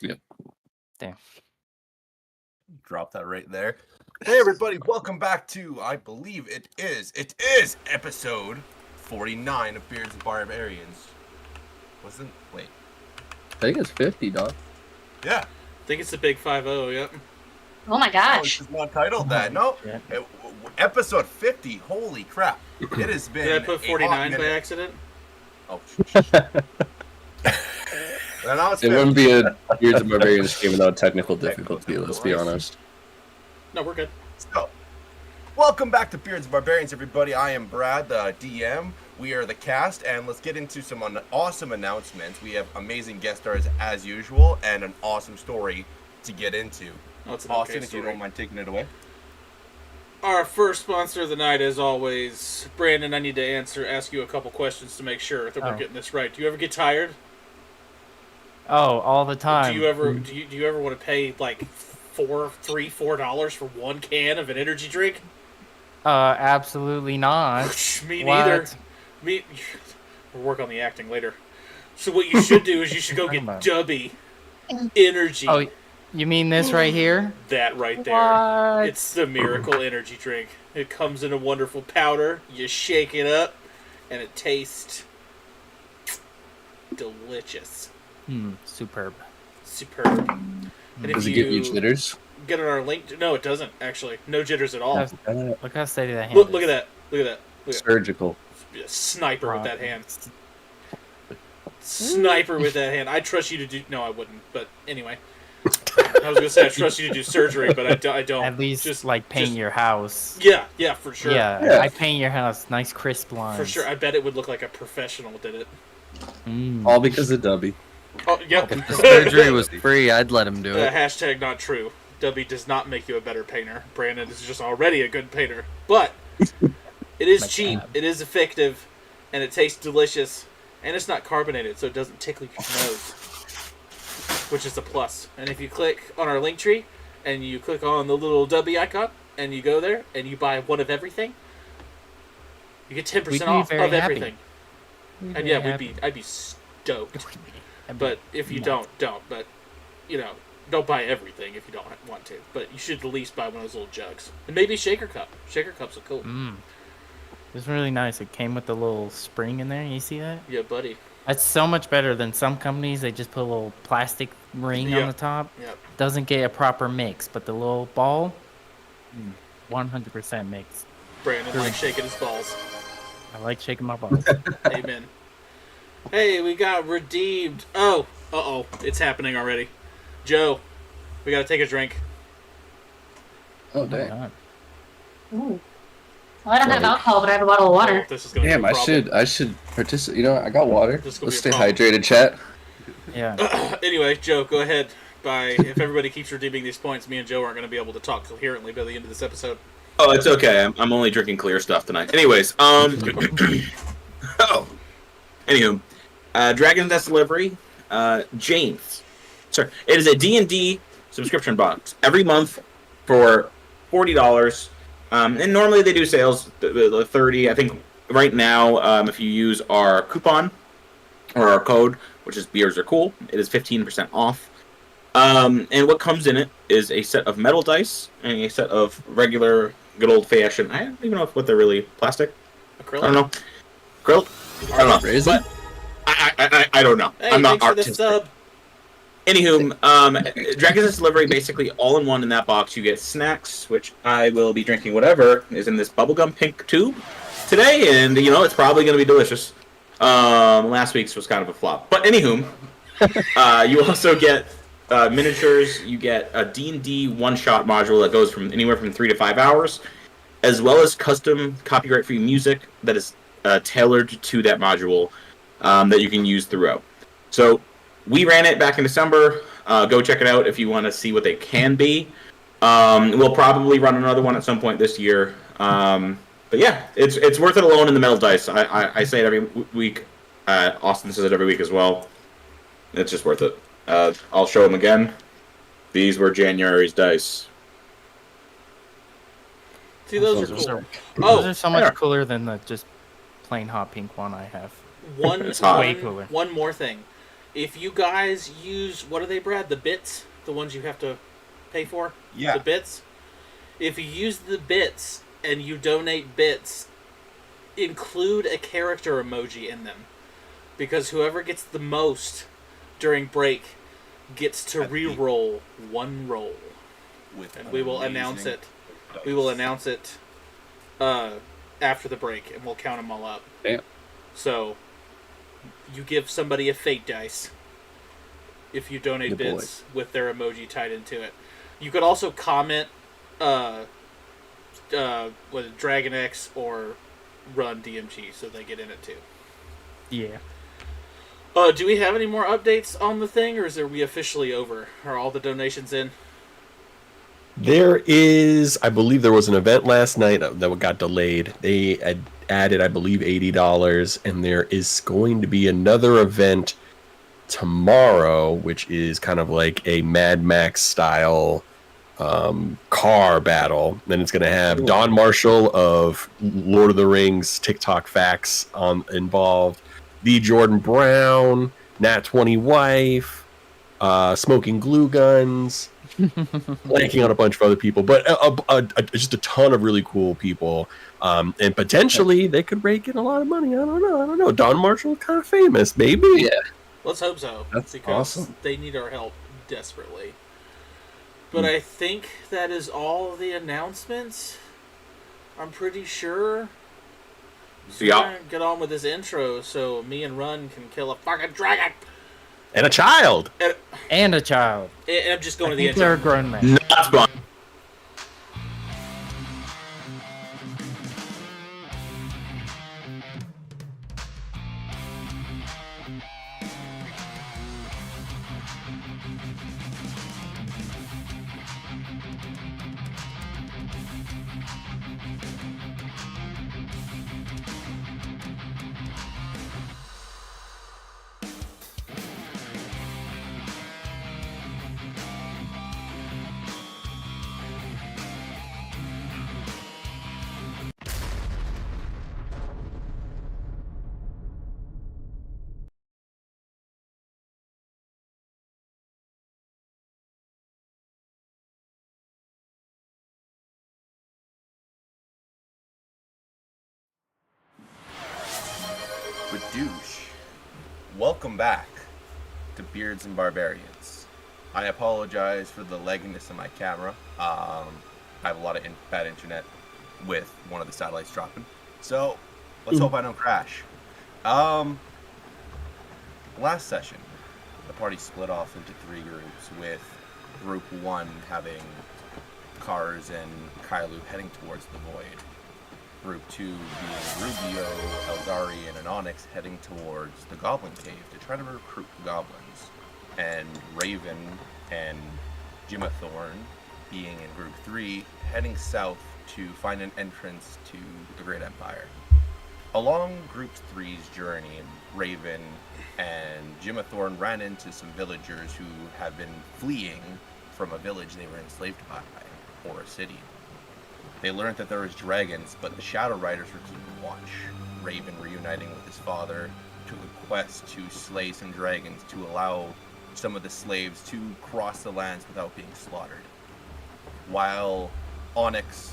Yep. Damn. Drop that right there. Hey everybody, welcome back to, I believe it is episode 49 of Beards and Barbarians. Wait. I think it's 50, dog. Yeah. I think it's the Big 5-0, yep. Oh my gosh. It's not titled that. No. Episode 50. Holy crap. It has been. Did I put 49 by accident? Oh, now it's It wouldn't be a Beards and Barbarians game without technical difficulty, let's be honest. No, we're good. So, welcome back to Beards and Barbarians, everybody. I am Brad, the DM. We are the cast, and let's get into some awesome announcements. We have amazing guest stars as usual, and an awesome story to get into. Oh, it's an Austin, okay if you story. don't mind taking it away. Our first sponsor of the night, as always, Brandon. I need to ask you a couple questions to make sure that we're getting this right. Do you ever get tired? Oh, all the time. Do you ever do you ever want to pay like $4 for one can of an energy drink? Absolutely not. Me What? neither. We'll work on the acting later. So what you should do is you should go get Dubby Energy. Oh, you mean this right here? That right there. What? It's the miracle energy drink. It comes in a wonderful powder. You shake it up, and it tastes delicious. Superb. Superb. And Does it give you jitters? Get on our link. No, it doesn't, actually. No jitters at all. Look how steady that hand Look is. at that. Look at that. Look at Surgical. that. A sniper with that hand. Sniper with that hand. I trust you to do... No, I wouldn't. But anyway. I was going to say I trust you to do surgery, but I don't. At least, just paint your house. Yeah, for sure. Yeah, I paint your house. Nice crisp lines. For sure. I bet it would look like a professional did it. All because of Dubby. Oh, yep. If the surgery was free, I'd let him do it. Hashtag not true. W does not make you a better painter. Brandon is just already a good painter. But it is cheap, it is effective, and it tastes delicious. And it's not carbonated, so it doesn't tickle your nose. Which is a plus. And if you click on our link tree, and you click on the little W icon, and you go there, and you buy one of everything, you get 10% off of everything. And yeah, I'd be stoked. But if you don't. But, you know, don't buy everything if you don't want to. But you should at least buy one of those little jugs. And maybe a shaker cup. Shaker cups are cool. It's really nice. It came with the little spring in there. You see that? Yeah, buddy. That's so much better than some companies. They just put a little plastic ring on the top. Yep. Doesn't get a proper mix, but the little ball, 100% mix. Brandon likes shaking his balls. I like shaking my balls. Amen. Hey, we got redeemed. Oh, it's happening already. Joe, we gotta take a drink. Oh, dang. Ooh. Well, I don't have alcohol, but I have a bottle of water. This is gonna Damn, be a problem. I should participate. You know, I got water. This is gonna Let's be stay a problem. hydrated, chat. Yeah. Anyway, Joe, go ahead. If everybody keeps redeeming these points, me and Joe aren't going to be able to talk coherently by the end of this episode. Oh, it's okay. I'm only drinking clear stuff tonight. Anyways, anywho, Dragon's Nest Delivery, James. Sorry, it is a D&D subscription box every month for $40. And normally they do sales, the 30. I think right now, if you use our coupon or our code, which is Beers Are Cool, it is 15% off. And what comes in it is a set of metal dice and a set of regular, good old-fashioned. I don't even know what they're really plastic. Acrylic? I don't know. Acrylic? I don't know. Is it? But I don't know. Hey, I'm not thanks for the artistic. sub. Anywho, Dragon's Nest Delivery, basically all in one in that box. You get snacks, which I will be drinking whatever is in this bubblegum pink tube today, and you know it's probably going to be delicious. Last week's was kind of a flop, but anywho, you also get miniatures. You get a D&D one-shot module that goes from anywhere from 3 to 5 hours, as well as custom copyright-free music that is tailored to that module that you can use throughout. So we ran it back in December. Go check it out if you want to see what they can be. We'll probably run another one at some point this year. But yeah, it's worth it alone in the metal dice. I say it every week. Austin says it every week as well. It's just worth it. I'll show them again. These were January's dice. See, those are cool. Those are so much cooler than the just plain hot pink one I have. One It's way cooler. One more thing. If you guys use, what are they, Brad? The bits? The ones you have to pay for? Yeah. The bits? If you use the bits and you donate bits, include a character emoji in them. Because whoever gets the most during break gets to re-roll one roll. And we will announce it. We will announce it after the break, and we'll count them all up. Damn. So, you give somebody a fate dice if you donate bits with their emoji tied into it. You could also comment with Dragon X or Run DMG, so they get in it too. Yeah. Do we have any more updates on the thing, or are we officially over? Are all the donations in? There is, I believe there was an event last night that got delayed. They had added, I believe, $80, and there is going to be another event tomorrow, which is kind of like a Mad Max style car battle. Then it's going to have Don Marshall of Lord of the Rings TikTok Facts involved, the Jordan Brown, Nat 20 Wife, Smoking Glue Guns, blanking on a bunch of other people, but just a ton of really cool people, and potentially they could rake in a lot of money. I don't know. Don Marshall is kind of famous, maybe. Yeah. Let's hope so. That's because awesome. They need our help desperately. But I think that is all the announcements. I'm pretty sure. So we're gonna get on with this intro so me and Run can kill a fucking dragon. And a child. And a child. And I'm just going I to the think they're a intro. grown man. Not fun. Badoosh. Welcome back to Beards and Barbarians. I apologize for the lagginess of my camera. I have a lot of bad internet with one of the satellites dropping. So, let's hope I don't crash. Last session, the party split off into 3 groups, with Group 1 having Cars and Kailu heading towards the Void. Group 2 being Rubio, Eldarian, and Onyx heading towards the Goblin Cave to try to recruit the goblins. And Raven and Jimathorn being in Group 3 heading south to find an entrance to the Great Empire. Along Group 3's journey, Raven and Jimathorn ran into some villagers who have been fleeing from a village they were enslaved by, or a city. They learned that there was dragons, but the Shadow Riders were keeping watch. Raven reuniting with his father took a quest to slay some dragons to allow some of the slaves to cross the lands without being slaughtered. While Onyx,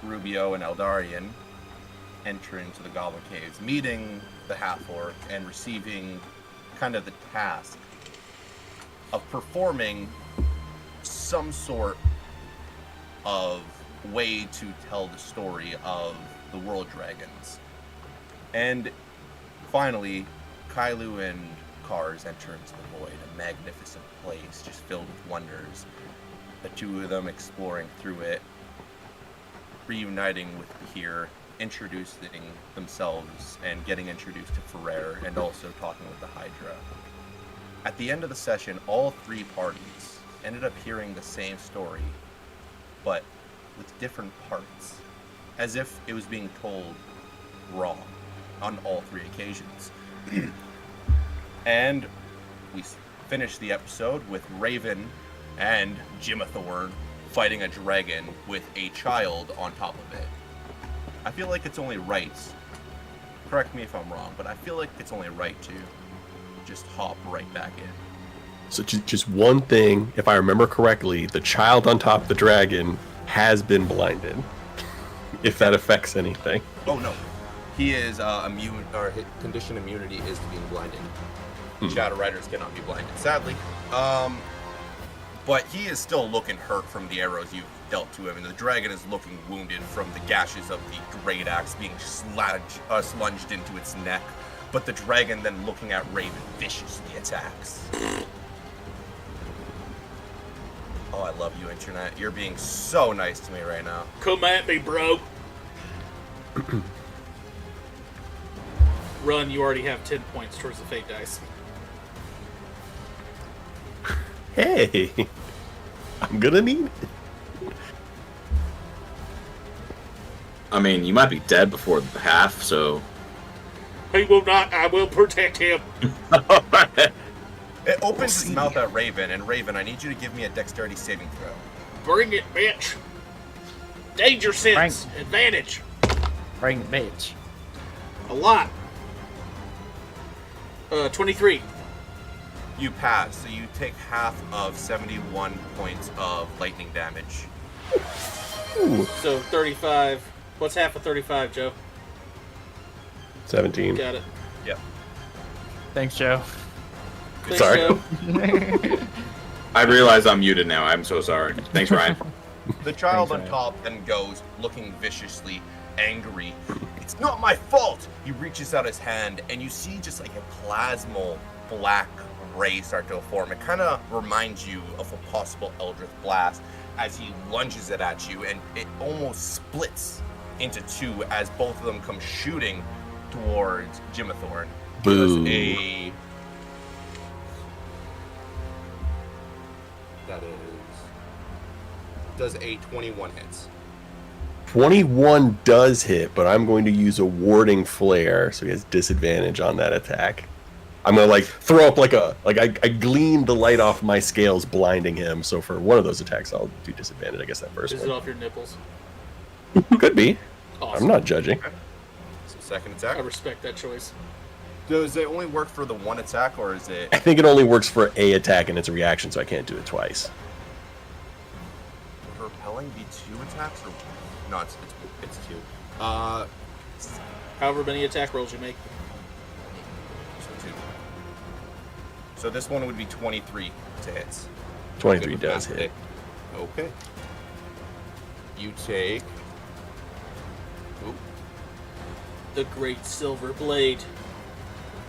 Rubio, and Eldarian enter into the Goblin Caves, meeting the half-orc and receiving kind of the task of performing some sort of way to tell the story of the world dragons. And finally, Kailu and Cars enter into the Void, a magnificent place just filled with wonders. The two of them exploring through it, reuniting with Behir, introducing themselves and getting introduced to Ferrer, and also talking with the Hydra. At the end of the session, all 3 parties ended up hearing the same story, but with different parts, as if it was being told wrong on all 3 occasions. And we finished the episode with Raven and Jimathorn fighting a dragon with a child on top of it. I feel like it's only right, correct me if I'm wrong, but I feel like it's only right to just hop right back in. So just one thing, if I remember correctly, the child on top of the dragon has been blinded. If that affects anything. Oh no, he is immune, or his condition immunity is to being blinded. Shadow Riders cannot be blinded, sadly. But he is still looking hurt from the arrows you've dealt to him, and the dragon is looking wounded from the gashes of the great axe being slunged into its neck. But the dragon then looking at Raven viciously attacks. Oh, I love you, Internet. You're being so nice to me right now. Come at me, bro. Run, you already have 10 points towards the fate dice. Hey, I'm gonna need it. I mean, you might be dead before half, so... He will not. I will protect him. It opens its mouth at Raven, and Raven, I need you to give me a dexterity saving throw. Bring it, bitch. Danger sense. Advantage. Bring it, bitch. A lot. 23. You pass, so you take half of 71 points of lightning damage. Ooh, So 35. What's half of 35, Joe? 17. Got it. Yep. Thanks, Joe. Thanks, Sorry. Joe. I realize I'm muted now. I'm so sorry. Thanks, Ryan. The child on Thanks, top then goes, looking viciously angry. It's not my fault! He reaches out his hand, and you see just like a plasmal black ray start to form. It kind of reminds you of a possible Eldritch Blast as he lunges it at you, and it almost splits into two as both of them come shooting towards Jimmathorn. Boo. Does a 21 hits. 21 does hit, but I'm going to use a warding flare, so he has disadvantage on that attack. I'm gonna like throw up I glean the light off my scales, blinding him. So for one of those attacks, I'll do disadvantage. I guess that first Is it one off your nipples? could be. Awesome. I'm not judging. So second I attack. respect that choice. Does it only work for the one attack, or is it? I think it only works for a attack and it's a reaction, so I can't do it twice. Would repelling be two attacks, or no? It's two. However many attack rolls you make. So two. So this one would be 23 to hit. 23 Good does math hit. today. Okay. You take. Oop. The Great Silver Blade.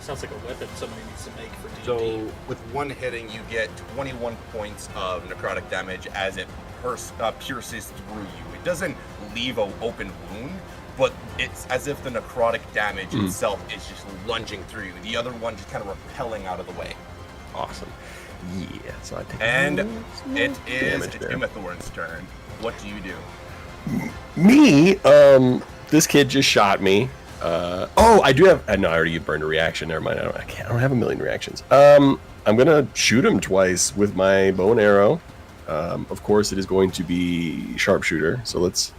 Sounds like a weapon somebody needs to make for D&D. So with one hitting, you get 21 points of necrotic damage as it pierces through you. It doesn't leave an open wound, but it's as if the necrotic damage itself is just lunging through you. The other one just kind of repelling out of the way. Awesome. Yeah, so I take And it is damage there. Jimmathorn's turn. What do you do? Me, this kid just shot me. I do have. No, I already burned a reaction. Never mind. I don't have a million reactions. I'm gonna shoot him twice with my bow and arrow. Of course, it is going to be sharpshooter. So let's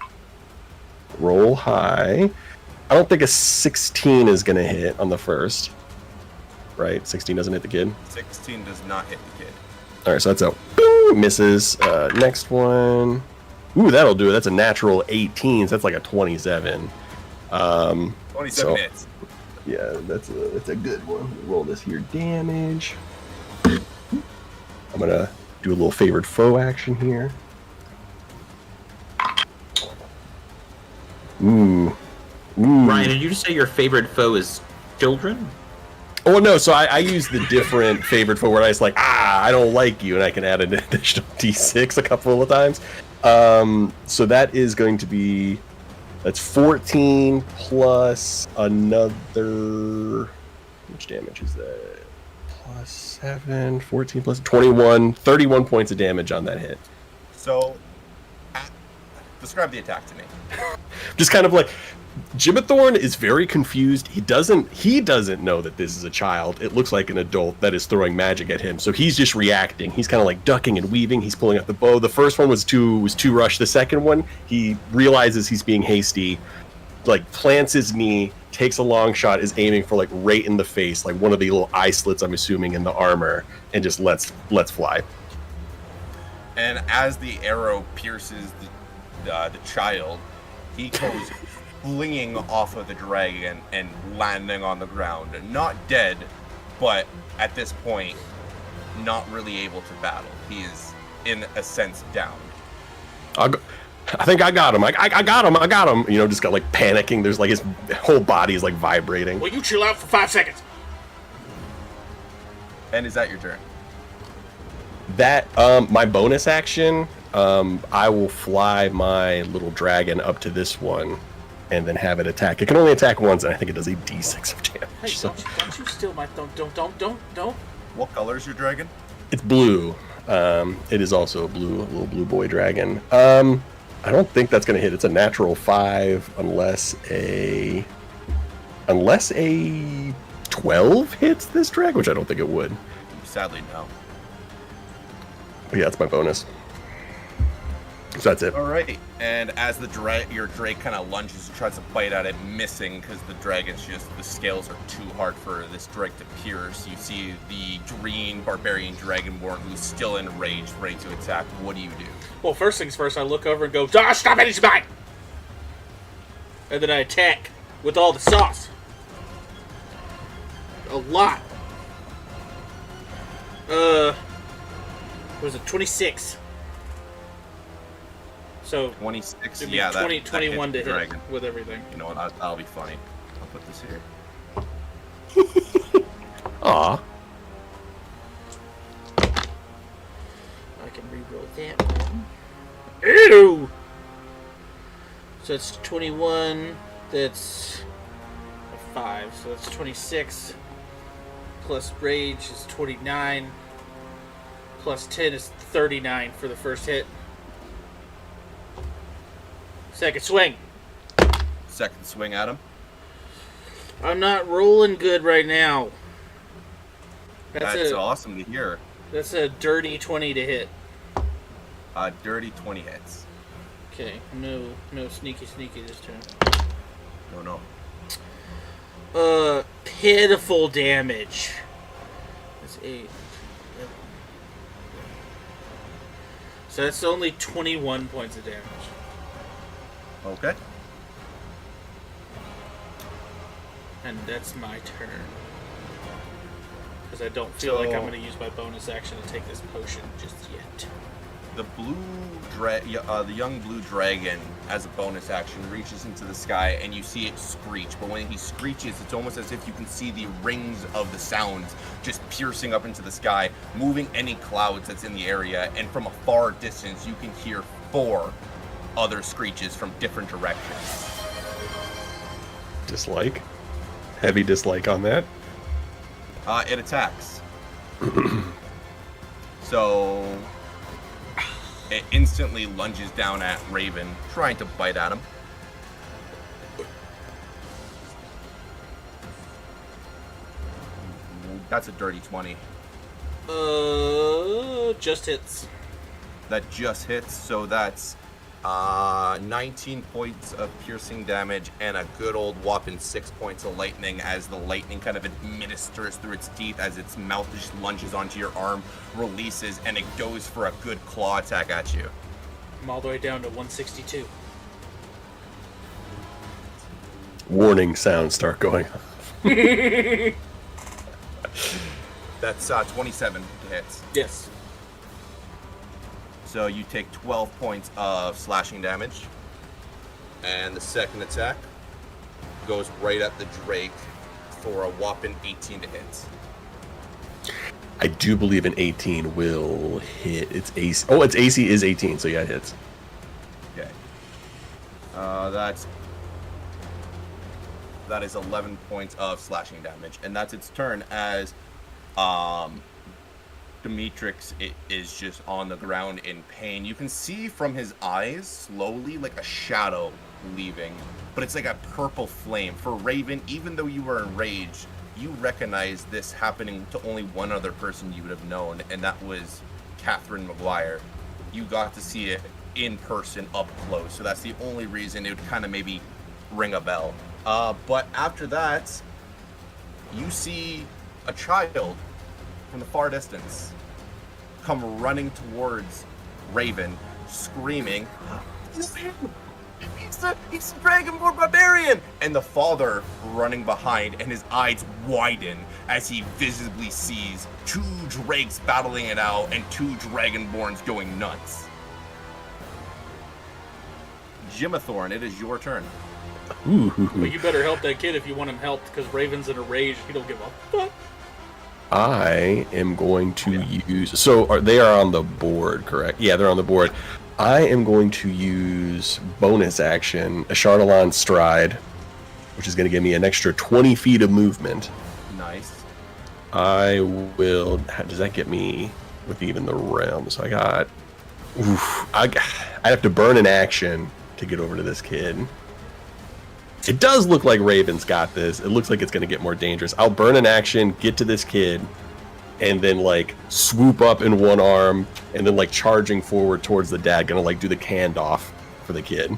roll high. I don't think a 16 is gonna hit on the first. Right? 16 doesn't hit the kid. 16 does not hit the kid. All right, so that's a boom, misses. Next one. Ooh, that'll do it. That's a natural 18. So that's like a 27. 27 So- hits. Yeah, that's a good one. Roll this here damage. I'm gonna do a little favored foe action here. Ooh. Ryan, did you just say your favorite foe is children? Oh no, so I use the different favored foe where I just like, I don't like you, and I can add an additional D6 a couple of times. So that is going to be, that's 14 plus another, which damage is that? Plus 7, 14 plus 21, 31 points of damage on that hit. So, describe the attack to me. Just kind of like, Jimmathorn is very confused. He doesn't know that this is a child. It looks like an adult that is throwing magic at him. So he's just reacting. He's kind of like ducking and weaving. He's pulling out the bow. The first one was too rushed. The second one, he realizes he's being hasty, like plants his knee, takes a long shot, is aiming for like right in the face, like one of the little eye slits, I'm assuming, in the armor, and just lets fly. And as the arrow pierces the child, he goes flinging off of the dragon and landing on the ground. Not dead, but at this point, not really able to battle. He is, in a sense, down. I think I got him. I got him. You know, just got like panicking. There's like his whole body is like vibrating. Will you chill out for 5 seconds? And is that your turn? That my bonus action, I will fly my little dragon up to this one, and then have it attack. It can only attack once, and I think it does a D6 of damage. Hey, So don't you steal my... Don't. What color is your dragon? it's blue. It is also a little blue boy dragon. I don't think that's gonna hit. It's a natural 5 unless a 12 hits this dragon, which I don't think it would. Sadly, no. But yeah, that's my bonus. So that's it. All right. And as your drake kind of lunges and tries to bite at it, missing because the scales are too hard for this drake to pierce. You see the green barbarian dragonborn who's still enraged, ready to attack. What do you do? Well, first things first, I look over and go, "Ah, stop it, it's mine!" And then I attack with all the sauce. A lot. What was it, 26? So 26. it'd be Yeah, 20, that 21 to hits hit the dragon. with everything. You know what? That'll be funny. I'll put this here. Aw. I can reroll that one. Ew! So it's 21. That's a 5. So that's 26. Plus rage is 29. Plus 10 is 39 for the first hit. Second swing. Second swing at him. I'm not rolling good right now. That's awesome to hear. That's a dirty 20 to hit. Dirty 20 hits. Okay, no sneaky this turn. No. Pitiful damage. That's 8. So that's only 21 points of damage. Okay. And that's my turn. Because I don't feel like I'm going to use my bonus action to take this potion just yet. The young blue dragon, as a bonus action, reaches into the sky, and you see it screech. But when he screeches, it's almost as if you can see the rings of the sounds just piercing up into the sky, moving any clouds that's in the area. And from a far distance, you can hear 4 other screeches from different directions. Dislike. Heavy dislike on that. It attacks. So it instantly lunges down at Raven, trying to bite at him. That's a dirty 20. Just hits. That just hits, so that's 19 points of piercing damage and a good old whopping 6 points of lightning as the lightning kind of administers through its teeth as its mouth just lunges onto your arm, releases, and it goes for a good claw attack at you. I'm all the way down to 162. Warning sounds start going off. That's 27 hits. Yes. So you take 12 points of slashing damage. And the second attack goes right at the Drake for a whopping 18 to hit. I do believe an 18 will hit. Its AC. Oh, its AC is 18, so yeah, it hits. Okay. That is 11 points of slashing damage, and that's its turn as Demetrix is just on the ground in pain. You can see from his eyes slowly like a shadow leaving, but it's like a purple flame. For Raven, even though you were enraged, you recognize this happening to only one other person you would have known, and that was Catherine McGuire. You got to see it in person up close, so that's the only reason it would kind of maybe ring a bell. But after that, you see a child from the far distance come running towards Raven, screaming, "It's him! He's the Dragonborn Barbarian!" And the father running behind, and his eyes widen as he visibly sees two drakes battling it out and two Dragonborns going nuts. Jimathorn, it is your turn. Well, you better help that kid if you want him helped, because Raven's in a rage. He don't give a fuck. I am going to use. So they are on the board, correct? Yeah, they're on the board. I am going to use bonus action, a Chardalon Stride, which is going to give me an extra 20 feet of movement. Nice. I will. Does that get me with even the realm? So I got. I have to burn an action to get over to this kid. It does look like Raven's got this. It looks like it's going to get more dangerous. I'll burn an action, get to this kid, and then like swoop up in one arm, and then like charging forward towards the dad, gonna like do the canned off for the kid.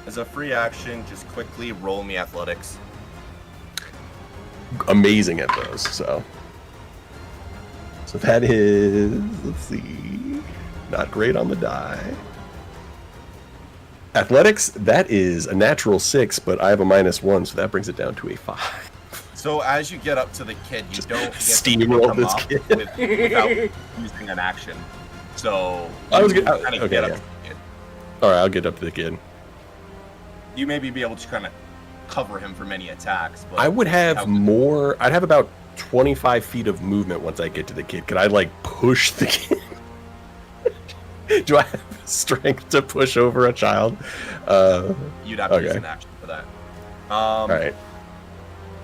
As a free action, just quickly roll me athletics. Amazing at those. So that is, let's see, not great on the die. Athletics, that is a natural 6, but I have a -1, so that brings it down to a 5. So as you get up to the kid, you don't get steamroll to this up kid without using an action. So I was you gonna- kind of okay, get up yeah. to the kid. All right, I'll get up to the kid. You maybe be able to kind of cover him from any attacks. But I would have how- more. I'd have about 25 feet of movement once I get to the kid. Could I like push the kid? Do I have strength to push over a child? You'd have to use okay. an action for that. All right.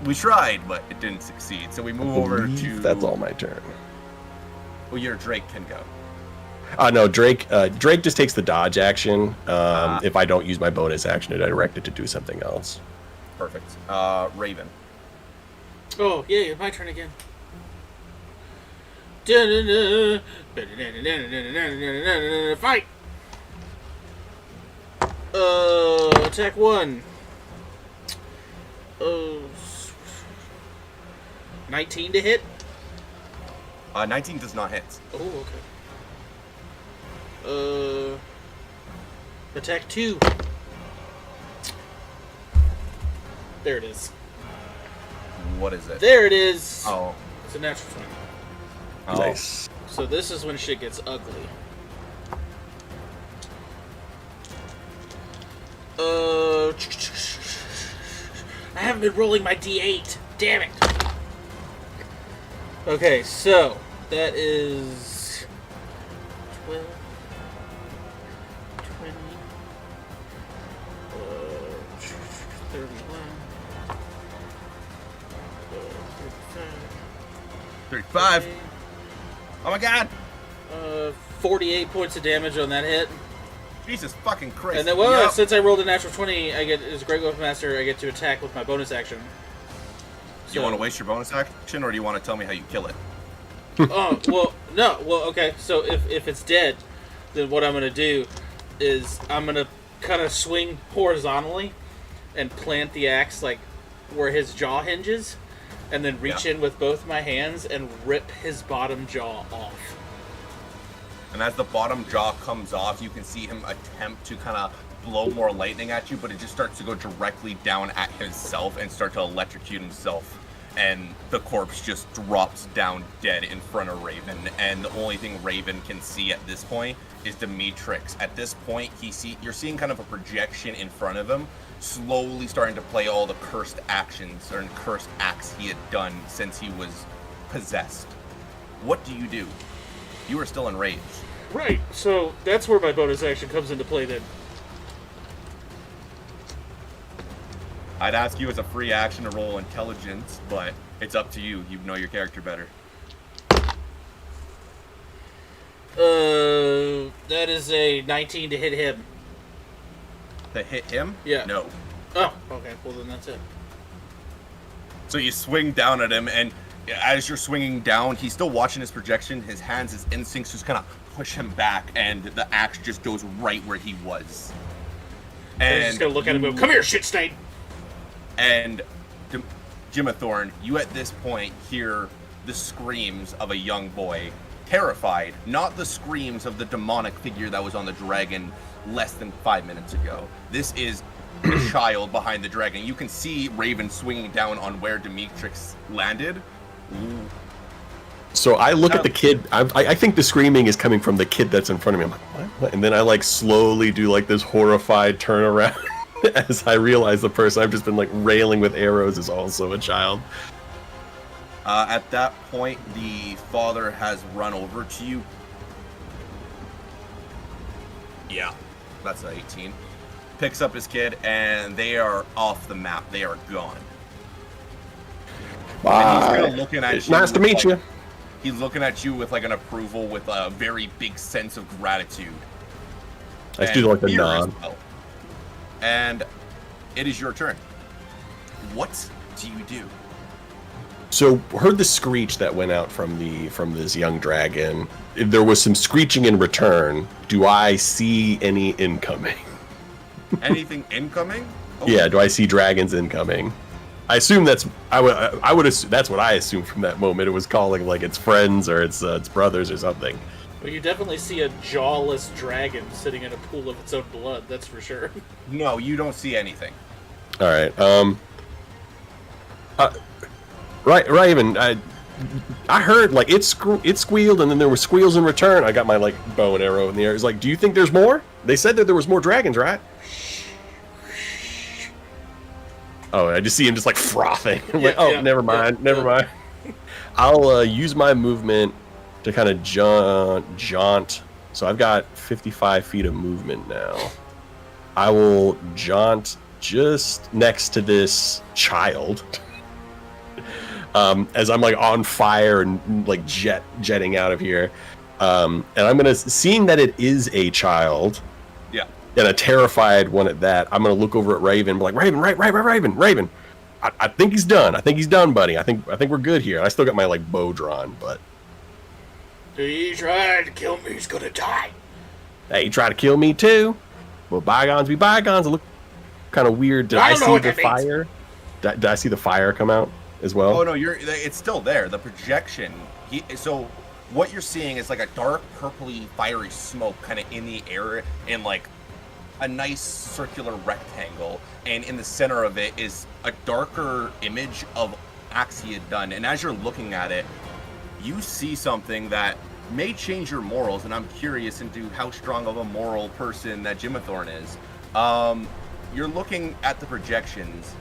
We tried, but it didn't succeed. So we move over to. That's all my turn. Well, your Drake can go. No, Drake. Drake just takes the dodge action. If I don't use my bonus action to direct it to do something else. Perfect. Raven. Oh, yeah, my turn again. Fight! Attack 1. 19 to hit? 19 does not hit. Oh, okay. Attack 2. There it is. What is it? There it is. Oh. It's a natural 20. Oh. Nice. So this is when shit gets ugly. I haven't been rolling my D8. Damn it. Okay, so that is 12, 20, 31, 35. Oh my god! 48 points of damage on that hit. Jesus fucking Christ. And then, well, since I rolled a natural 20, I get, as a Great Weapon Master, I get to attack with my bonus action. Do you want to waste your bonus action, or do you want to tell me how you kill it? Oh, well, no. Well, okay, so if it's dead, then what I'm going to do is I'm going to kind of swing horizontally and plant the axe, like, where his jaw hinges, and then reach in with both my hands and rip his bottom jaw off. And as the bottom jaw comes off, you can see him attempt to kind of blow more lightning at you, but it just starts to go directly down at himself and start to electrocute himself. And the corpse just drops down dead in front of Raven. And the only thing Raven can see at this point is Demetrix. At this point, you're seeing kind of a projection in front of him, slowly starting to play all the cursed actions or cursed acts he had done since he was possessed. What do? You are still enraged. Right, so that's where my bonus action comes into play then. I'd ask you as a free action to roll intelligence, but it's up to you. You know your character better. That is a 19 to hit him. To hit him? Yeah. No. Oh, okay, well then that's it. So you swing down at him, and as you're swinging down, he's still watching his projection. His hands, his instincts just kind of push him back, and the axe just goes right where he was. I'm And just gonna look at him and go, "Come here, shit stain." And Jimathorn, you at this point hear the screams of a young boy, terrified, not the screams of the demonic figure that was on the dragon less than 5 minutes ago. This is the child behind the dragon. You can see Raven swinging down on where Demetrix landed. So I look at the kid. I think the screaming is coming from the kid that's in front of me. I'm like, what? And then I like slowly do like this horrified turnaround as I realize the person I've just been like railing with arrows is also a child. At that point, the father has run over to you. Yeah, that's an 18. Picks up his kid, and they are off the map. They are gone. Bye. And he's kind of looking at It's you. nice to meet you. He's looking at you with like an approval, with a very big sense of gratitude. I just do like the fear as nod. well. And it is your turn. What do you do? So heard the screech that went out from this young dragon. If there was some screeching in return, do I see any incoming? Anything incoming? Oh, Yeah, do I see dragons incoming? I assume that's I would assume that's what I assumed from that moment. It was calling like its friends or its brothers or something. Well, you definitely see a jawless dragon sitting in a pool of its own blood. That's for sure. No, you don't see anything. All right. Right, Raven. I heard like it squealed and then there were squeals in return. I got my like bow and arrow in the air. It's like, do you think there's more? They said that there was more dragons, right? Oh, I just see him just like frothing. I'm like, oh, never mind. I'll use my movement to kind of jaunt. So I've got 55 feet of movement now. I will jaunt just next to this child. As I'm like on fire and like jetting out of here. And I'm gonna, seeing that it is a child, Yeah. and a terrified one at that, I'm gonna look over at Raven, be like, Raven. I think he's done. I think he's done, buddy. I think we're good here. I still got my like bow drawn, but He tried to kill me. He's gonna die. hey, he tried to kill me too. Well, bygones be bygones. It looked kind of weird. Did I don't know see what the that means. fire? Did I see the fire come out as well? Oh no, it's still there. The projection. So what you're seeing is like a dark purpley fiery smoke kind of in the air in like a nice circular rectangle, and in the center of it is a darker image of Axiodun. And as you're looking at it, you see something that may change your morals, and I'm curious into how strong of a moral person that Jimathorn is. You're looking at the projections,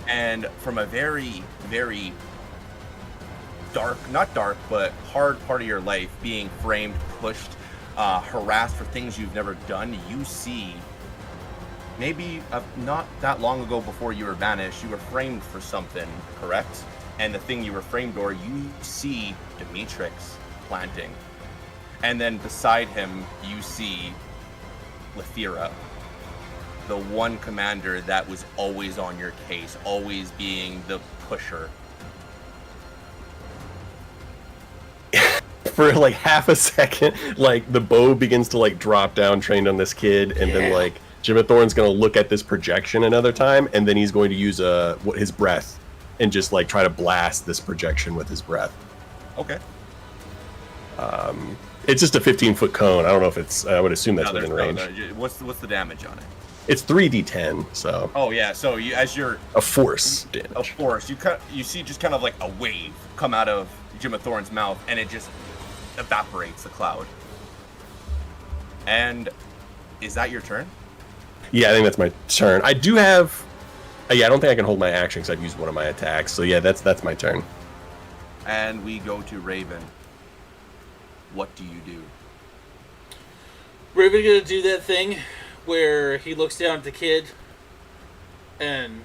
and from a very, very not dark, but hard part of your life, being framed, pushed, harassed for things you've never done, you see, maybe not that long ago before you were banished, you were framed for something, correct? And the thing you were framed for, you see Demetrix planting. And then beside him, you see Lethira, the one commander that was always on your case, always being the pusher. For like half a second, like the bow begins to like drop down, trained on this kid, and then like Jimathorn's gonna look at this projection another time, and then he's going to use his breath and just like try to blast this projection with his breath. Okay. It's just a 15-foot cone. I don't know if it's. I would assume that's within range. What's the damage on it? It's 3d10, so Oh yeah. So as you're a force of damage. course, you see just kind of like a wave come out of Jimathorn's mouth, and it just evaporates the cloud. And is that your turn? Yeah, I think that's my turn. I do have. Yeah, I don't think I can hold my action because I've used one of my attacks. So yeah, that's my turn. And we go to Raven. What do you do? Raven gonna do that thing where he looks down at the kid and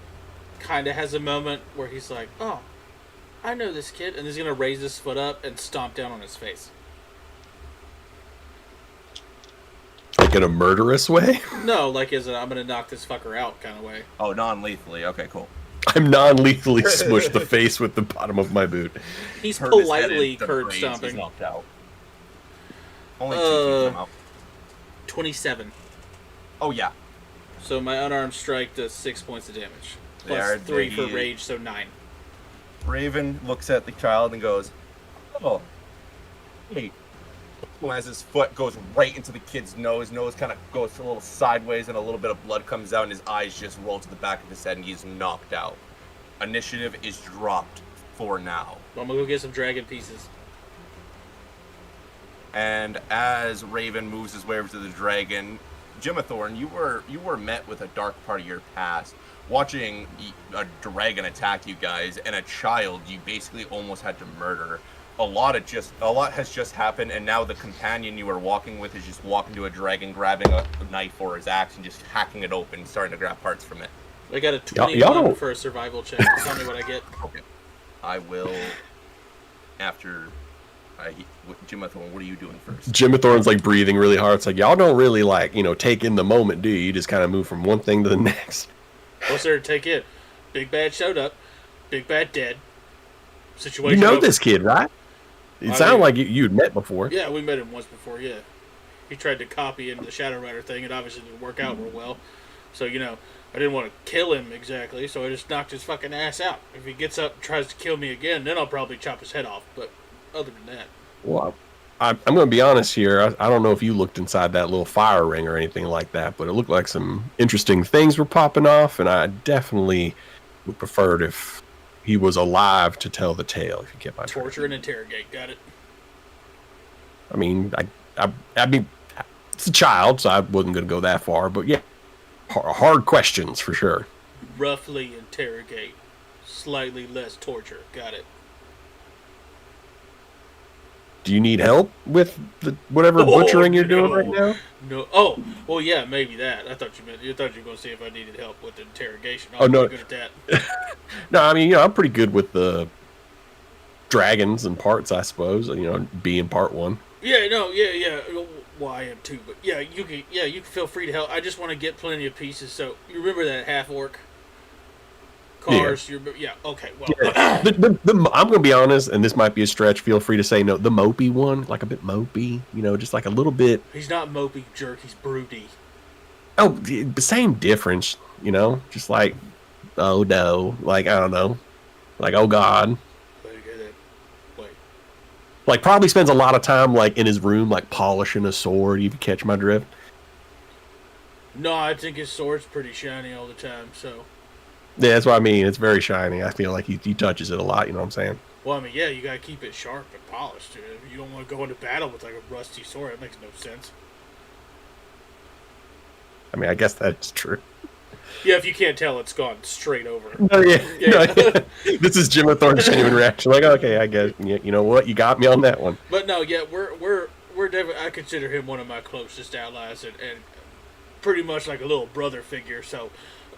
kind of has a moment where he's like, "Oh, I know this kid," and he's gonna raise his foot up and stomp down on his face. Like in a murderous way. No, like as a "I'm gonna knock this fucker out" kind of way. Oh, non-lethally. Okay, cool. I'm non-lethally smushed the face with the bottom of my boot. He's Heard his head politely in the curb brains, stomping. he's knocked out. Only 2 feet from out. 27. Oh yeah. So my unarmed strike does 6 points of damage. They Plus are 3 for the- rage, so 9. Raven looks at the child and goes, "Oh, hey." As his foot goes right into the kid's nose kind of goes a little sideways, and a little bit of blood comes out, and his eyes just roll to the back of his head, and he's knocked out. Initiative is dropped for now. I'm gonna go get some dragon pieces. And as Raven moves his way over to the dragon, Jimathorn, you were met with a dark part of your past. Watching a dragon attack you guys, and a child you basically almost had to murder. A lot has just happened, and now the companion you were walking with is just walking to a dragon, grabbing a knife or his axe, and just hacking it open, starting to grab parts from it. I got a Y'all 21 don't- for a survival check. Tell me what I get. Okay. I will, after Jimathorn, what are you doing first? Jimathorn's like breathing really hard. It's like, y'all don't really like, take in the moment, do you? You just kind of move from one thing to the next. What's there to take in? Big Bad showed up. Big Bad dead. Situation You know over. this kid, right? It I sounded mean- like you'd met before. Yeah, we met him once before, yeah. He tried to copy into the Shadow Rider thing. It obviously didn't work out real well. So, I didn't want to kill him exactly, so I just knocked his fucking ass out. If he gets up and tries to kill me again, then I'll probably chop his head off. But other than that, Well, I'm going to be honest here. I don't know if you looked inside that little fire ring or anything like that, but it looked like some interesting things were popping off, and I definitely would prefer it if he was alive to tell the tale, if you get my drift. torture and interrogate. Got it. I mean, I mean, it's a child, so I wasn't going to go that far, but yeah, hard questions for sure. Roughly interrogate. Slightly less torture. Got it. Do you need help with whatever butchering you're doing right now? No. Oh, well, yeah, maybe that. I thought you were going to see if I needed help with the interrogation. Oh, no. I'm good at that. No, I mean, I'm pretty good with the dragons and parts, I suppose. Being part one. Yeah, no, yeah. Well, I am too, but yeah, you can feel free to help. I just want to get plenty of pieces. So you remember that half orc cars? Yeah. Okay. Well, I'm going to be honest, and this might be a stretch. Feel free to say no. The mopey one, like a bit mopey, just like a little bit. he's not mopey jerk. He's broody. Oh, the same difference, just like, oh no, like I don't know, like oh god. Wait. Like probably spends a lot of time like in his room, like polishing a sword. You catch my drift? No, I think his sword's pretty shiny all the time. So. Yeah, that's what I mean. It's very shiny. I feel like he touches it a lot. You know what I'm saying? Well, I mean, yeah, you gotta keep it sharp and polished. You don't want to go into battle with like a rusty sword. That makes no sense. I mean, I guess that's true. Yeah, if you can't tell, it's gone straight over. Oh yeah. Yeah. No, yeah. This is Jim Thorne's genuine reaction. Like, okay, I guess you know what, you got me on that one. But no, yeah, we're definitely. I consider him one of my closest allies, and pretty much like a little brother figure. So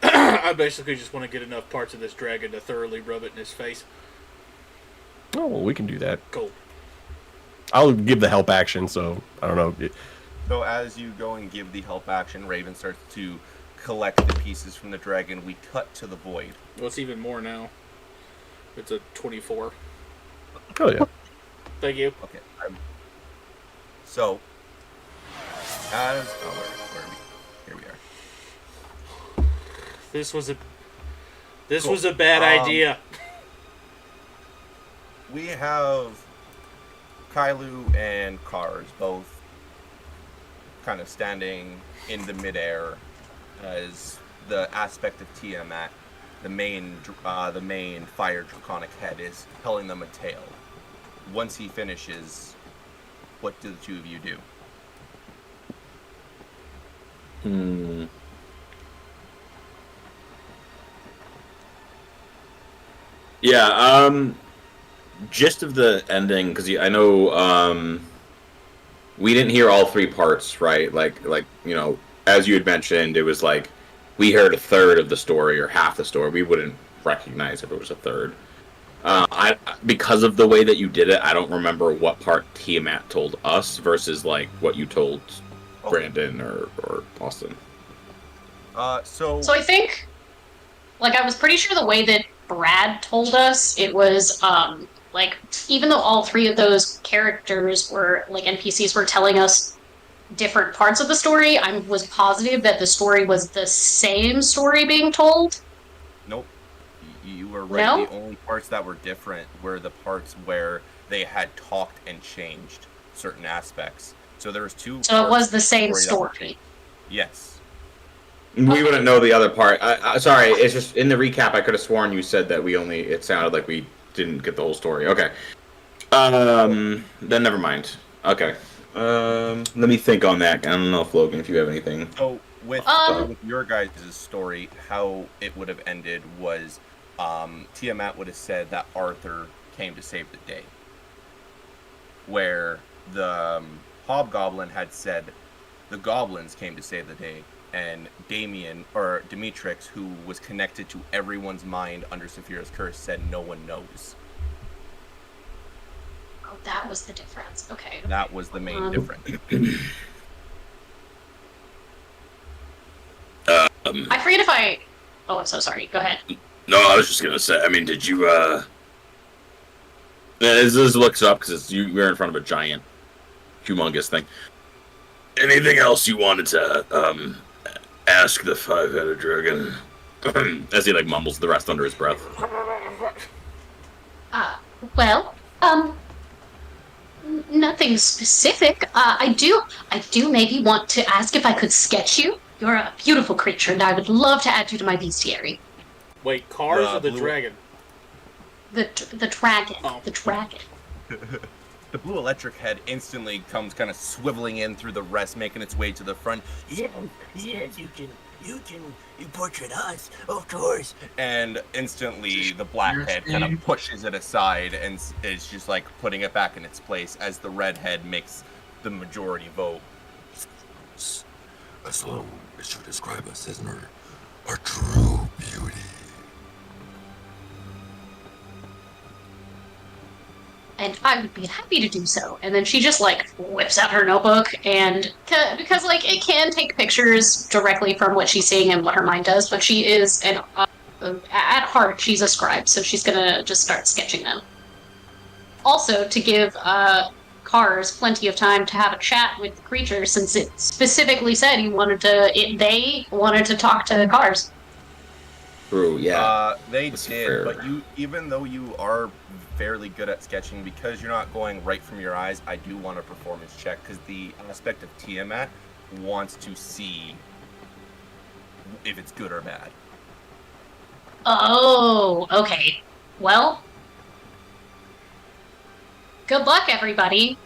I basically just want to get enough parts of this dragon to thoroughly rub it in his face. Oh, well, we can do that. Cool. I'll give the help action. So I don't know. So as you go and give the help action, Raven starts to collect the pieces from the dragon. We cut to the void. Well, it's even more now. It's a 24. Oh yeah. Thank you. Okay. So as where are we? Here we are. This was Cool. a bad idea. We have Kailu and Kars both kind of standing in the midair as the aspect of Tiamat, the main fire draconic head, is telling them a tale. Once he finishes, what do the two of you do? Yeah, gist of the ending, because I know we didn't hear all three parts, right? Like as you had mentioned, it was like we heard a third of the story or half the story. We wouldn't recognize if it was a third. Because of the way that you did it, I don't remember what part Tiamat told us versus like what you told Brandon or Austin. So I think, like, I was pretty sure the way that Brad told us, it was, like, even though all three of those characters were, like, NPCs were telling us different parts of the story, I was positive that the story was the same story being told. Nope. You were right. No? The only parts that were different were the parts where they had talked and changed certain aspects. So there was two. So it parts was the of same that were story. changed. Yes. We wouldn't know the other part. Sorry, it's just in the recap. I could have sworn you said that we only. It sounded like we didn't get the whole story. Okay. Then never mind. Okay. Let me think on that. I don't know, Logan, if you have anything. So with your guys' story, how it would have ended was Tiamat would have said that Arthur came to save the day. Where the Hobgoblin had said the goblins came to save the day, and Damien, or Demetrix, who was connected to everyone's mind under Saphira's curse, said no one knows. Oh, that was the difference. Okay. That was the main difference. I forget if I... Oh, I'm so sorry. Go ahead. No, I was just gonna say. I mean, did you? This looks up because you're in front of a giant, humongous thing. Anything else you wanted to ask the five-headed dragon? As he like mumbles the rest under his breath. Well, nothing specific. I do maybe want to ask if I could sketch you. You're a beautiful creature, and I would love to add you to my bestiary. Wait, cars or the dragon? The dragon. Oh. The dragon. The blue electric head instantly comes kind of swiveling in through the rest, making its way to the front. Yes, you portrait us, of course. And instantly the black head kind of pushes it aside and is just like putting it back in its place as the red head makes the majority vote. As long as you describe us as our true beauty. And I would be happy to do so. And then she just like whips out her notebook, and because like it can take pictures directly from what she's seeing and what her mind does, but she is at heart she's a scribe, so she's gonna just start sketching them. Also, to give Cars plenty of time to have a chat with the creature, since it specifically said they wanted to talk to Cars. True, yeah. They That's did, fair. but even though you are fairly good at sketching, because you're not going right from your eyes, I do want a performance check, because the aspect of Tiamat wants to see if it's good or bad. Oh, okay. Well, good luck, everybody.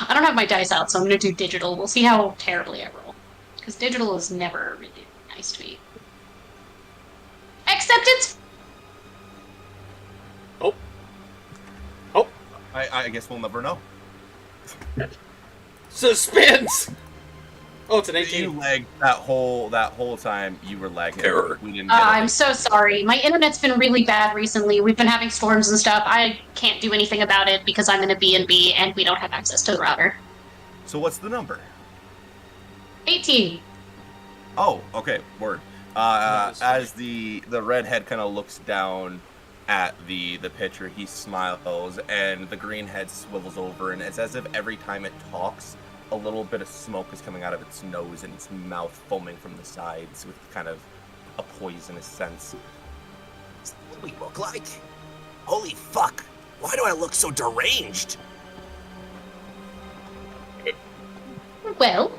I don't have my dice out, so I'm going to do digital. We'll see how terribly I roll. Because digital is never really nice to me. Except it's... I guess we'll never know. Suspense! Oh, it's an You 18. lagged that whole time. You were lagging. Error. We didn't get I'm so sorry. My internet's been really bad recently. We've been having storms and stuff. I can't do anything about it because I'm in a B&B and we don't have access to the router. So what's the number? 18. Oh, okay, word. As the redhead kind of looks down at the picture, he smiles, and the green head swivels over, and it's as if every time it talks, a little bit of smoke is coming out of its nose and its mouth foaming from the sides with kind of a poisonous sense. What do we look like? Holy fuck! Why do I look so deranged? Well,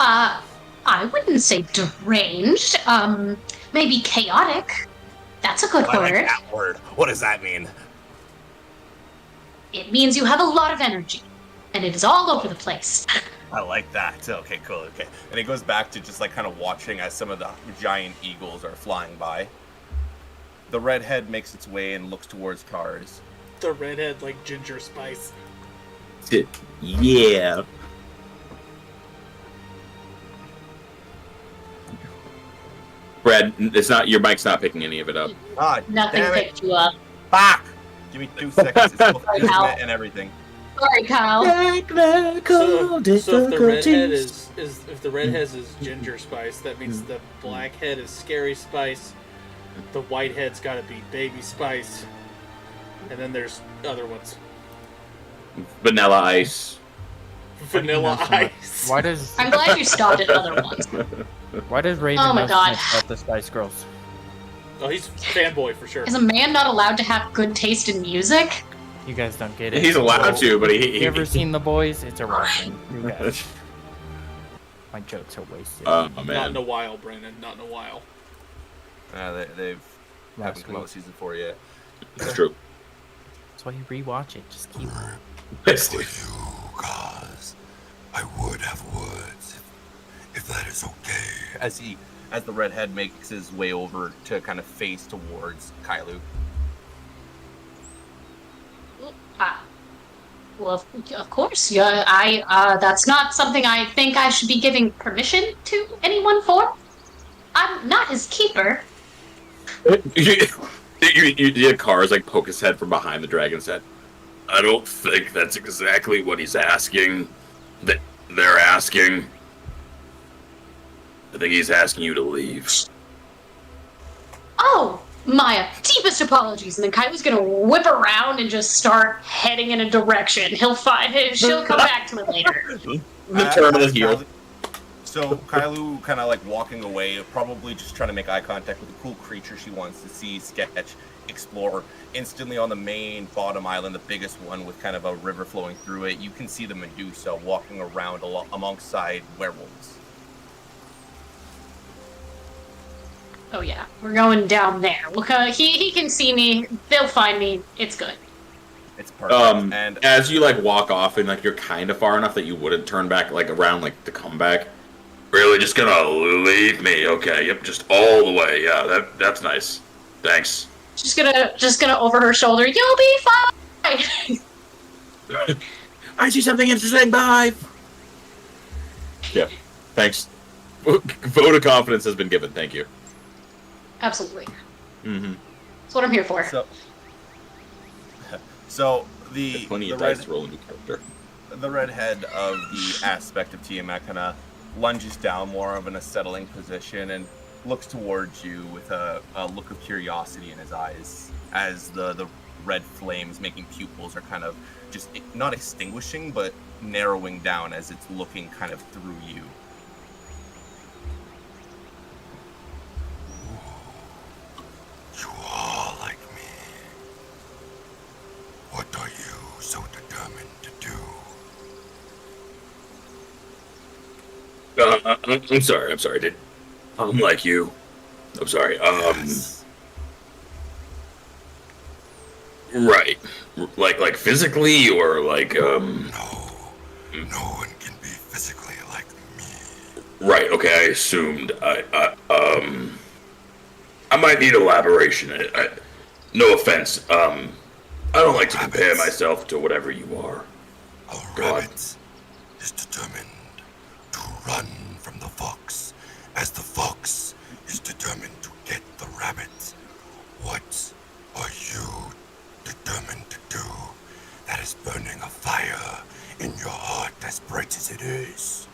I wouldn't say deranged. Maybe chaotic. That's a good I word. like that word. What does that mean? It means you have a lot of energy, and it is all over the place. I like that. Okay, cool. Okay, and he goes back to just like kind of watching as some of the giant eagles are flying by. The redhead makes its way and looks towards Cars. The redhead like Ginger Spice. Yeah. Brad, it's not your mic's not picking any of it up. Ah, Nothing damn it! picked you up. Fuck! Give me 2 seconds. It's both Sorry, internet Hal. and everything. Sorry, Kyle. So if the redhead if the redhead is Ginger Spice, that means the black head is Scary Spice. The white head's got to be Baby Spice, and then there's other ones. Vanilla Ice. Vanilla Ice. Why does I'm glad you stopped at other ones. Raven Oh my know God. so much about the Spice Girls? Oh, he's fanboy for sure. Is a man not allowed to have good taste in music? You guys don't get it. He's allowed to, but he You ever seen The Boys? It's a Russian. You guys. My jokes are wasted. Oh Not man. in a while, Brandon. Not in a while. They've haven't come out with season 4 yet. That's true. That's why you rewatch it. Just keep. Pissed. For you, cause I would have words if that is okay. As the redhead makes his way over to kind of face towards Kailu. Well, of course. Yeah, that's not something I think I should be giving permission to anyone for. I'm not his keeper. You cars like poke his head from behind the dragon's head. I don't think that's exactly what he's asking. That they're asking. I think he's asking you to leave. Oh, my deepest apologies. And then Kailu's gonna whip around and just start heading in a direction. She'll come back to it later. The turn of the heel. So Kailu kind of like walking away, probably just trying to make eye contact with a cool creature she wants to see, sketch, explore. Instantly on the main bottom island, the biggest one with kind of a river flowing through it, you can see the Medusa walking around alongside werewolves. Oh yeah, we're going down there. Look, he can see me. They'll find me. It's good. It's perfect. And as you like walk off and like you're kind of far enough that you wouldn't turn back like around like to come back. Really, just gonna leave me? Okay, yep, just all the way. Yeah, that's nice. Thanks. Just gonna over her shoulder. You'll be fine. I see something interesting. Bye. Yeah. Thanks. Vote of confidence has been given. Thank you. Absolutely. Mm-hmm. That's what I'm here for. So the plenty of dice to roll a new character. The redhead of the aspect of Tiamat kind of lunges down more of an acetylene position and looks towards you with a look of curiosity in his eyes as the red flames making pupils are kind of just not extinguishing but narrowing down as it's looking kind of through you. You are like me. What are you so determined to do? I'm sorry. I'm like you. I'm sorry. Yes. Right. Like physically or like No. No one can be physically like me. Right. Okay. I assumed. I might need elaboration. No offense. I don't like to compare myself to whatever you are. A rabbit is determined to run from the fox, as the fox is determined to get the rabbit. What are you determined to do that is burning a fire in your heart as bright as it is?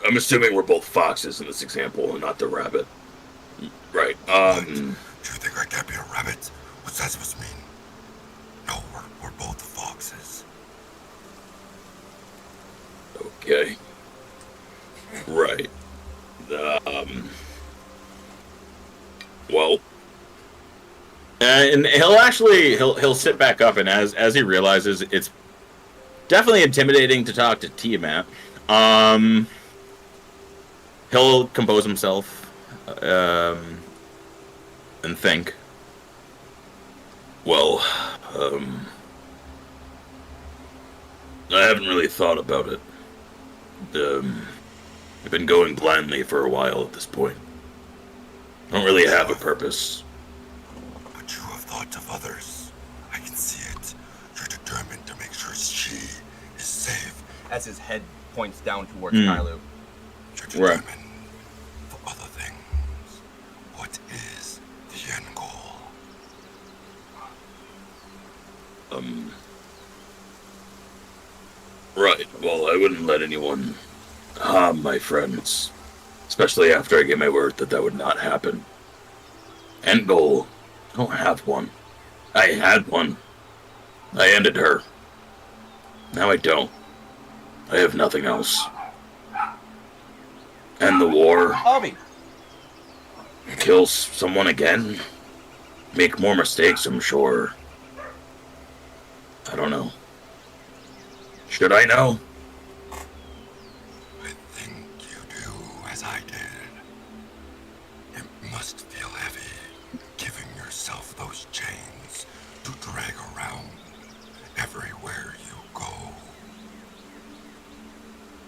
I'm assuming we're both foxes in this example and not the rabbit. Right. What? Do you think I can't be a rabbit? What's that supposed to mean? No, we're both foxes. Okay. Right. Well. And he'll sit back up, and as he realizes it's definitely intimidating to talk to Tiamat, he'll compose himself, and think. Well, I haven't really thought about it. I've been going blindly for a while at this point. I don't really have a purpose. But you have thought of others. I can see it. You're determined to make sure she is safe. As his head points down towards Kailu. You're determined for other things. What is the end goal? Right. Well, I wouldn't let anyone harm my friends. Especially after I gave my word that would not happen. End goal. I don't have one. I had one. I ended her. Now I don't. I have nothing else. End the war. Bobby. Kill someone again. Make more mistakes, I'm sure. I don't know. Should I know? I think you do as I did. It must feel heavy, giving yourself those chains to drag around everywhere you go.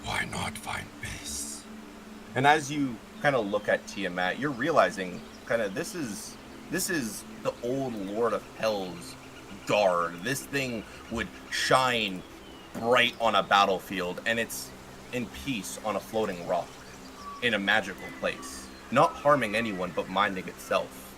Why not find peace? And as you kind of look at Tiamat, you're realizing kind of this is the old Lord of Hell's guard. This thing would shine bright on a battlefield, and it's in peace on a floating rock in a magical place, not harming anyone but minding itself.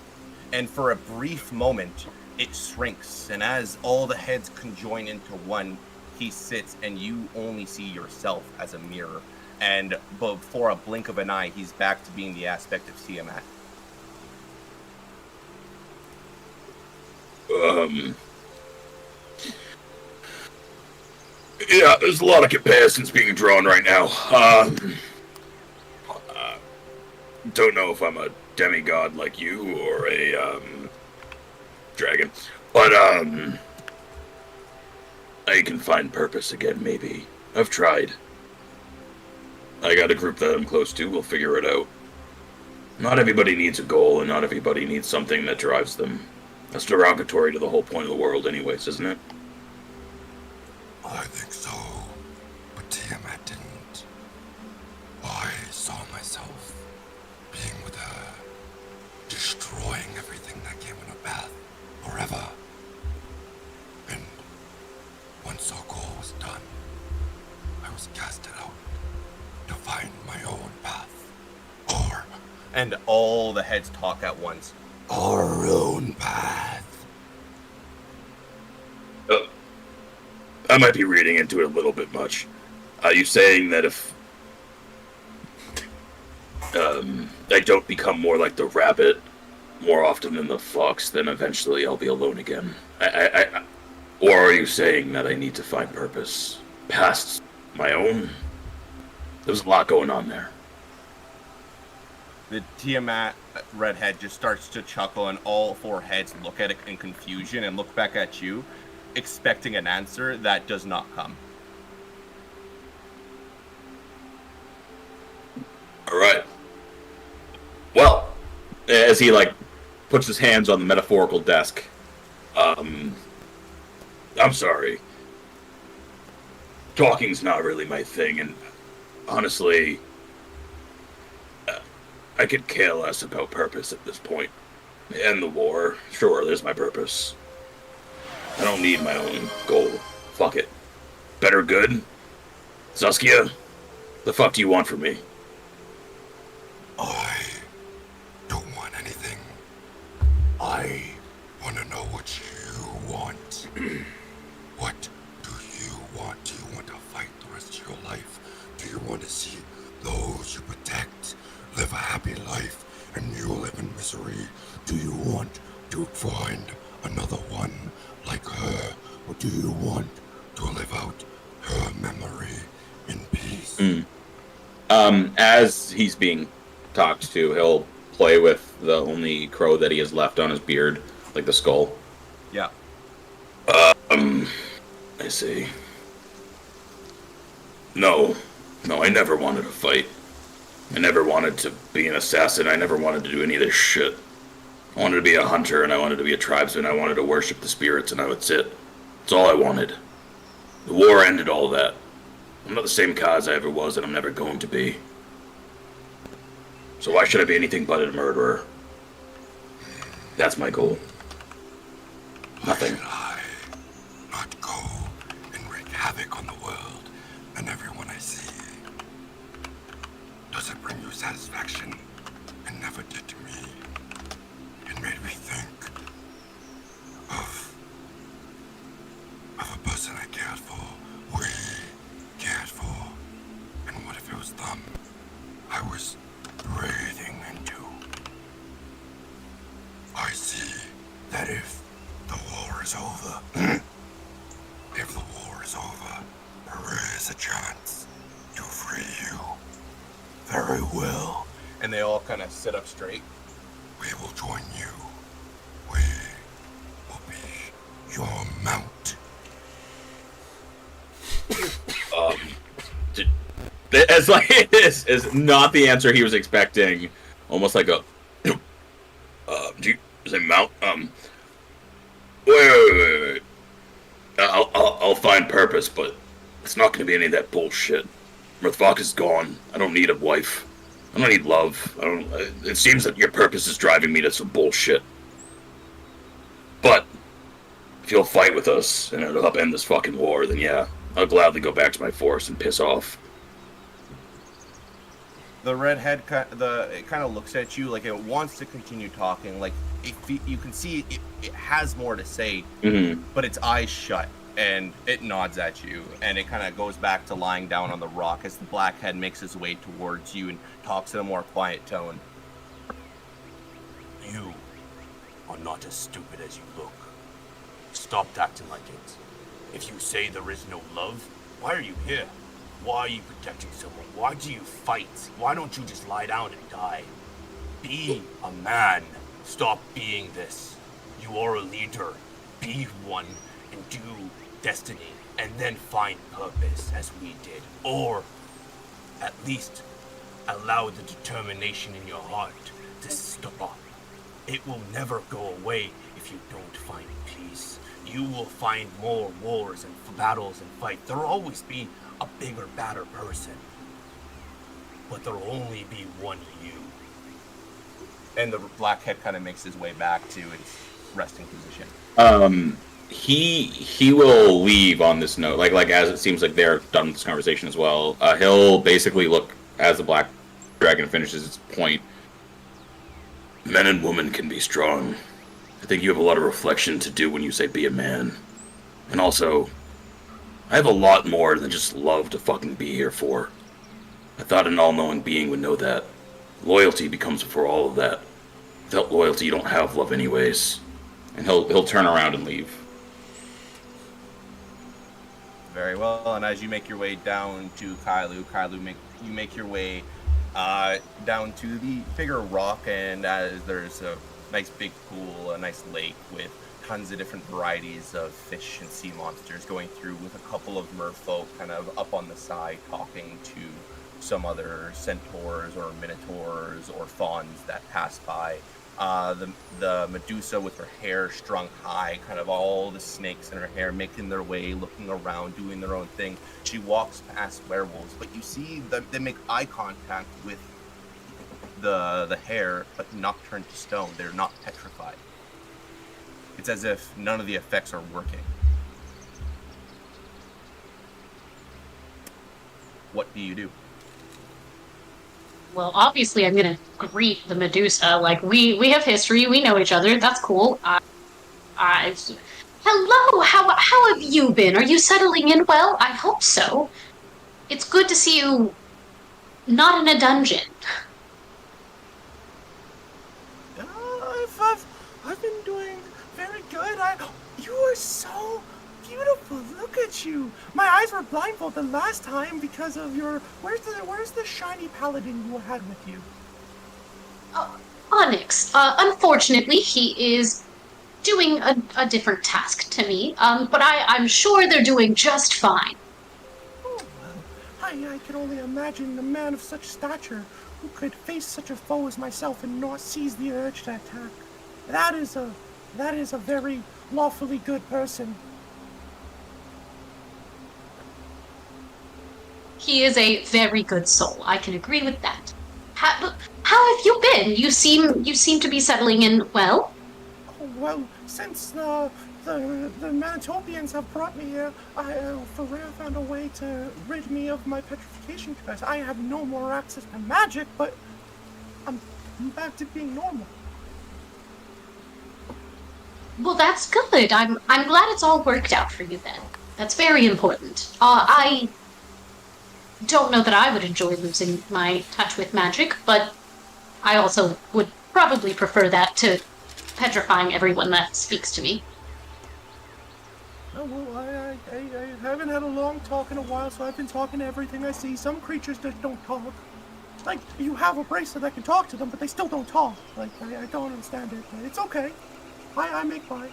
And for a brief moment, it shrinks, and as all the heads conjoin into one, he sits, and you only see yourself as a mirror. And before a blink of an eye, he's back to being the aspect of Tiamat. Yeah, there's a lot of comparisons being drawn right now. Don't know if I'm a demigod like you or a dragon, but I can find purpose again. Maybe I've tried. I got a group that I'm close to. We'll figure it out. Not everybody needs a goal, and not everybody needs something that drives them. That's derogatory to the whole point of the world, anyways, isn't it? I think so, but Tiamat didn't. I saw myself being with her, destroying everything that came in her path forever. And once our goal was done, I was casted out to find my own path. And all the heads talk at once. Our own path. I might be reading into it a little bit much. Are you saying that if I don't become more like the rabbit more often than the fox, then eventually I'll be alone again? Or are you saying that I need to find purpose past my own? There's a lot going on there. The Tiamat redhead just starts to chuckle, and all four heads look at it in confusion and look back at you, expecting an answer that does not come. All right. Well, as he puts his hands on the metaphorical desk, I'm sorry. Talking's not really my thing, and honestly, I could care less about purpose at this point. End the war. Sure, there's my purpose. I don't need my own goal. Fuck it. Better good? Saskia? The fuck do you want from me? I don't want anything. I want to know what you want. What do you want? Do you want to fight the rest of your life? Do you want to see those you protect live a happy life and you live in misery? Do you want to find another one like her? Or do you want to live out her memory in peace? As he's being talked to, he'll play with the only crow that he has left on his beard, like the skull. Yeah. I see. No, I never wanted to fight. I never wanted to be an assassin. I never wanted to do any of this shit. I wanted to be a hunter, and I wanted to be a tribesman. I wanted to worship the spirits, and that's it. That's all I wanted. The war ended all that. I'm not the same Kaz I ever was, and I'm never going to be. So why should I be anything but a murderer? That's my goal. Nothing. Why should I not go and wreak havoc on the world and everyone I see? Does it bring you satisfaction? It never did to me. It made me think of a person I cared for, we cared for. And what if it was them I was breathing into? I see that if the war is over, there is a chance to free you. Very well. And they all kind of sit up straight. We will join you. We will be your mount. As like this is not the answer he was expecting. Almost like a. Do you say mount? Wait. I'll find purpose, but it's not going to be any of that bullshit. Mirthvok is gone. I don't need a wife. I don't need love. It seems that your purpose is driving me to some bullshit. But if you'll fight with us and it'll help end this fucking war, then yeah, I'll gladly go back to my forest and piss off. The redhead, it kind of looks at you like it wants to continue talking. Like you can see it has more to say, but its eyes shut and it nods at you, and it kind of goes back to lying down on the rock as the blackhead makes his way towards you and talks in a more quiet tone. You are not as stupid as you look. Stop acting like it. If you say there is no love, why are you here? Why are you protecting someone? Why do you fight? Why don't you just lie down and die? Be a man. Stop being this. You are a leader. Be one and do destiny, and then find purpose as we did. Or at least allow the determination in your heart to stop. It will never go away if you don't find peace. You will find more wars and battles and fights. There will always be a bigger, badder person. But there will only be one you. And the blackhead kind of makes his way back to its resting position. He will leave on this note, like as it seems like they're done with this conversation as well. He'll basically look as the black dragon finishes its point. Men and women can be strong. I think you have a lot of reflection to do when you say be a man. And also, I have a lot more than just love to fucking be here for. I thought an all-knowing being would know that. Loyalty becomes before all of that. Without loyalty, you don't have love anyways. And he'll turn around and leave. Very well, and as you make your way down to Kailu, you make your way down to the bigger rock, and there's a nice big pool, a nice lake with tons of different varieties of fish and sea monsters going through, with a couple of merfolk kind of up on the side talking to some other centaurs or minotaurs or fawns that pass by. The Medusa with her hair strung high, kind of all the snakes in her hair making their way, looking around, doing their own thing. She walks past werewolves, but you see them, they make eye contact with the hair, but not turned to stone. They're not petrified. It's as if none of the effects are working. What do you do? Well, obviously, I'm gonna greet the Medusa. Like, we have history, we know each other, that's cool. Hello, how have you been? Are you settling in well? I hope so. It's good to see you not in a dungeon. I've been doing very good. You are so beautiful. Look at you. My eyes were blindfolded last time because of your. Where's the shiny paladin you had with you? Onyx. Unfortunately, he is doing a different task to me. But I'm sure they're doing just fine. Oh, well, I can only imagine a man of such stature who could face such a foe as myself and not seize the urge to attack. That is a very lawfully good person. He is a very good soul. I can agree with that. How have you been? You seem to be settling in well. Oh, well, since the Manitopians have brought me here, Ferrer found a way to rid me of my petrification curse. I have no more access to magic, but I'm back to being normal. Well, that's good. I'm glad it's all worked out for you then. That's very important. I don't know that I would enjoy losing my touch with magic, but I also would probably prefer that to petrifying everyone that speaks to me. Oh, well, I haven't had a long talk in a while, so I've been talking to everything I see. Some creatures just don't talk. Like, you have a bracelet that can talk to them, but they still don't talk. Like, I don't understand it, but it's okay. I make mine.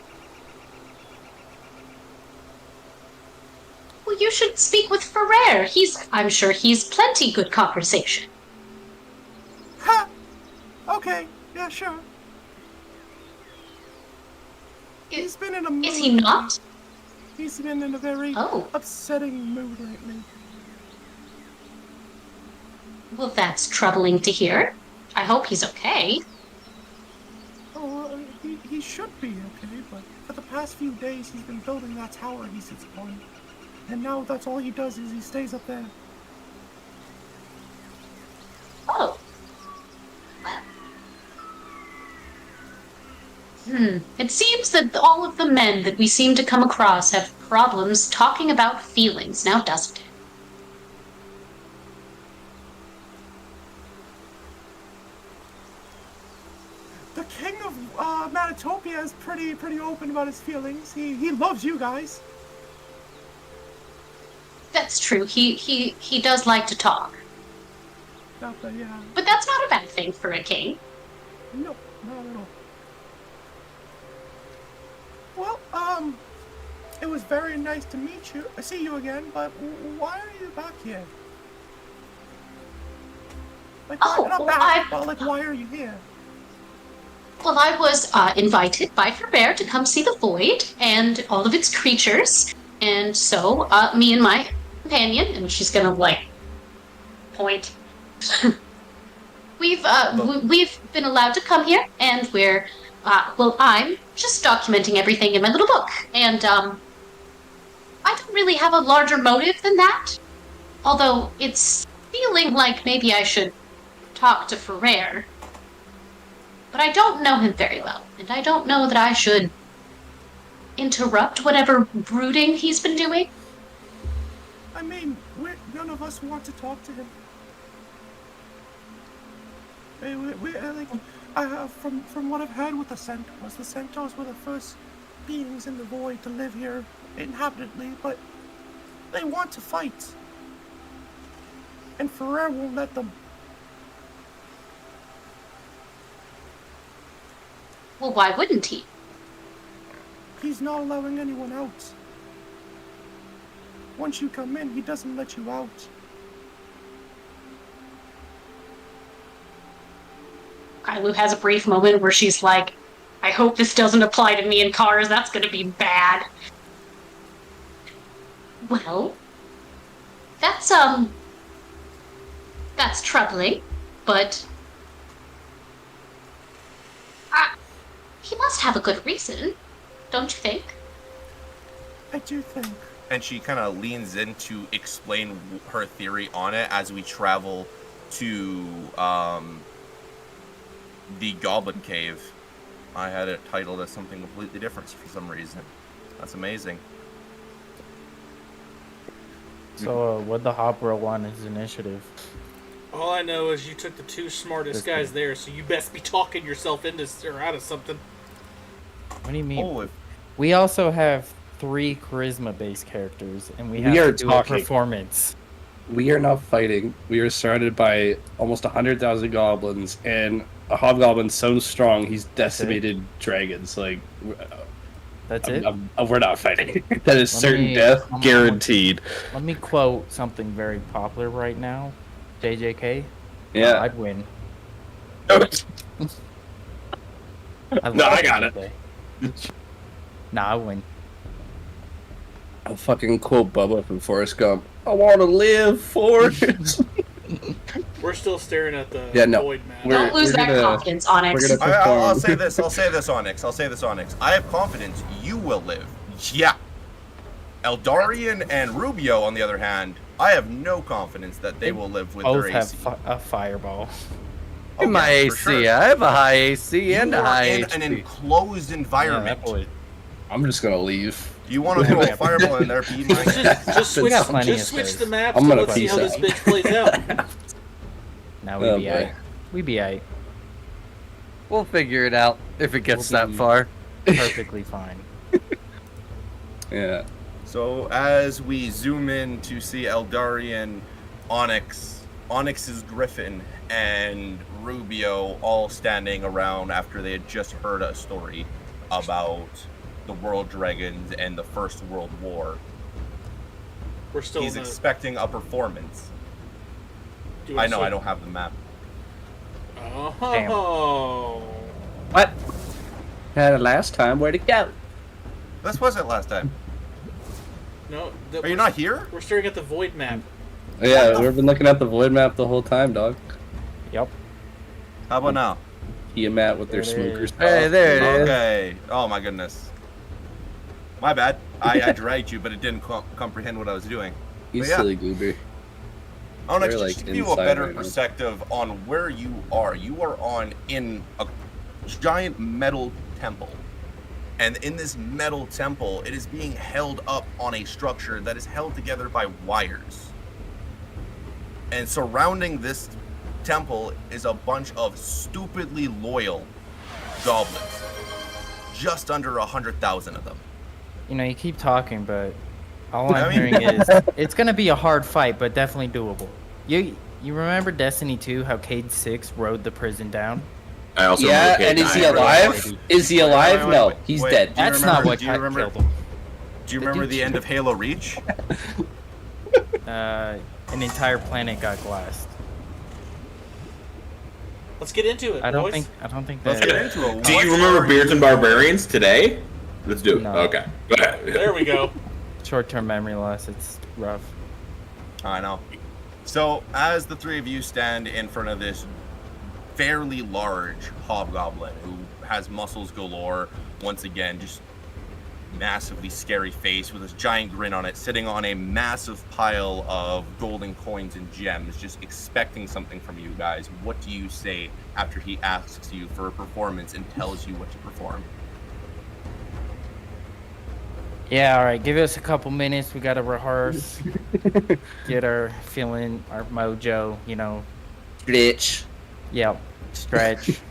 Well, you should speak with Ferrer. I'm sure he's plenty good conversation. Ha! Okay, yeah, sure. He's been in a mood. Is he not? He's been in a very upsetting mood lately. Well, that's troubling to hear. I hope he's okay. Oh, he should be okay, but for the past few days he's been building that tower he sits on. And now that's all he does is he stays up there. Oh. It seems that all of the men that we seem to come across have problems talking about feelings, now doesn't it? The king of Manitopia is pretty open about his feelings. He loves you guys. That's true. He does like to talk. Yeah. But that's not a bad thing for a king. No, not at all. Well, it was very nice to meet you. I see you again, but why are you back here? Like, not back, but like, why are you here? Well, I was invited by Ferrer to come see the Void and all of its creatures. And so, me and my companion, and she's gonna, like, point. We've been allowed to come here, and we're, I'm just documenting everything in my little book. And, I don't really have a larger motive than that. Although, it's feeling like maybe I should talk to Ferrer. But I don't know him very well, and I don't know that I should interrupt whatever brooding he's been doing. I mean, none of us want to talk to him. From what I've heard with the Centaurs were the first beings in the Void to live here inhabitedly, but they want to fight. And Ferrer won't let them. Well, why wouldn't he? He's not allowing anyone out. Once you come in, he doesn't let you out. Kailu has a brief moment where she's like, I hope this doesn't apply to me in cars, that's gonna be bad. Well, that's troubling, but he must have a good reason, don't you think? I do think. And she kind of leans in to explain her theory on it as we travel to the Goblin Cave. I had it titled as something completely different for some reason. That's amazing. So, what'd the Hopra want his initiative? All I know is you took the two smartest guys there, so you best be talking yourself into or out of something. What do you mean? We also have 3 charisma-based characters, and we have are to do talking. a performance. We are not fighting. We are surrounded by almost 100,000 goblins, and a hobgoblin so strong he's decimated dragons. Like, That's it? We're not fighting. That is certain death guaranteed. Let me quote something very popular right now. JJK. Yeah. I'd win. No, I got it. Nah, I win. I'll fucking quote Bubba from Forrest Gump. I want to live, Forrest. We're still staring at the void map. Don't lose that confidence, Onyx. I'll say this, Onyx. I have confidence you will live. Yeah. Eldarian and Rubio, on the other hand, I have no confidence that they will live with Both their have AC. a fireball. In my AC, sure. I have a high AC and You a high are in HP. an enclosed environment. I'm just gonna leave. You want to throw a fireball in there? Be my Just switch the maps I'm and gonna let's see peace how this out. bitch plays out. Now Oh, we be boy. aight. We be aight. We'll figure it out if it gets We'll that be far. Perfectly fine. So as we zoom in to see Eldarian, Onyx, Onyx's Griffin and Rubio all standing around after they had just heard a story about the World Dragons and the First World War. We're still. He's expecting a performance. I know, I don't have the map. Oh. What? Had it last time. Where'd it go? This wasn't last time. No. Are you not here? We're staring at the void map. Yeah, we've been looking at the void map the whole time, dog. Yep. How about now? Tiamat with their smokers. Hey, there it is. Okay. Oh my goodness. My bad. I dragged you, but it didn't comprehend what I was doing. You But yeah. silly goober. I want to They're, just like, give you a inside better right now. perspective on where you are. You are in a giant metal temple. And in this metal temple, it is being held up on a structure that is held together by wires. And surrounding this temple is a bunch of stupidly loyal goblins. Just under 100,000 of them. You know, you keep talking, but all I'm I mean- hearing is it's gonna be a hard fight, but definitely doable. You remember Destiny 2, how Cade 6 rode the prison down? I also Yeah, remember and is he Cade alive? Is he alive? Wait, No, wait, he's wait. dead. Do you That's not remember- what do you remember- killed him. Do you remember the end of Halo Reach? An entire planet got glassed. Let's get into it, I don't boys. think Let's that. get into it. Do you What remember story- Beards and Barbarians today? Let's do it. No. Okay. Go ahead. There we go. Short-term memory loss. It's rough. I know. So, as the three of you stand in front of this fairly large hobgoblin who has muscles galore, once again, just massively scary face with this giant grin on it, sitting on a massive pile of golden coins and gems, just expecting something from you guys. What do you say after he asks you for a performance and tells you what to perform? Yeah, all right. Give us a couple minutes. We gotta rehearse, get our feeling, our mojo. You know. Bitch. Yep. Stretch. If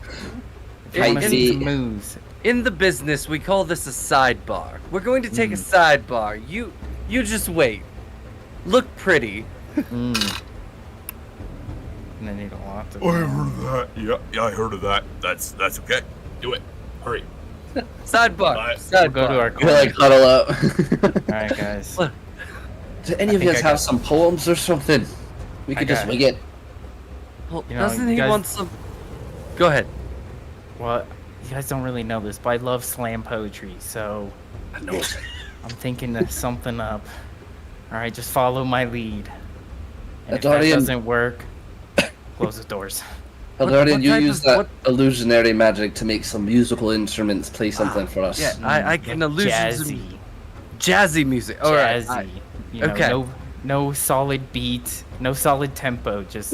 you Hey, wanna see some D. moves. In the business, we call this a sidebar. We're going to take a sidebar. You just wait. Look pretty. Mm. And then you don't want to. I heard of that. Yeah, I heard of that. That's okay. Do it. Hurry. Sidebar. We'll go to our We're like huddle up. All right, guys. Do any of think you I have got- some poems or something? We I could just got wing it. Well, You know, doesn't you he guys- want some? Go ahead. Well, you guys don't really know this, but I love slam poetry, so I know. I'm thinking of something up. All right, just follow my lead. And if that Dorian- doesn't work, close the doors. Eldarian, you type use of- that what- illusionary magic to make some musical instruments play something for us. Yeah, I can illusion Jazzy. jazzy music. All right. Jazzy. You know, okay. No solid beat, no solid tempo, just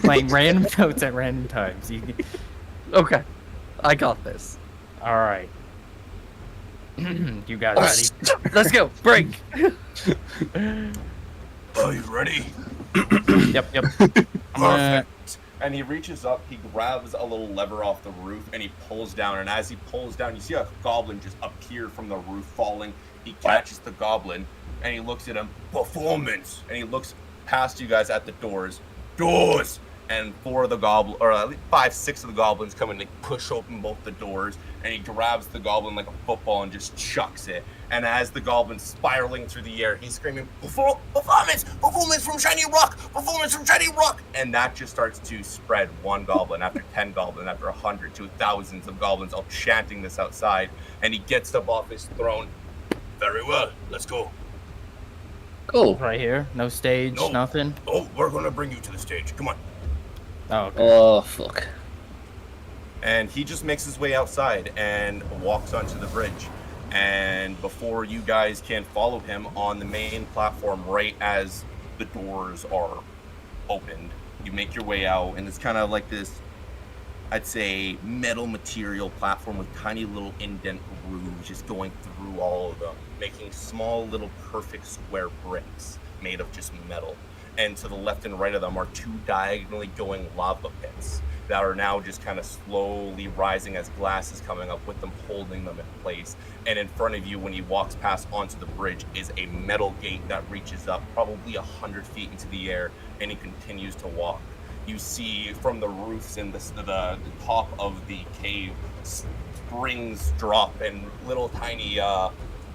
playing random notes at random times. Okay. I got this. All right. You guys ready? Let's go. Break. Are you ready? Yep. I'm gonna, Perfect. And he reaches up, he grabs a little lever off the roof, and he pulls down. And as he pulls down, you see a goblin just appear from the roof falling. He catches the goblin, and he looks at him, performance! And he looks past you guys at the doors. Doors! And four of the goblin, or at least 5, 6 of the goblins come in, they push open both the doors, and he grabs the goblin like a football and just chucks it. And as the goblin's spiraling through the air, he's screaming, performance! Performance from Shiny Rock! Performance from Shiny Rock! And that just starts to spread, one goblin after 10 goblins, after 100 to thousands of goblins all chanting this outside. And he gets up off his throne. Very well. Let's go. Cool. right here. No stage, No. nothing. Oh, we're gonna bring you to the stage. Come on. Oh, okay. Oh, fuck. And he just makes his way outside and walks onto the bridge. And before you guys can follow him on the main platform, right as the doors are opened, you make your way out, and it's kind of like this, I'd say, metal material platform with tiny little indent grooves just going through all of them, making small little perfect square bricks made of just metal. And to the left and right of them are 2 diagonally going lava pits. that are now just kind of slowly rising as glass is coming up with them, holding them in place. And in front of you, when he walks past onto the bridge, is a metal gate that reaches up probably 100 feet into the air, and he continues to walk. You see from the roofs and the top of the cave, springs drop and little tiny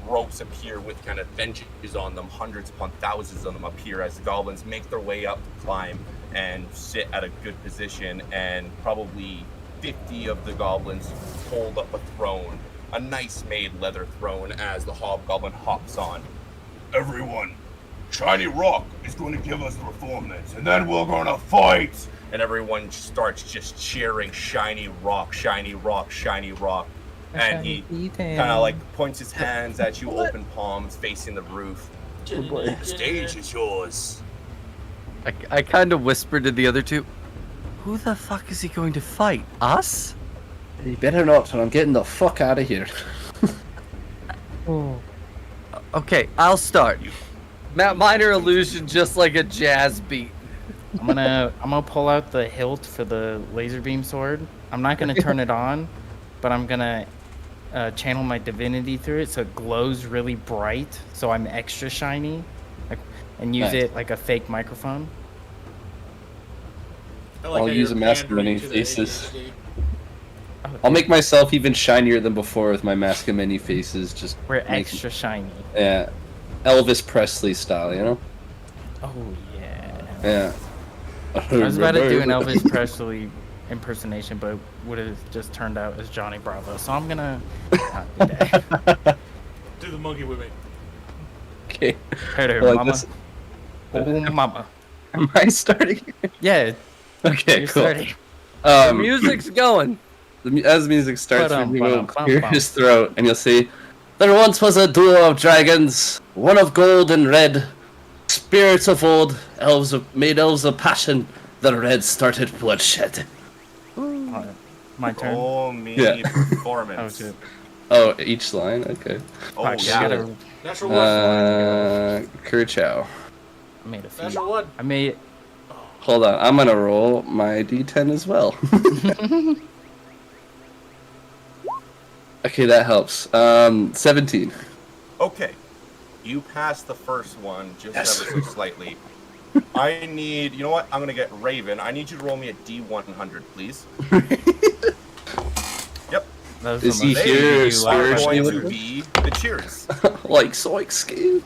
ropes appear with kind of benches on them. Hundreds upon thousands of them appear as the goblins make their way up to climb and sit at a good position, and probably 50 of the goblins hold up a throne, a nice made leather throne, as the hobgoblin hops on. Everyone, Shiny Rock is going to give us the performance, and then we're gonna fight. And everyone starts just cheering, Shiny Rock, Shiny Rock, Shiny Rock. And he kind of like points his hands at you, open palms, facing the roof. The stage is yours. I kind of whispered to the other two, who the fuck is he going to fight? Us? You better not, or I'm getting the fuck out of here. Okay, I'll start. Minor illusion, just like a jazz beat. I'm gonna pull out the hilt for the laser beam sword. I'm not gonna turn it on, but I'm gonna channel my divinity through it so it glows really bright, so I'm extra shiny, and use it like a fake microphone. I'll use a mask of many faces. I'll make myself even shinier than before with my mask of many faces. Just we're extra shiny. Yeah, Elvis Presley style, you know. Oh yeah. Yeah. I was about to do an Elvis Presley impersonation, but would have just turned out as Johnny Bravo. So I'm gonna not do that. Do the monkey with me. Okay. Hey there, Well, mama. this- Oh, mama. Am I starting? Yeah. Okay, You're cool. starting. The music's going. As the music starts, Ba-dum, we will ba-dum, clear bum, his throat, and you'll see, there once was a duo of dragons, one of gold and red. Spirits of old, made elves of passion. The red started bloodshed. My turn. Oh, me Yeah. performance. Oh, shit. Oh, each line? Okay. Oh, Fuck, yeah. I gotta- Natural one. Kurchow. I made a few. Natural one. I made. Hold on, I'm gonna roll my d10 as well. Okay, that helps. 17. Okay. You passed the first one just Yes. ever so slightly. I need, you know what? I'm going to get Raven. I need you to roll me a D100, please. Yep. Those Is are he my- here They are spiritually? going to be the cheers. Like Zoink Skin.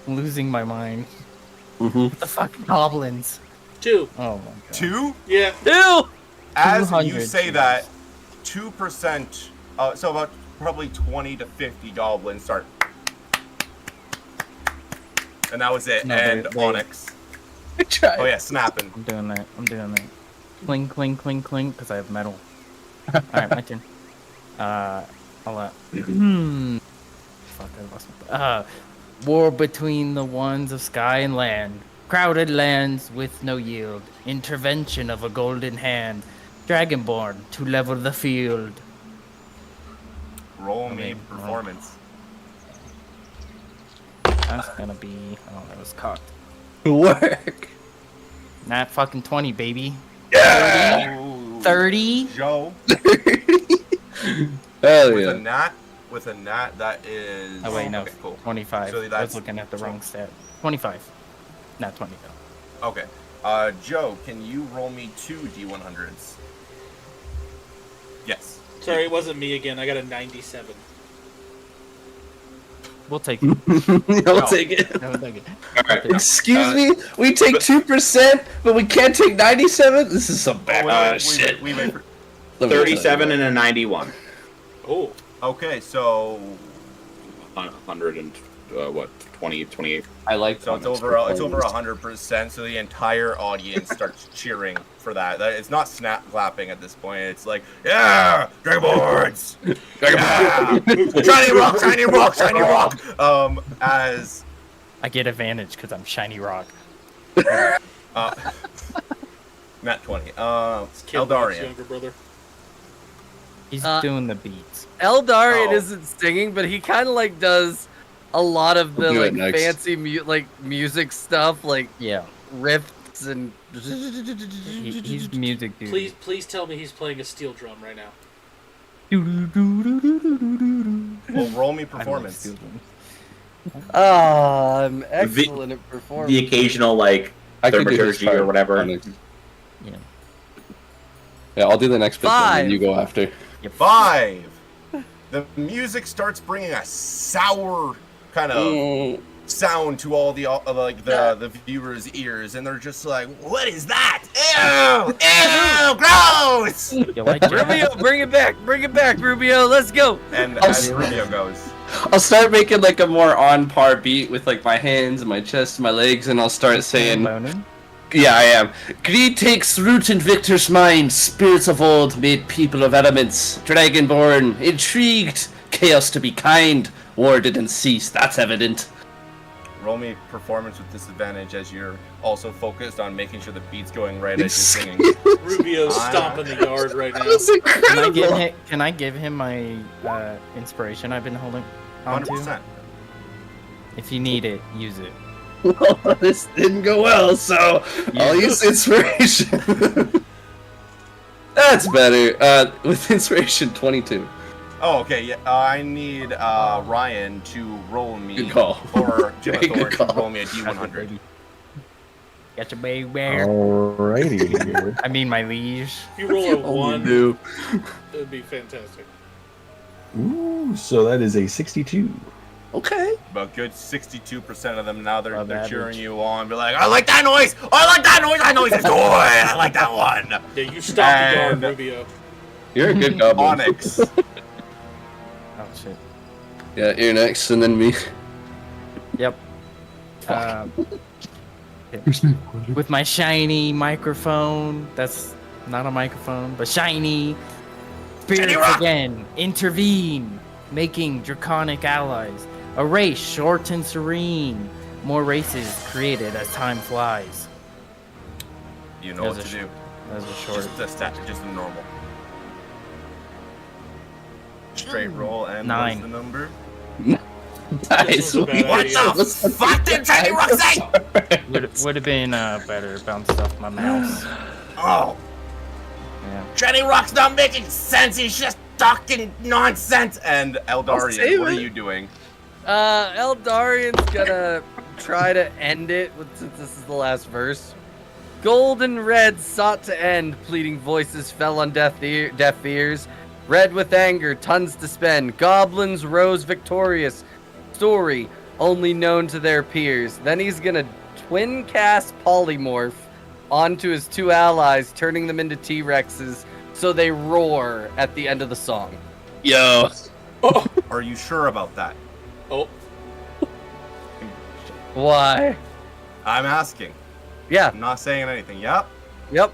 Losing my mind. Mm-hmm. What the fuck? Goblins. 2. Oh my god. 2? Yeah. Ew! As you 200 say cheers. that, 2%, so about probably 20 to 50 goblins start. And that was it. No, and they- Onyx. Oh yeah, snapping. I'm doing that. I'm doing that. Cling, cling, cling, cling, because I have metal. Alright, my turn. I'll Fuck, I lost my... War between the ones of sky and land. Crowded lands with no yield. Intervention of a golden hand. Dragonborn to level the field. Roll Okay, me performance. That's gonna be... Oh, that was cocked. Work. Not fucking 20, baby. Yeah. 30? Joe. Hell With yeah. a nat, that is. Oh, wait, no. Okay, cool. 25. So I was that's looking at the wrong stat. 25. Not 20, though. Okay. Joe, can you roll me 2 D100s? Yes. Sorry, it wasn't me again. I got a 97. We'll take it. I'll take it. We'll take it. Alright. Excuse me? We take 2%, but we can't take 97? This is some bad shit. We wait for. 37 and a 91. Oh. Okay, so 100 and what? 20, 28. I like so it's over 100%. So the entire audience starts cheering for that. It's not snap clapping at this point. It's like, yeah, Dragonborns, yeah, shiny rock, shiny rock, shiny rock. As I get advantage because I'm shiny rock. Nat 20. Kid Rock's Eldarian. younger brother. He's Uh, doing the beats. Eldarian Oh. isn't singing, but he kind of like does a lot of the We'll do like it next. fancy music stuff, like Yeah. riff drops and. He's music dude. Please tell me he's playing a steel drum right now. Well, roll me performance. Ah, I'm excellent at performance. The occasional like I could do this thaumaturgy or part. whatever. Yeah, I'll do the next bit, and 5. then you go after. 5. The music starts bringing a sour kind of sound to all the the viewers' ears, and they're just like, "What is that? Ew! Ew! Gross!" You like jazz? Rubio, bring it back, Rubio, let's go. And as Rubio goes, I'll start making like a more on par beat with like my hands and my chest and my legs, and I'll start saying, Boning? "Yeah, I am. Greed takes root in Victor's mind. Spirits of old made people of elements. Dragonborn, intrigued. Chaos to be kind. War didn't cease. That's evident." roll me performance with disadvantage as you're also focused on making sure the beat's going right as you're singing. Rubio's stomping the yard right now. Can I give him my inspiration I've been holding onto? 100%. If you need it, use it. Well, this didn't go well, so I'll use inspiration. That's better. With inspiration, 22. Oh, okay. Yeah, I need Ryan to roll me, Good call. or Jim Very good Thorne to call. roll me a D100. Gotcha, baby. Alrighty. I mean, my liege. If you roll a Oh, 1, no. it would be fantastic. Ooh, so that is a 62. Okay. About good 62% of them now they're Above cheering average. you on, be like, "I like that noise! I like that noise! That noise is good! I like that one!" Yeah, you stomped the yard, And- Rubio. You're a good goblin. Onyx. Oh shit. Yeah, you're next, and then me. Yep. With my shiny microphone, that's not a microphone, but shiny. Spirits Rock! again, intervene, making draconic allies. A race short and serene. More races created as time flies. You know what There's to a do. That's a short. Just a normal. Straight roll, and 9. what's the number? Nice. This was a bad What idea. the fuck did Tiny Rock say? Would have been better. Bounced off my mouse. Oh, Yeah. Jenny Rock's not making sense. He's just talking nonsense. And Eldarian, save what are it. you doing? Eldarian's gonna try to end it since this is the last verse. Gold and red sought to end, pleading voices fell on deaf ears. Red with anger, tons to spend. Goblins rose victorious. Story only known to their peers. Then he's gonna twin cast polymorph onto his 2 allies, turning them into T-Rexes, so they roar at the end of the song. Yo. Are you sure about that? Oh, Why? I'm asking. Yeah. I'm not saying anything. Yep. Yep.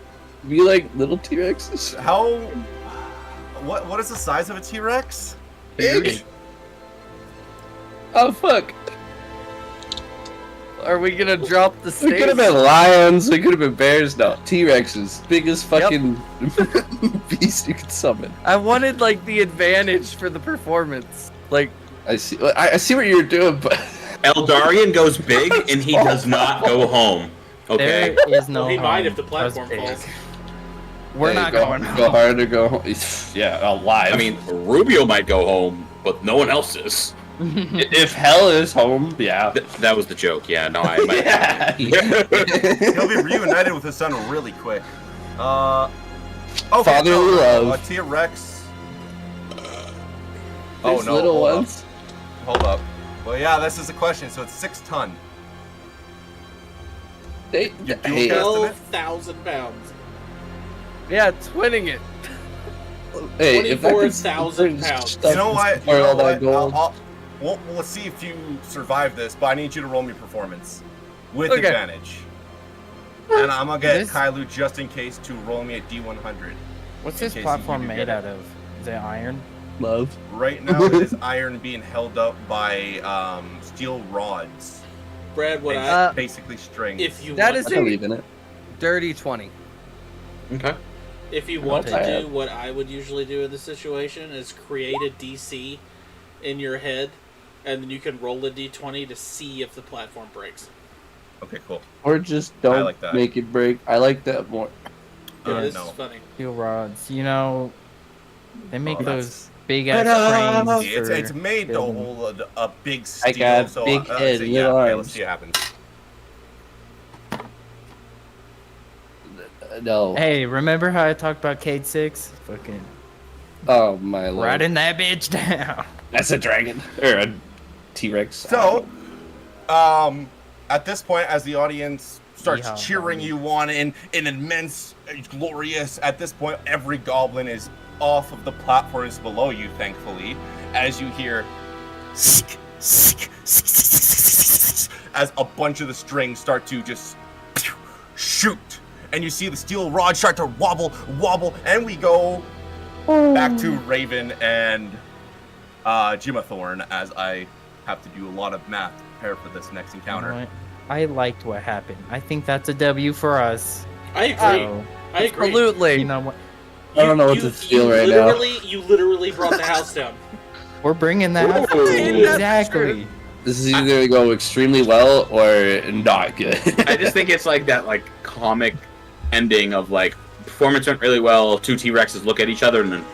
Be like little T-Rexes. How? What is the size of a T-Rex? Big. Oh, fuck. Are we gonna drop the We stage? could have been lions, we could have been bears, no. T-Rexes. Biggest fucking beast you could summon. I wanted like the advantage for the performance. Like, I see what you're doing, but Eldarian goes big and he does not go home. Okay. There is no. well, he might home. if the platform Trust me. falls. We're Hey, not go, going. Go hard or go home. Yeah, alive. I mean, Rubio might go home, but no one else is. if hell is home, yeah. That was the joke. Yeah, no, I might. Yeah. He'll be reunited with his son really quick. Okay, Fatherly love. T-Rex. These little hold ones. Up. Hold up. Well, yeah, this is a question. So it's 6 ton. They, You do hey, cast- 12,000 pounds. yeah, twinning it. hey, if that could 24,000 bring pounds. stuff You know what? for all that gold. We'll see if you survive this, but I need you to roll me performance with Okay. advantage. And I'm gonna get This- Kailu just in case to roll me a D100. What's In this case platform you do made get it. out of? Is it iron? Love. Right now, it is iron being held up by steel rods. Brad, what and I basically string. if you That want, is I believe in it. Dirty 20. Okay. if you want take to it. do what I would usually do in this situation is create a DC in your head, and then you can roll a D20 to see if the platform breaks. Okay, cool. Or just don't like that. make it break. I like that more. Yeah, this no. is funny. Steel rods. You know, they make Oh, those big ass See, frames. it's for made to building. hold a big steel. I got so big head, so, little okay, arms. let's see what happens. No. Hey, remember how I talked about Cade 6? Fucking Oh my lord. riding that bitch down. That's a dragon or a T-Rex. So, at this point, as the audience starts Yeehaw, cheering homie. you on in immense, glorious, at this point, every goblin is off of the platforms below you, thankfully, as you hear as a bunch of the strings start to just shoot. And you see the steel rod start to wobble, and we go back to Raven and Jimathorn, as I have to do a lot of math to prepare for this next You know encounter. what? I liked what happened. I think that's a W for us. I agree. So, I agree. Absolutely. you know what? I don't know what to feel right now. You literally brought the house down. We're bringing that. Ooh. Exactly. This is either going to go extremely well or not good. I just think it's like that like comic ending of like performance went really well. Two T-Rexes look at each other and then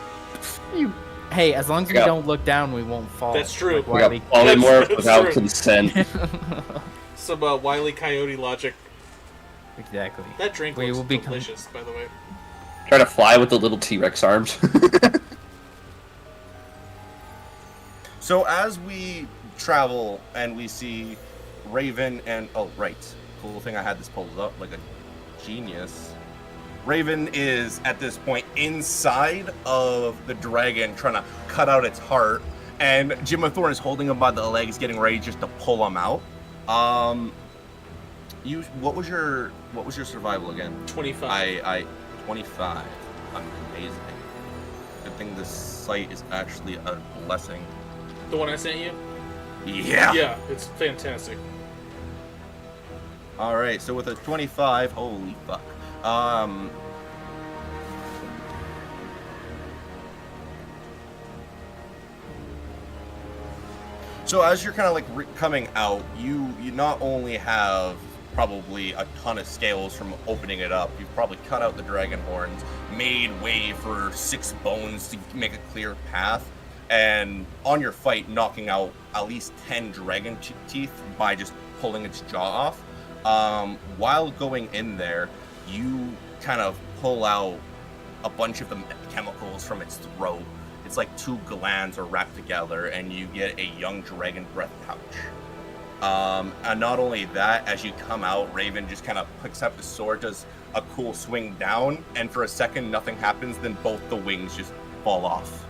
Hey, as long as we Yeah. don't look down, we won't fall. That's true. Like We got Wile E. polymorph That's without true. consent. Some Wile E. Coyote logic. Exactly. That drink We looks will become- delicious, by the way. Try to fly with the little T-Rex arms. So as we travel and we see Raven and oh right, cool thing I had this pulled up like a genius. Raven is at this point inside of the dragon trying to cut out its heart, and Jimathorn is holding him by the legs, getting ready just to pull him out. What was your survival again? 25. I 25. Amazing. Good thing this site is actually a blessing. The one I sent you? Yeah. Yeah, it's fantastic. All right. So with a 25, holy fuck. So as you're kind of like coming out, you not only have probably a ton of scales from opening it up. You've probably cut out the dragon horns, made way for 6 bones to make a clear path, and on your fight, knocking out at least 10 dragon teeth by just pulling its jaw off. While going in there, you kind of pull out a bunch of the chemicals from its throat. It's like 2 glands are wrapped together, and you get a young dragon breath pouch. And not only that, as you come out, Raven just kind of picks up the sword, does a cool swing down, and for a second nothing happens, then both the wings just fall off.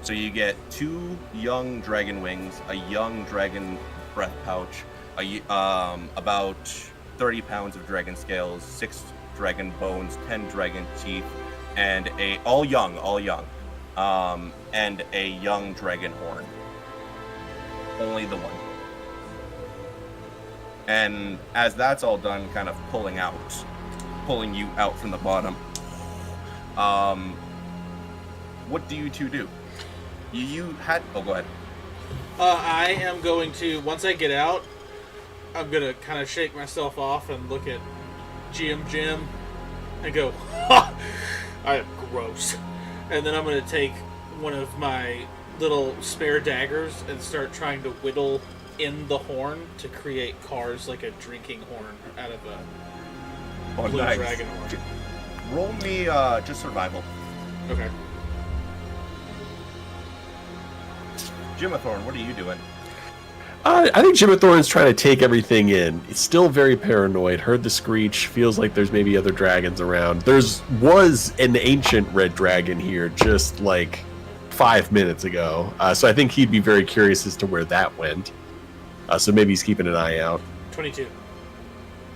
So you get 2 young dragon wings, a young dragon breath pouch, about 30 pounds of dragon scales, 6 dragon bones, 10 dragon teeth, and all young, and a young dragon horn. Only the one. And as that's all done, kind of pulling you out from the bottom. What do you two do? Oh, go ahead. I am going to, once I get out, I'm going to kind of shake myself off and look at Jim and go, ha! I am gross. And then I'm going to take one of my little spare daggers and start trying to whittle in the horn to create cars like a drinking horn out of a blue Nice. dragon horn. Roll me just survival. Okay. Jimathorn, what are you doing? I think Jimathorn's trying to take everything in. He's still very paranoid. Heard the screech. Feels like there's maybe other dragons around. Was an ancient red dragon here just like 5 minutes ago. So I think he'd be very curious as to where that went. So maybe he's keeping an eye out. 22.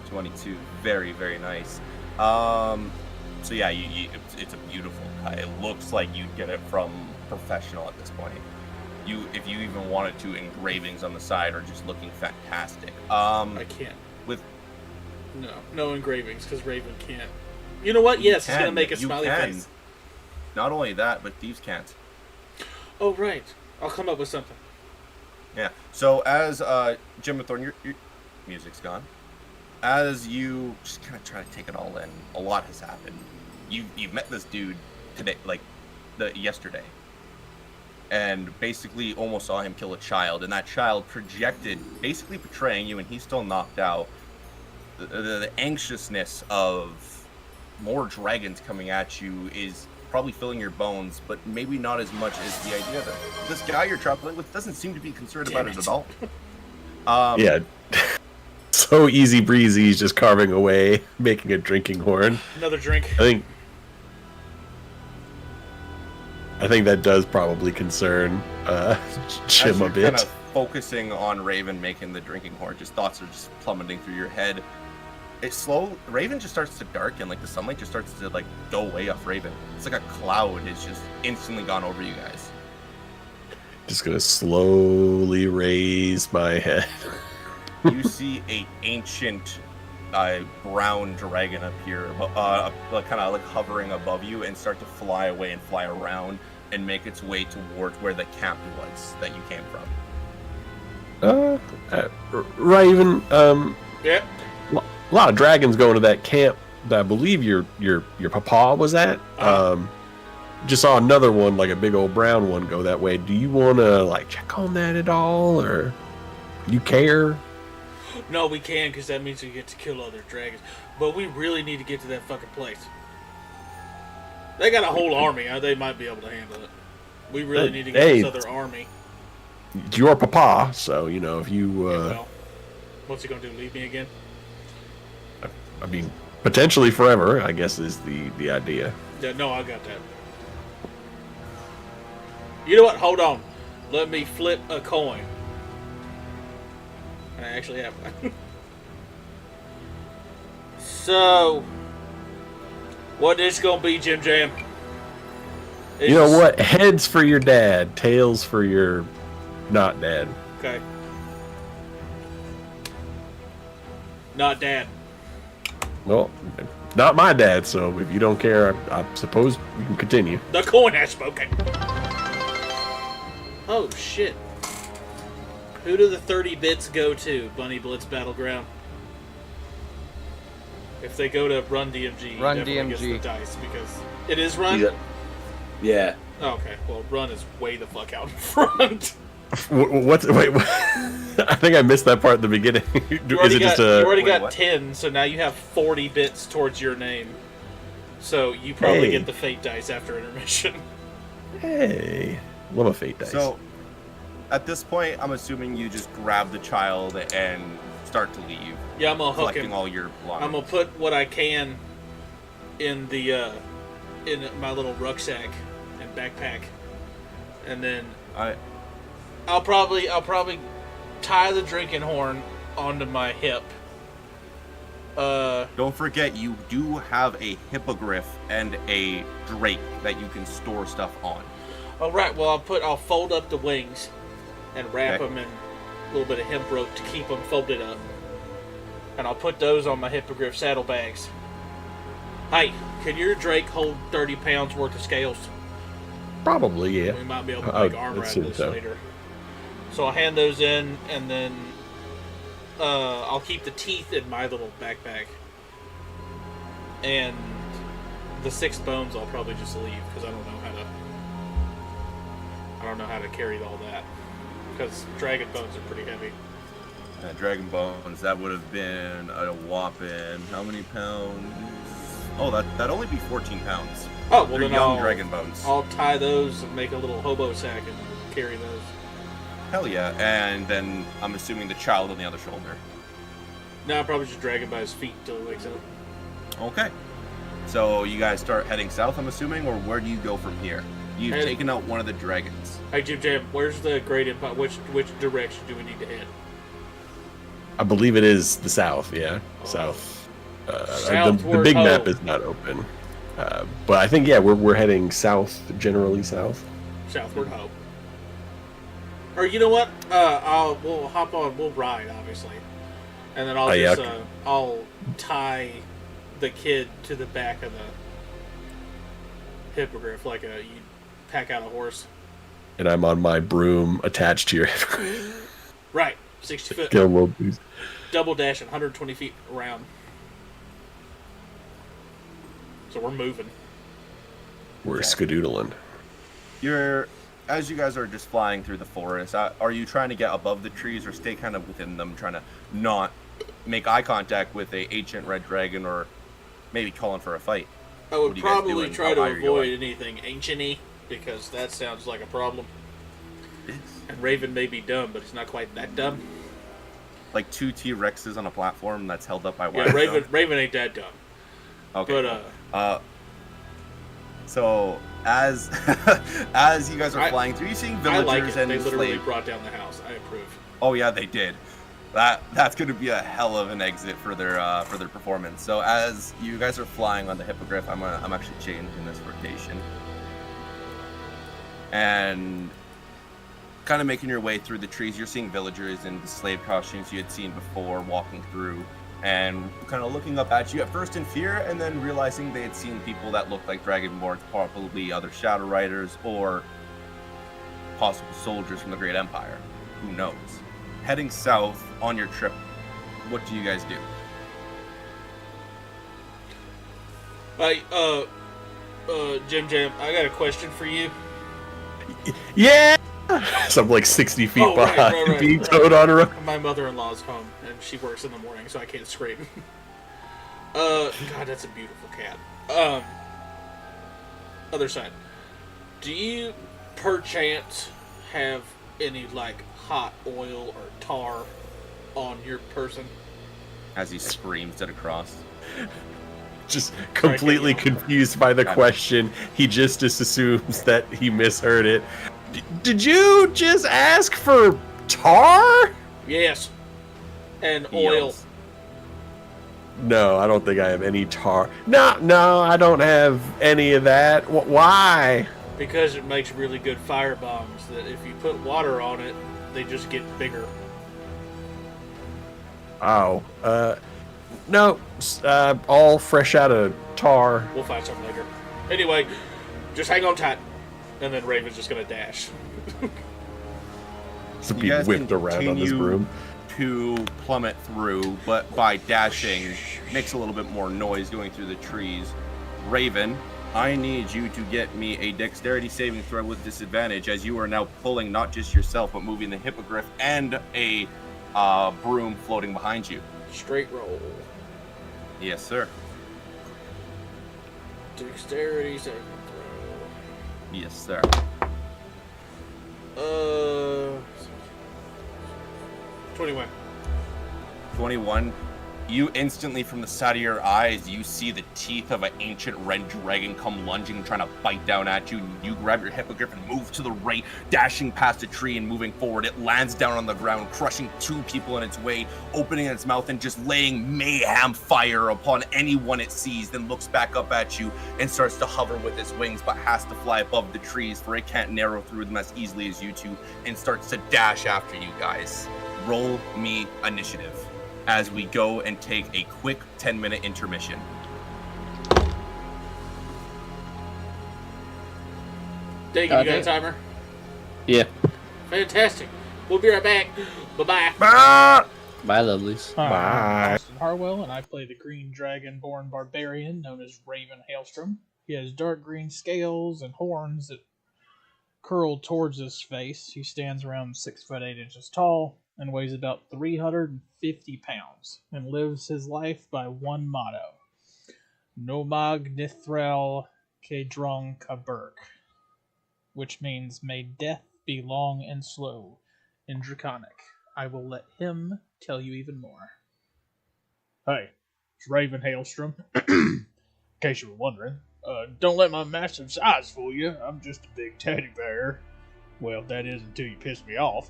22. Very, very nice. So yeah, it's a beautiful cut. It looks like you'd get it from professional at this point. If you even wanted to, engravings on the side are just looking fantastic. I can't. With no engravings because Raven can't. You know what? Yes, he's gonna make a smiley face. Not only that, but thieves can't. Oh right, I'll come up with something. Yeah. So as Jimathorn, music's gone. As you just kind of try to take it all in, a lot has happened. You've met this dude today, like yesterday, and basically almost saw him kill a child, and that child projected, basically betraying you, and he's still knocked out. The anxiousness of more dragons coming at you is probably filling your bones, but maybe not as much as the idea that this guy you're traveling with doesn't seem to be concerned about it at all. Yeah. So easy breezy, he's just carving away, making a drinking horn. Another drink. I think that does probably concern Jim As a you're bit. kind of focusing on Raven making the drinking horn, just thoughts are just plummeting through your head. It's slow. Raven just starts to darken, like the sunlight just starts to like go away off Raven. It's like a cloud has just instantly gone over you guys. Just gonna slowly raise my head. You see a ancient brown dragon appear, kind of like hovering above you, and start to fly away and fly around and make its way towards where the camp was that you came from. Raven, Yeah. a lot of dragons going to that camp that I believe your papa was at. Just saw another one, like a big old brown one, go that way. Do you want to like check on that at all, or you care? No, we can, because that means we get to kill other dragons. But we really need to get to that fucking place. They got a whole army. They might be able to handle it. We really need to get this other army. It's your papa, so you know if you. Well, what's he gonna do? Leave me again? I mean, potentially forever, I guess is the idea. Yeah, no, I got that. You know what? Hold on. Let me flip a coin. I actually have one. So, what is gonna be, Jim Jam? You know what? Heads for your dad, tails for your not dad. Okay. Not dad. Well, not my dad, so if you don't care, I suppose we can continue. The coin has spoken. Oh shit. Who do the 30 bits go to, Bunny Blitz Battleground? If they go to Run DMG, Run definitely gets DMG. the dice, because it is Run? Yeah. Oh, okay, well, Run is way the fuck out in front. What's wait? I think I missed that part at the beginning. You already got what? 10, so now you have 40 bits towards your name. So you probably Hey. get the fate dice after intermission. Hey, love a fate dice. So, at this point, I'm assuming you just grab the child and start to leave. Yeah, I'm gonna hook collecting him. all your belongings. I'm gonna put what I can in the in my little rucksack and backpack, and then I'll probably tie the drinking horn onto my hip. Don't forget, you do have a hippogriff and a drake that you can store stuff on. All right. Well, I'll fold up the wings and wrap Okay. them in a little bit of hemp rope to keep them folded up, and I'll put those on my hippogriff saddlebags. Hey, can your drake hold 30 pounds worth of scales? Probably, yeah. We might be able to I make would armor out of assume this so. later. So I'll hand those in, and then I'll keep the teeth in my little backpack. And the 6 bones I'll probably just leave, because I don't know how to carry all that. Because dragon bones are pretty heavy. Dragon bones, that would have been a whopping, how many pounds? Oh, that'd only be 14 pounds. Oh, well They're then young dragon bones. I'll tie those and make a little hobo sack and carry those. Hell yeah. And then I'm assuming the child on the other shoulder. No, I'll probably just drag him by his feet until he wakes up. Okay. So you guys start heading south, I'm assuming, or where do you go from here? You've Head- taken out one of the dragons. Hey, Jim Jam, where's the Great Empire? Which direction do we need to head? I believe it is the south. Yeah, south. The Southward big map ho. is not open, but I think we're heading south, generally south. Southward Ho. Or you know what? We'll hop on. We'll ride, obviously, and then I'll yeah, just okay. I'll tie the kid to the back of the hippogriff like you pack out a horse. And I'm on my broom attached to your. Right. 60 foot, Get a little boost. double dash, 120 feet around. So we're moving. We're skadoodling. As you guys are just flying through the forest, are you trying to get above the trees or stay kind of within them, trying to not make eye contact with a ancient red dragon or maybe calling for a fight? I What would do you guys do probably and try how to high are you avoid going? anything ancient-y, because that sounds like a problem. And Raven may be dumb, but he's not quite that dumb. Like 2 T-Rexes on a platform that's held up by Yeah, wire. Raven ain't that dumb. Okay. But So as as you guys are flying through, you're seeing I villagers like it. and They literally slaves. brought down the house. I approve. Oh yeah, they did. That's going to be a hell of an exit for their performance. So as you guys are flying on the hippogriff, I'm actually changing this rotation and kind of making your way through the trees. You're seeing villagers in the slave costumes you had seen before walking through and kind of looking up at you at first in fear, and then realizing they had seen people that looked like Dragonborn, probably other Shadow Riders or possible soldiers from the Great Empire. Who knows? Heading south on your trip, what do you guys do? Hey, Jim Jam, I got a question for you. Yeah! So I'm like 60 feet Oh, right, behind, right, being right. towed on a road. My mother-in-law's home, and she works in the morning, so I can't scream. God, that's a beautiful cat. Other side. Do you, perchance, have any, like, hot oil or tar on your person? As he screams it across. Just completely confused by the question. He just assumes that he misheard it. Did you just ask for tar? Yes. And He oil. yells. No, I don't think I have any tar. No, I don't have any of that. Why? Because it makes really good fire bombs that if you put water on it, they just get bigger. Oh, no, all fresh out of tar. We'll find something later. Anyway, just hang on tight. And then Raven's just gonna dash. To You be guys whipped around on this continue broom. to plummet through, but by dashing makes a little bit more noise going through the trees. Raven, I need you to get me a dexterity saving throw with disadvantage, as you are now pulling not just yourself, but moving the hippogriff and a broom floating behind you. Straight roll. Yes, sir. Dexterity saving Yes, sir. throw. 21. 21. You instantly, from the side of your eyes, you see the teeth of an ancient red dragon come lunging, trying to bite down at you. You grab your hippogriff and move to the right, dashing past a tree and moving forward. It lands down on the ground, crushing 2 people in its way, opening its mouth and just laying mayhem fire upon anyone it sees, then looks back up at you and starts to hover with its wings, but has to fly above the trees, for it can't narrow through them as easily as you two, and starts to dash after you guys. Roll me initiative as we go and take a quick 10-minute intermission. Dang it, you got a timer? Yeah. Fantastic. We'll be right back. Bye-bye. Bye, lovelies. I'm Austin Harwell, and I play the green dragon-born barbarian known as Raven Hailstrom. He has dark green scales and horns that curl towards his face. He stands around 6 foot 8 inches tall and weighs about 350 pounds, and lives his life by one motto: Nomag Nithrel Kedrong Kaberk, which means, may death be long and slow in Draconic. I will let him tell you even more. Hey, it's Raven Hailstrom. In case you were wondering. Don't let my massive size fool you. I'm just a big teddy bear. Well, that is until you piss me off.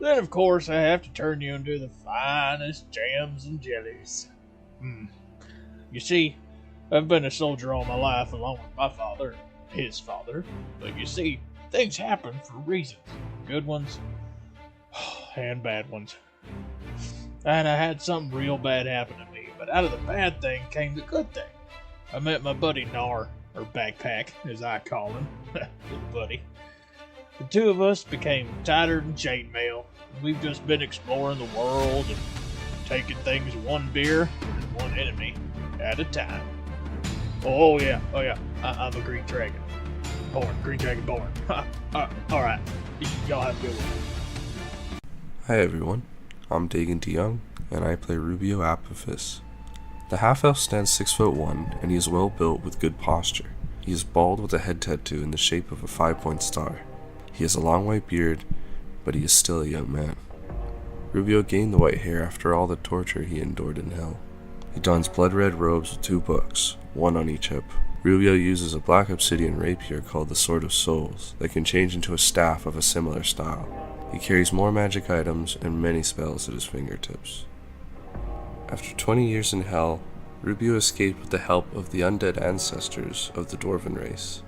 Then, of course, I have to turn you into the finest jams and jellies. You see, I've been a soldier all my life along with my father and his father. But you see, things happen for reasons. Good ones and bad ones. And I had something real bad happen to me, but out of the bad thing came the good thing. I met my buddy Nar, or Backpack, as I call him. Little buddy. The two of us became tighter than chainmail. We've just been exploring the world and taking things one beer and one enemy at a time. Oh yeah. I'm a green dragon. Green dragon born. Alright. Y'all have a good one. Hi everyone, I'm Dagan DeYoung, and I play Rubio Apophis. The half-elf stands 6'1", and he is well built with good posture. He is bald with a head tattoo in the shape of a 5-point star. He has a long white beard, but he is still a young man. Rubio gained the white hair after all the torture he endured in hell. He dons blood-red robes with 2 books, one on each hip. Rubio uses a black obsidian rapier called the Sword of Souls that can change into a staff of a similar style. He carries more magic items and many spells at his fingertips. After 20 years in hell, Rubio escaped with the help of the undead ancestors of the Dwarven race.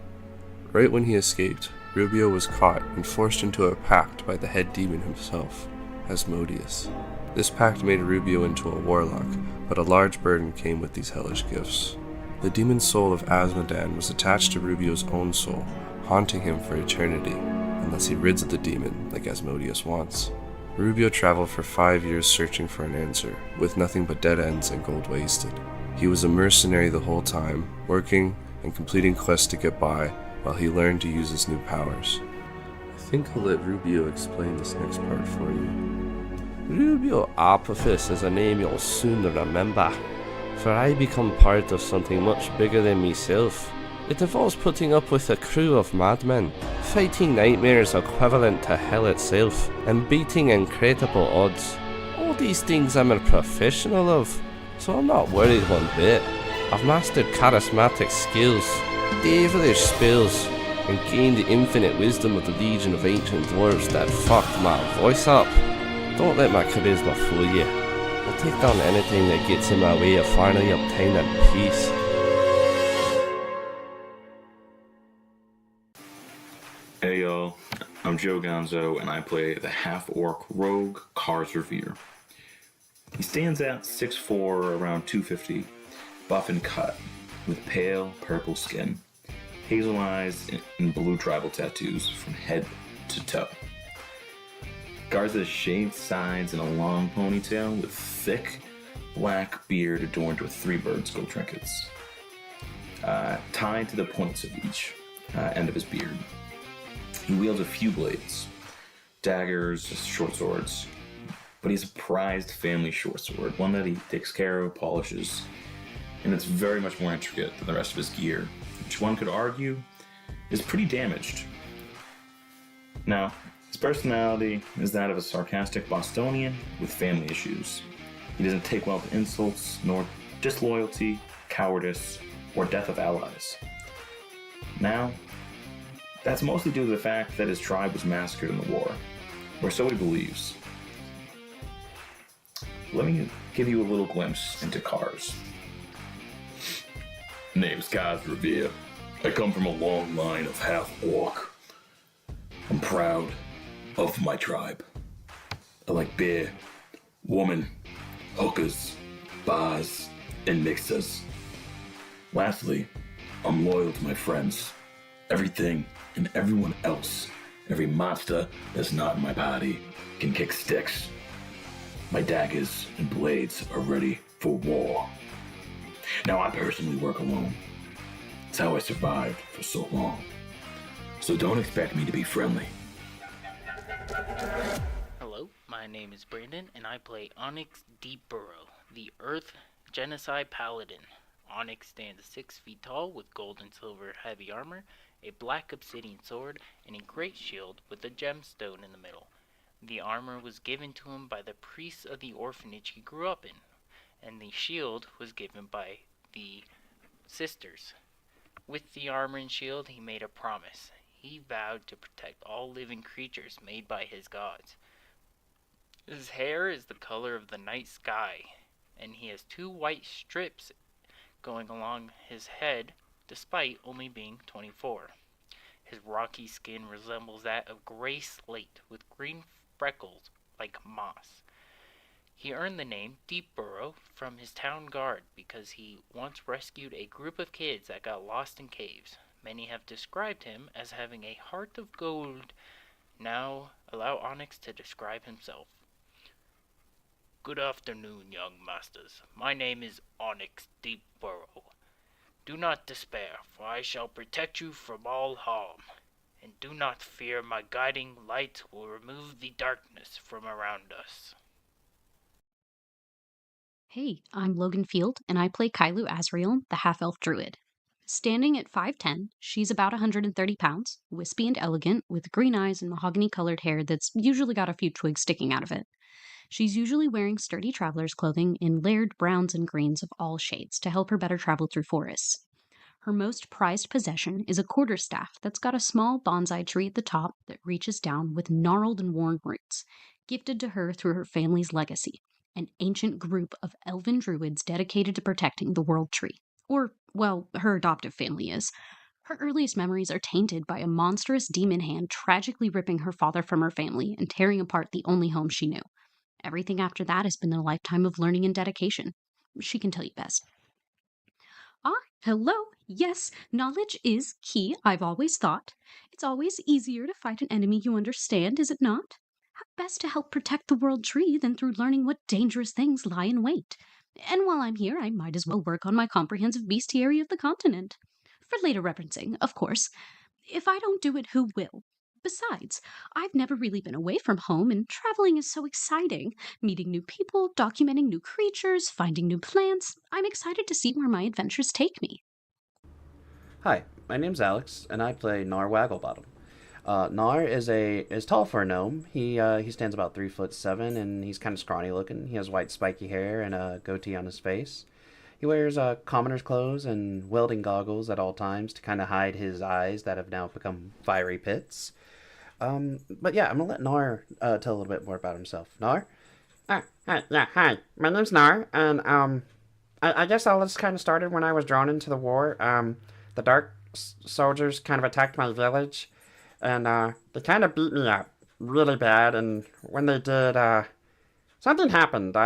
Right when he escaped, Rubio was caught and forced into a pact by the head demon himself, Asmodeus. This pact made Rubio into a warlock, but a large burden came with these hellish gifts. The demon soul of Asmodan was attached to Rubio's own soul, haunting him for eternity, unless he rids of the demon like Asmodeus wants. Rubio traveled for 5 years searching for an answer, with nothing but dead ends and gold wasted. He was a mercenary the whole time, working and completing quests to get by, while he learned to use his new powers. I think I'll let Rubio explain this next part for you. Rubio Apophis is a name you'll soon remember, for I become part of something much bigger than myself. It involves putting up with a crew of madmen, fighting nightmares equivalent to hell itself, and beating incredible odds. All these things I'm a professional of, so I'm not worried one bit. I've mastered charismatic skills, devilish spells, and gained the infinite wisdom of the legion of ancient dwarves that fucked my voice up. Don't let my charisma fool you. I'll take down anything that gets in my way of finally obtaining peace. Hey y'all, I'm Joe Gonzo, and I play the half-orc rogue Kars Revere. He stands at 6'4", around 250, buff and cut, with pale purple skin, hazel eyes, and blue tribal tattoos from head to toe. Garza shaved sides and a long ponytail with thick black beard adorned with 3 birds' gold trinkets, tied to the points of each end of his beard. He wields a few blades, daggers, short swords, but he's a prized family short sword, one that he takes care of, polishes, and it's very much more intricate than the rest of his gear, which one could argue is pretty damaged. Now, his personality is that of a sarcastic Bostonian with family issues. He doesn't take well to insults, nor disloyalty, cowardice, or death of allies. Now, that's mostly due to the fact that his tribe was massacred in the war, or so he believes. Let me give you a little glimpse into Kars. Name's Kaz Revere. I come from a long line of half-orc. I'm proud of my tribe. I like beer, woman, hookers, bars, and mixers. Lastly, I'm loyal to my friends. Everything and everyone else, every monster that's not in my party, can kick sticks. My daggers and blades are ready for war. Now I personally work alone. It's how I survived for so long. So don't expect me to be friendly. Hello, my name is Brandon, and I play Onyx Deepburrow, the Earth Genocide Paladin. Onyx stands 6 feet tall with gold and silver heavy armor, a black obsidian sword, and a great shield with a gemstone in the middle. The armor was given to him by the priests of the orphanage he grew up in, and the shield was given by the sisters. With the armor and shield, he made a promise. He vowed to protect all living creatures made by his gods. His hair is the color of the night sky, and he has 2 white strips going along his head, despite only being 24. His rocky skin resembles that of gray slate with green freckles like moss. He earned the name Deepburrow from his town guard because he once rescued a group of kids that got lost in caves. Many have described him as having a heart of gold Now, allow Onyx to describe himself. Good afternoon, young masters. My name is Onyx Deepburrow. Do not despair, for I shall protect you from all harm. And do not fear, my guiding light will remove the darkness from around us. Hey, I'm Logan Field, and I play Kailu Azrael, the half-elf druid. Standing at 5'10", she's about 130 pounds, wispy and elegant, with green eyes and mahogany-colored hair that's usually got a few twigs sticking out of it. She's usually wearing sturdy traveler's clothing in layered browns and greens of all shades to help her better travel through forests. Her most prized possession is a quarterstaff that's got a small bonsai tree at the top that reaches down with gnarled and worn roots, gifted to her through her family's legacy, an ancient group of elven druids dedicated to protecting the World Tree. Or, well, her adoptive family is. Her earliest memories are tainted by a monstrous demon hand tragically ripping her father from her family and tearing apart the only home she knew. Everything after that has been a lifetime of learning and dedication. She can tell you best. Ah, hello. Yes, knowledge is key, I've always thought. It's always easier to fight an enemy you understand, is it not? How best to help protect the World Tree than through learning what dangerous things lie in wait? And while I'm here, I might as well work on my comprehensive bestiary of the continent. For later referencing, of course. If I don't do it, who will? Besides, I've never really been away from home, and traveling is so exciting. Meeting new people, documenting new creatures, finding new plants. I'm excited to see where my adventures take me. Hi, my name's Alex, and I play Nar Wagglebottom. Nar is tall for a gnome. He stands about 3'7", and he's kind of scrawny looking. He has white spiky hair and a goatee on his face. He wears commoner's clothes and welding goggles at all times to kind of hide his eyes that have now become fiery pits. But yeah, I'm gonna let Nar tell a little bit more about himself. Nar? Hi. My name's Nar, and I guess all this kind of started when I was drawn into the war. The Dark Soldiers kind of attacked my village, and they kind of beat me up really bad. And when they did, something happened.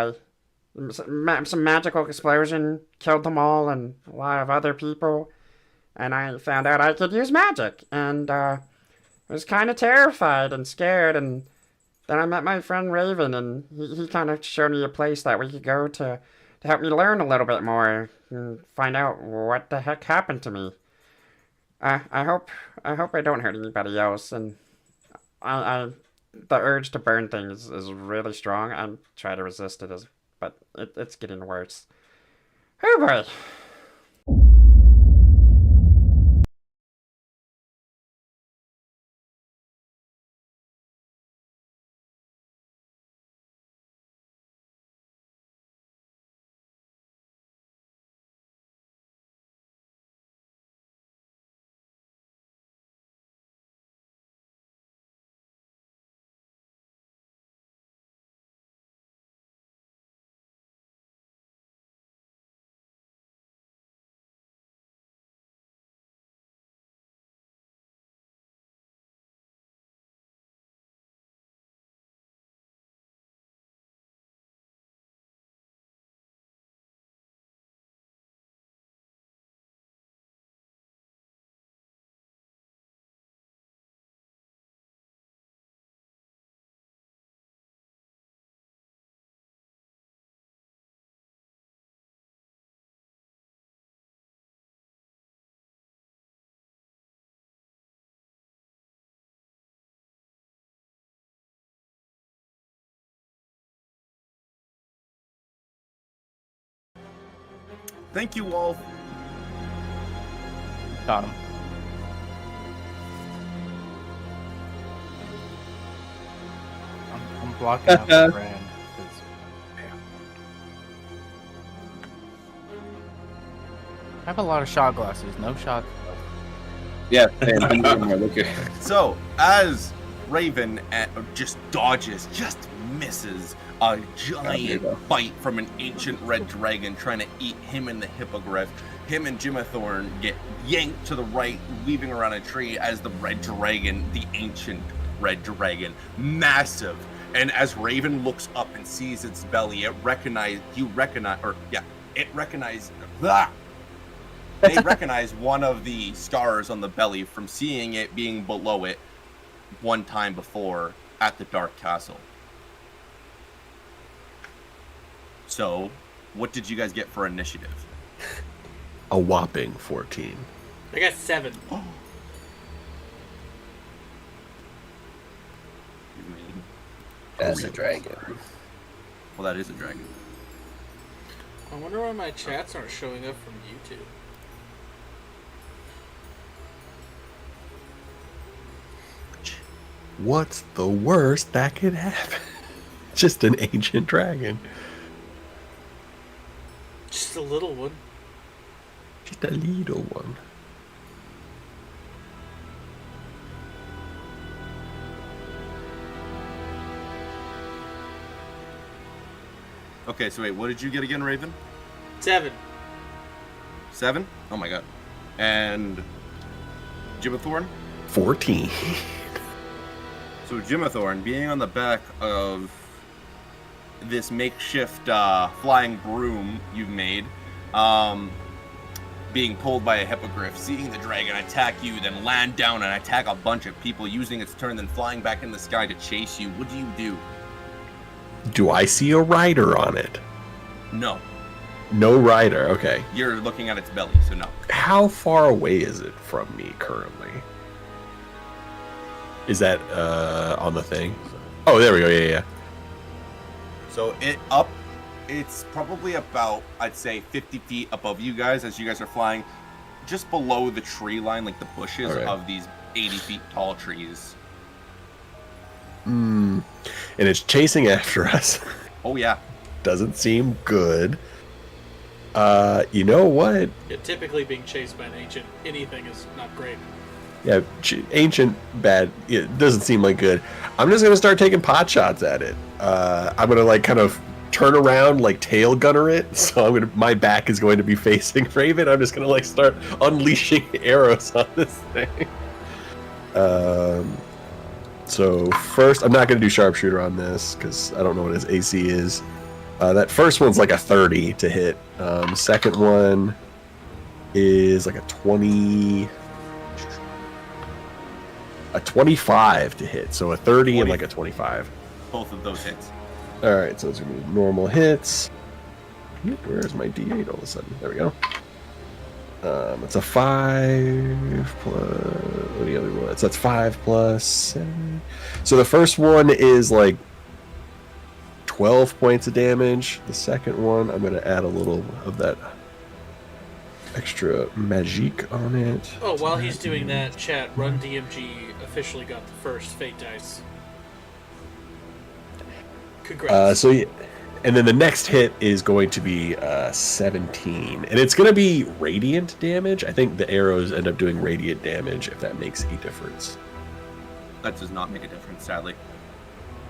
Some magical explosion killed them all and a lot of other people, and I found out I could use magic, and was kind of terrified and scared. And then I met my friend Raven, and he kind of showed me a place that we could go to help me learn a little bit more and find out what the heck happened to me. I hope I don't hurt anybody else, and the urge to burn things is really strong. I try to resist it, but it's getting worse. Oh boy. Thank you all. Got him. I'm blocking out the brand. I have a lot of shot glasses. No shot. Yeah, man, So, as Raven just dodges, just misses a giant bite from an ancient red dragon trying to eat him and the hippogriff, him and Jimathorn get yanked to the right, weaving around a tree as the red dragon, the ancient red dragon, massive. And as Raven looks up and sees its belly, they recognize one of the scars on the belly from seeing it being below it. one time before at the Dark Castle. So, what did you guys get for initiative? A whopping 14. I got 7. That's a dragon. Well, that is a dragon. I wonder why my chats aren't showing up from YouTube. What's the worst that could happen? Just an ancient dragon. Just a little one. Just a little one. Okay, so wait, what did you get again, Raven? 7. 7? Oh my god. And Jimathorn? 14. So Jimathorn, being on the back of this makeshift flying broom you've made, being pulled by a hippogriff, seeing the dragon attack you, then land down and attack a bunch of people, using its turn, then flying back in the sky to chase you, what do? Do I see a rider on it? No. No rider, okay. You're looking at its belly, so no. How far away is it from me currently? Is that on the thing? Oh, there we go, yeah. So it's probably about, I'd say, 50 feet above you guys as you guys are flying just below the tree line, like the bushes of these 80 feet tall trees. And it's chasing after us. Oh, yeah. Doesn't seem good. You know what? Yeah, typically being chased by an ancient anything is not great. Yeah, ancient bad. It doesn't seem like good. I'm just gonna start taking pot shots at it. I'm gonna like kind of turn around, like tail gunner it. So my back is going to be facing Raven. I'm just gonna like start unleashing arrows on this thing. So first, I'm not gonna do sharpshooter on this because I don't know what his AC is. That first one's like a 30 to hit. Second one is like a 25 to hit. So a 30 and like a 25. Both of those hits. All right, so those are gonna be normal hits. Where's my D8 all of a sudden? There we go. It's a 5 plus. What are the other ones? That's 5 plus 7. So the first one is like 12 points of damage. The second one, I'm gonna add a little of that extra magique on it. Oh, while he's doing that, chat, Run DMG officially got the first Fate Dice. Congrats. So yeah, and then the next hit is going to be 17, and it's going to be radiant damage. I think the arrows end up doing radiant damage, if that makes a difference. That does not make a difference, sadly.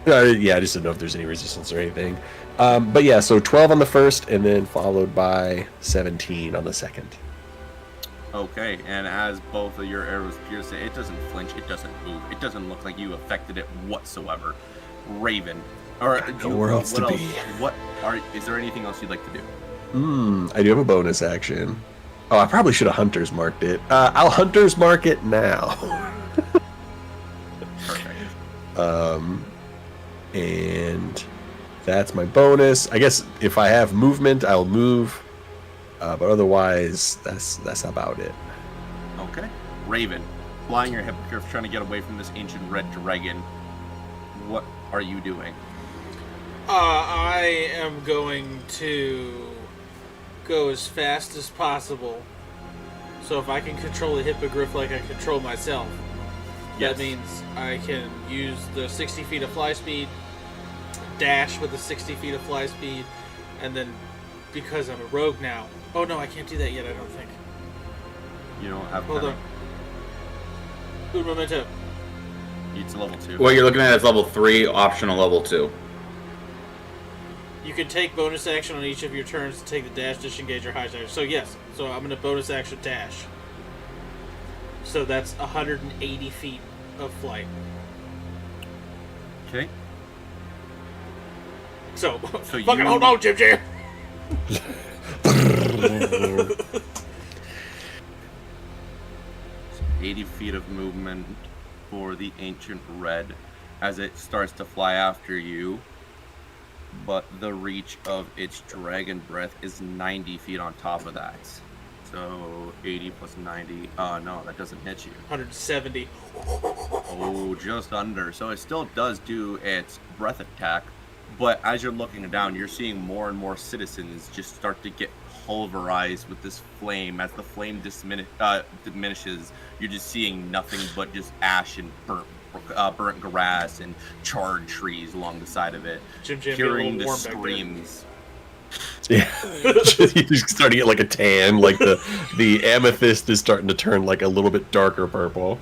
Yeah, I just didn't know if there's any resistance or anything. But yeah, so 12 on the first, and then followed by 17 on the second. Okay, and as both of your arrows pierce it, it doesn't flinch, it doesn't move, it doesn't look like you affected it whatsoever. Raven, or nowhere else to be. Is there anything else you'd like to do? I do have a bonus action. Oh, I probably should have Hunter's marked it. I'll Hunter's mark it now. Perfect. And that's my bonus. I guess if I have movement, I'll move. But otherwise, that's about it. Okay. Raven, flying your hippogriff, trying to get away from this ancient red dragon. What are you doing? I am going to go as fast as possible. So if I can control the hippogriff like I control myself, that means I can use the 60 feet of fly speed, dash with the 60 feet of fly speed, and then because I'm a rogue now. Oh no, I can't do that yet, I don't think. You don't have Hold on. Un momento. It's level 2. What you're looking at is level 3, optional level 2. You can take bonus action on each of your turns to take the dash, disengage, or high dive. So yes, so I'm going to bonus action dash. So that's 180 feet of flight. Okay. So fucking hold on, Jim Jam. 80 feet of movement, for the Ancient Red as it starts to fly after you. But the reach of its dragon breath is 90 feet on top of that. So 80 plus 90. No, that doesn't hit you. 170. Oh, just under. So it still does do its breath attack. But as you're looking down, you're seeing more and more citizens just start to get pulverized with this flame. As the flame diminishes, you're just seeing nothing but just ash and burnt grass and charred trees along the side of it. Jim Jam hearing the warm screams. Yeah, you just start to get like a tan. Like the amethyst is starting to turn like a little bit darker purple.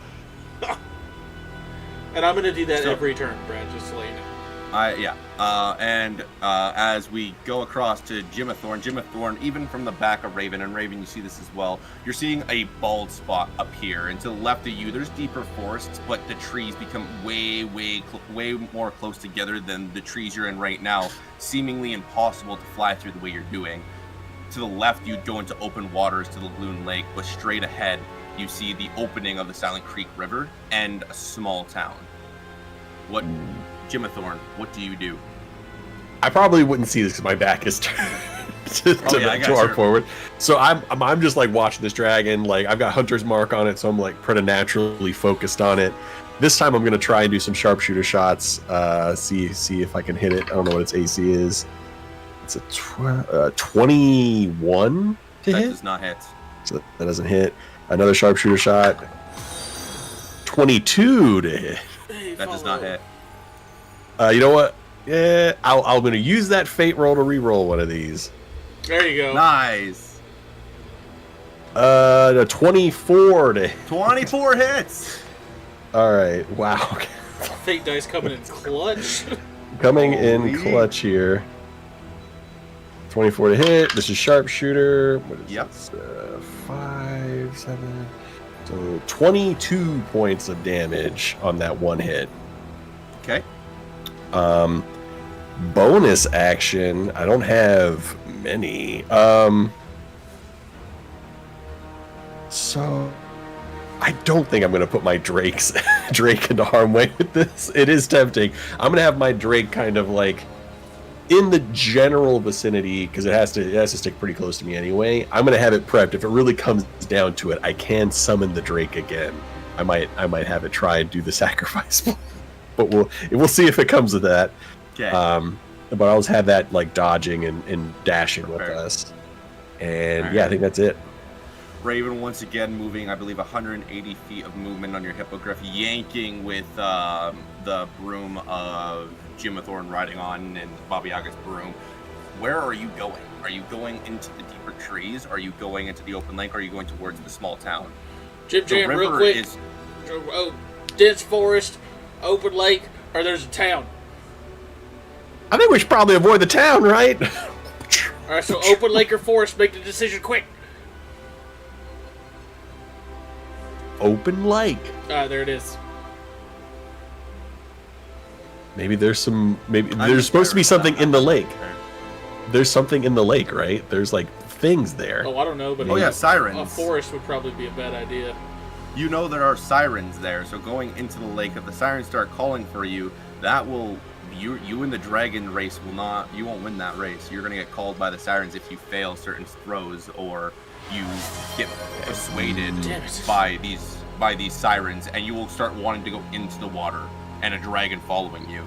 And I'm gonna do that every turn, Brad. Just to let you know. As we go across to Jimmathorn, even from the back of Raven, and Raven, you see this as well, you're seeing a bald spot appear, and to the left of you, there's deeper forests, but the trees become way more close together than the trees you're in right now, seemingly impossible to fly through the way you're doing. To the left, you go into open waters to the Loon Lake, but straight ahead, you see the opening of the Silent Creek River and a small town. Jimmathorn, what do you do? I probably wouldn't see this because my back is turned to our forward. So I'm just like watching this dragon. Like I've got Hunter's Mark on it, so I'm like preternaturally focused on it. This time I'm gonna try and do some sharpshooter shots. See if I can hit it. I don't know what its AC is. It's a 21 to hit. That does not hit. So that doesn't hit. Another sharpshooter shot. 22 to hit. That does not hit. You know what? Yeah, I'm going to use that fate roll to re-roll one of these. There you go. Nice. 24 to 24 hits. All right. Wow. Fate dice coming in clutch. Coming in clutch here. 24 to hit. This is sharpshooter. What is this? 5, 7. So 22 points of damage on that one hit. Okay. Bonus action. I don't have many. So I don't think I'm going to put my Drake into harm way with this. It is tempting. I'm going to have my Drake kind of like in the general vicinity because it has to stick pretty close to me anyway. I'm going to have it prepped. If it really comes down to it, I can summon the Drake again. I might have it try and do the sacrifice. But we'll see if it comes to that. Okay. But I'll just have that like dodging and dashing with us. And I think that's it. Raven once again moving, I believe, 180 feet of movement on your hippogriff, yanking with the broom of Jimmathorn riding on and Baba Yaga's broom. Where are you going? Are you going into the deeper trees? Are you going into the open lake? Or are you going towards the small town? Jim Jam, real quick. Dense forest, open lake, or there's a town. I think we should probably avoid the town, right? Alright, so open lake or forest, make the decision quick. Open lake. There it is. Maybe there's supposed to be something in the lake. There's something in the lake, right? There's like things there. Oh, I don't know, but sirens. A forest would probably be a bad idea. You know there are sirens there, so going into the lake, if the sirens start calling for you, that will you in the dragon race you won't win that race. You're gonna get called by the sirens if you fail certain throws or you get persuaded by these sirens, and you will start wanting to go into the water and a dragon following you.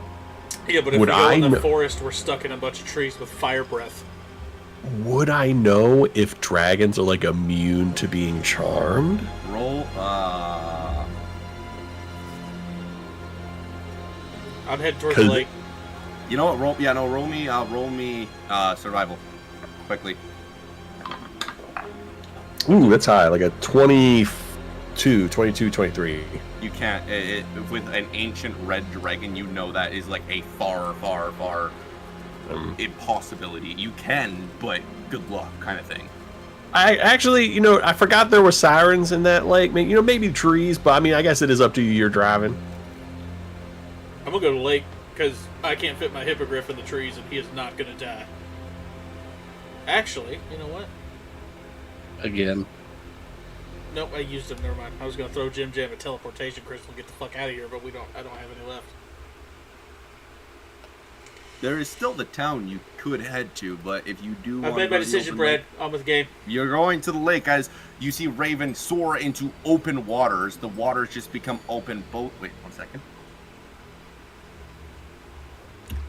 Yeah, but if we go in the forest, we're stuck in a bunch of trees with fire breath. Would I know if dragons are like immune to being charmed? Roll. I'm heading towards the lake. You know what? Roll me survival quickly. Ooh, that's high. Like a 22, 23. You can't. With an ancient red dragon, you know that is like a far impossibility. You can, but good luck kind of thing. I actually, I forgot there were sirens in that lake. Maybe trees, but I mean, I guess it is up to you. You're driving. I'm gonna go to the lake because I can't fit my hippogriff in the trees, and he is not gonna die. Actually, you know what? Again. Nope, I used them. Never mind. I was gonna throw Jim Jam a teleportation crystal and get the fuck out of here, but I don't have any left. There is still the town you could head to, but if you do, I've made my decision, Brad. I'm with the game. You're going to the lake as you see Raven soar into open waters. The waters just become open both. Wait, 1 second.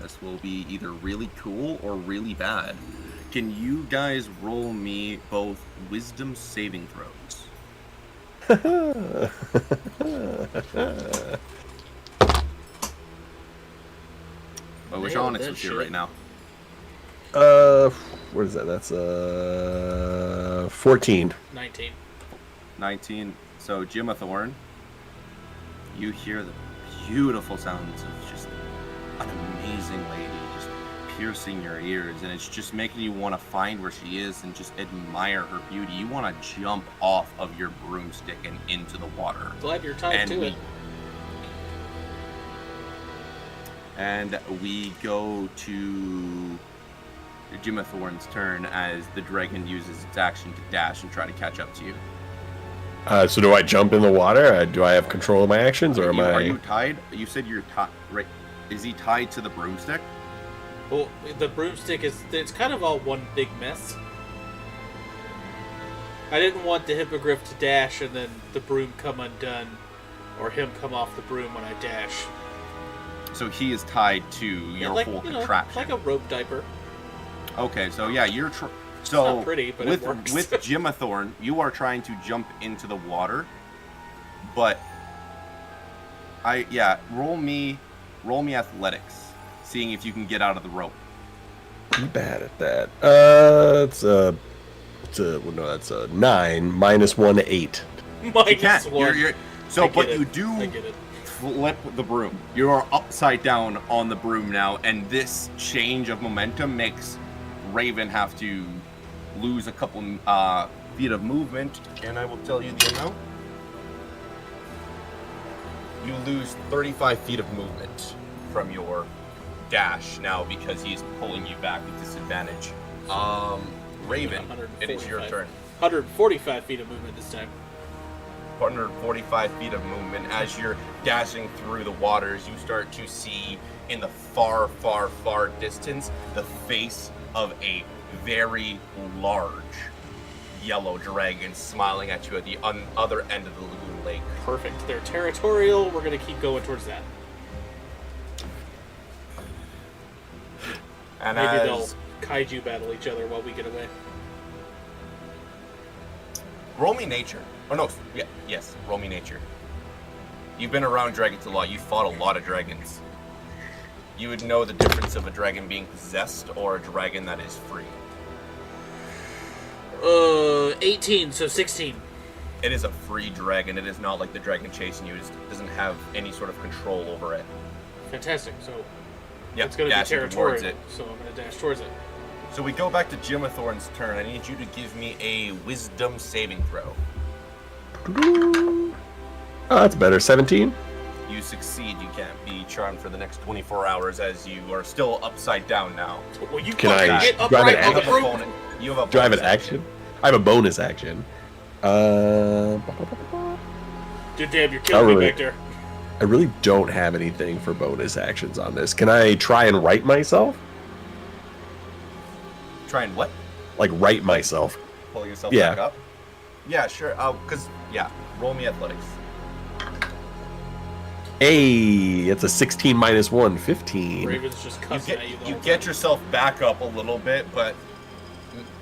This will be either really cool or really bad. Can you guys roll me both wisdom saving throws? I wish Nailed Onyx that was here shit. right now. What is that? That's 14. 19. 19. So, Jimathorn, you hear the beautiful sounds of just an amazing lady just piercing your ears, and it's just making you want to find where she is and just admire her beauty. You want to jump off of your broomstick and into the water. Glad you're tied to it. And we go to Jimathorn's turn as the dragon uses its action to dash and try to catch up to you. So do I jump in the water? Do I have control of my actions, or am Are I? you tied? You said you're tied. Right? Is he tied to the broomstick? Well, the broomstick it's kind of all one big mess. I didn't want the hippogriff to dash and then the broom come undone, or him come off the broom when I dash. So he is tied to your whole contraption. Like a rope diaper. Okay, so yeah, you're not pretty, but with it works. with Jimathorn, you are trying to jump into the water, but roll me athletics, seeing if you can get out of the rope. I'm bad at that. That's a 9 minus 1, 8. Minus 1. You do flip the broom. You are upside down on the broom now, and this change of momentum makes Raven have to lose a couple feet of movement, and I will tell you the amount. You lose 35 feet of movement from your dash now because he's pulling you back with disadvantage. Raven, it is your turn. 145 feet of movement this time. 145 feet of movement. As you're dashing through the waters, you start to see in the far, far, far distance the face of a very large yellow dragon smiling at you at the other end of the lagoon lake. Perfect. They're territorial. We're going to keep going towards that. And maybe as they'll kaiju battle each other while we get away. roll me nature. Oh no, yes, roll me nature. You've been around dragons a lot. You've fought a lot of dragons. You would know the difference of a dragon being possessed or a dragon that is free. 18, so 16. It is a free dragon. It is not like the dragon chasing you. It doesn't have any sort of control over it. Fantastic. So Yeah, it's going to be dashing territorial. towards it. So I'm going to dash towards it. So we go back to Jimathorn's turn. I need you to give me a wisdom saving throw. Oh, that's better. 17. You succeed. You can't be charmed for the next 24 hours as you are still upside down now. Well, you Can I get drive upright an on the action? broom. You have a Do I have an bonus action? I have a bonus action. Dude, damn, you're I killing me really- back there. I really don't have anything for bonus actions on this. Can I try and right myself? Try and what? Like right myself. Pull yourself Yeah. back up? Yeah, sure. Roll me athletics. Hey, it's a 16 minus 1, 15. Raven's just cussing at you. You get yourself back up a little bit, but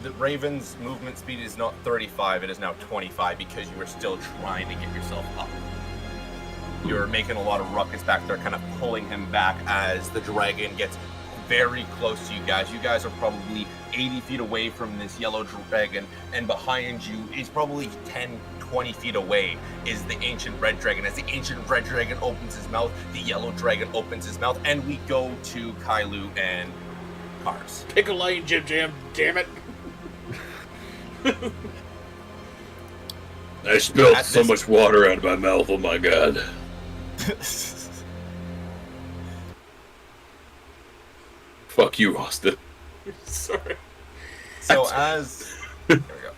the Raven's movement speed is not 35, it is now 25 because you are still trying to get yourself up. You're making a lot of ruckus back there, kind of pulling him back as the dragon gets very close to you guys. You guys are probably 80 feet away from this yellow dragon, and behind you is probably 10, 20 feet away is the ancient red dragon. As the ancient red dragon opens his mouth, the yellow dragon opens his mouth, and we go to Kailu and Cars. Pick a lane, Jim Jam. Damn it. I spilled so much water out of my mouth, oh my god. Fuck you, Austin. Sorry. So as there we go.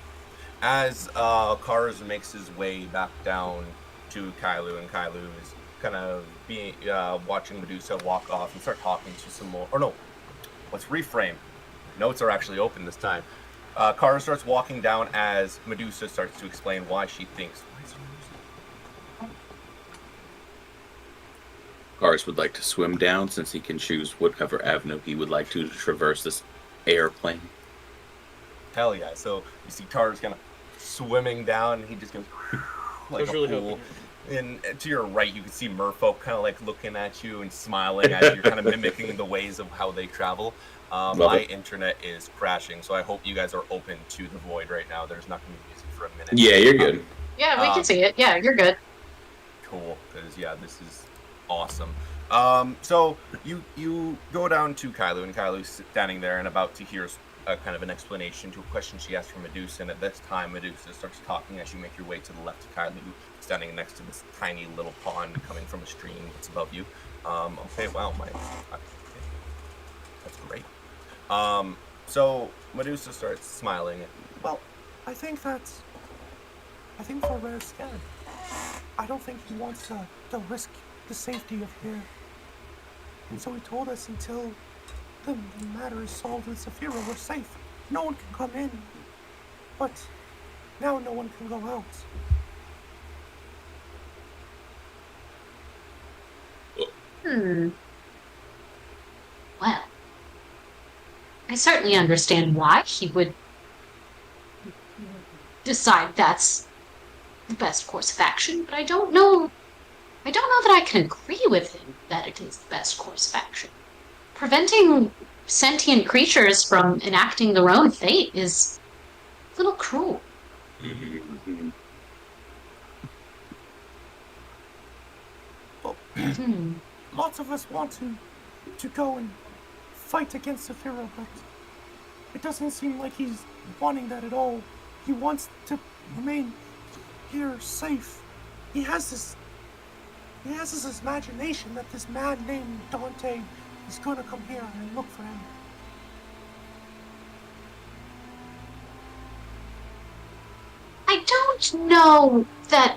As Kars makes his way back down to Kailu, and Kailu is kind of being watching Medusa walk off and start talking to some more. Or no, let's reframe. Notes are actually open this time. Kara starts walking down as Medusa starts to explain why she thinks. Kars would like to swim down since he can choose whatever avenue he would like to traverse this airplane. Hell yeah. So you see Kars kind of swimming down, and he just goes like a really fool. And to your right, you can see Merfolk kind of like looking at you and smiling as you're kind of mimicking the ways of how they travel. My internet is crashing, so I hope you guys are open to the void right now. There's not going to be music for a minute. Yeah, you're good. Yeah, we can see it. Yeah, you're good. Cool, because yeah, this is awesome. So you go down to Kailu, and Kailu's standing there and about to hear a kind of an explanation to a question she asked from Medusa. And at this time, Medusa starts talking as you make your way to the left to Kailu, standing next to this tiny little pond coming from a stream that's above you. Okay, wow, that's great. So Medusa starts smiling. Well, I think Ferrer's scared. I don't think he wants to risk the safety of here. And so he told us until the matter is solved with Saphira, we're safe. No one can come in. But now no one can go out. Well, I certainly understand why he would decide that's the best course of action, but I don't know that I can agree with him that it is the best course of action. Preventing sentient creatures from enacting their own fate is a little cruel. Lots of us want to go and fight against Saphira, but it doesn't seem like he's wanting that at all. He wants to remain here safe. He has this imagination that this man named Dante is gonna come here and look for him. I don't know that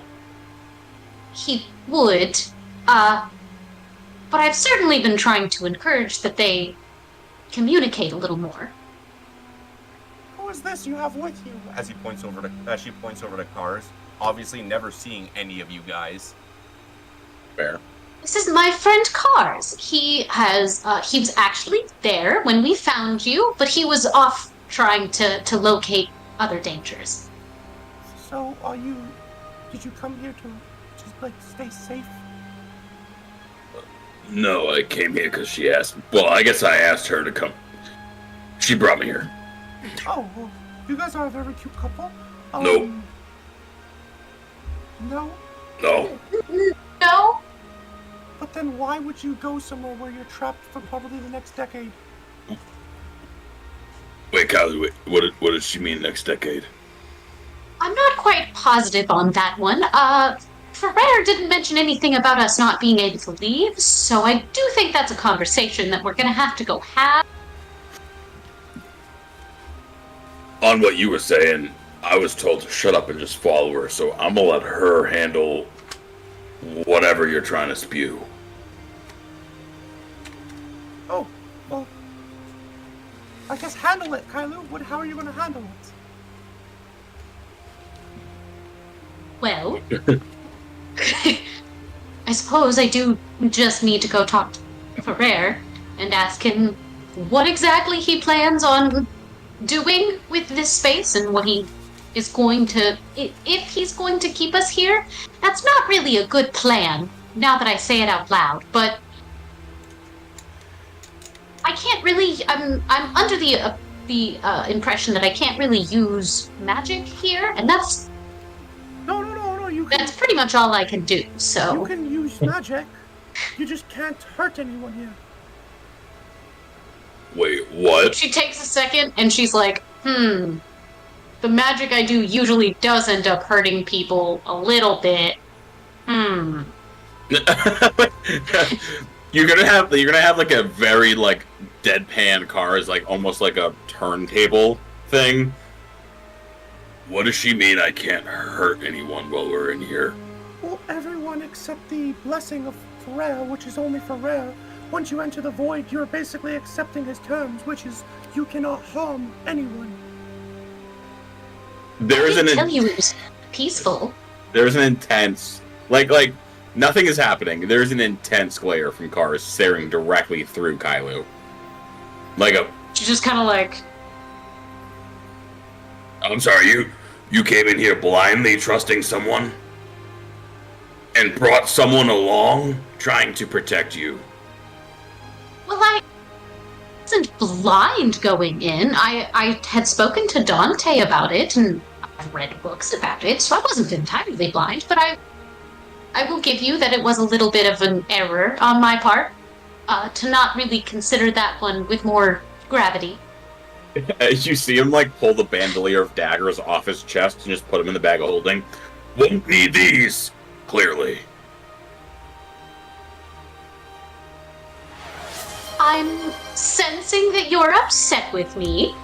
he would, but I've certainly been trying to encourage that they communicate a little more. Who is this you have with you? As she points over to Kars, obviously never seeing any of you guys. Fair. This is my friend Kars. He was actually there when we found you, but he was off trying to locate other dangers. So, did you come here to just like stay safe? No, I came here because she asked. Well, I guess I asked her to come. She brought me here. Oh, well, you guys are a very cute couple. No. No? No. No? But then why would you go somewhere where you're trapped for probably the next decade? Wait, Kylie, what does she mean next decade? I'm not quite positive on that one. Ferrer didn't mention anything about us not being able to leave, so I do think that's a conversation that we're gonna have to go have. On what you were saying, I was told to shut up and just follow her, so I'm gonna let her handle whatever you're trying to spew. Oh, well, I guess handle it, Kailu. How are you gonna handle it? Well, I suppose I do just need to go talk to Ferrer and ask him what exactly he plans on doing with this space and what he is going to, if he's going to keep us here. That's not really a good plan, now that I say it out loud, but I can't really, I'm under the impression that I can't really use magic here, and that's that's pretty much all I can do, so. You can use magic. You just can't hurt anyone here. Wait, what? She takes a second and she's like, the magic I do usually does end up hurting people a little bit. You're gonna have like a very like deadpan Kars, like almost like a turntable thing. What does she mean I can't hurt anyone while we're in here? Well, everyone except the blessing of Ferrer, which is only for rare. Once you enter the void, you're basically accepting his terms, which is you cannot harm anyone. There's I didn't tell you it was peaceful. There's an intense, like nothing is happening. There's an intense glare from cars staring directly through Kylo. Like a. She's just kind of like. I'm sorry, you came in here blindly trusting someone? And brought someone along trying to protect you? Well, I wasn't blind going in. I had spoken to Dante about it, and I've read books about it, so I wasn't entirely blind, but I will give you that it was a little bit of an error on my part to not really consider that one with more gravity. As you see him, like, pull the bandolier of daggers off his chest and just put them in the bag of holding. Won't need these, clearly. I'm sensing that you're upset with me.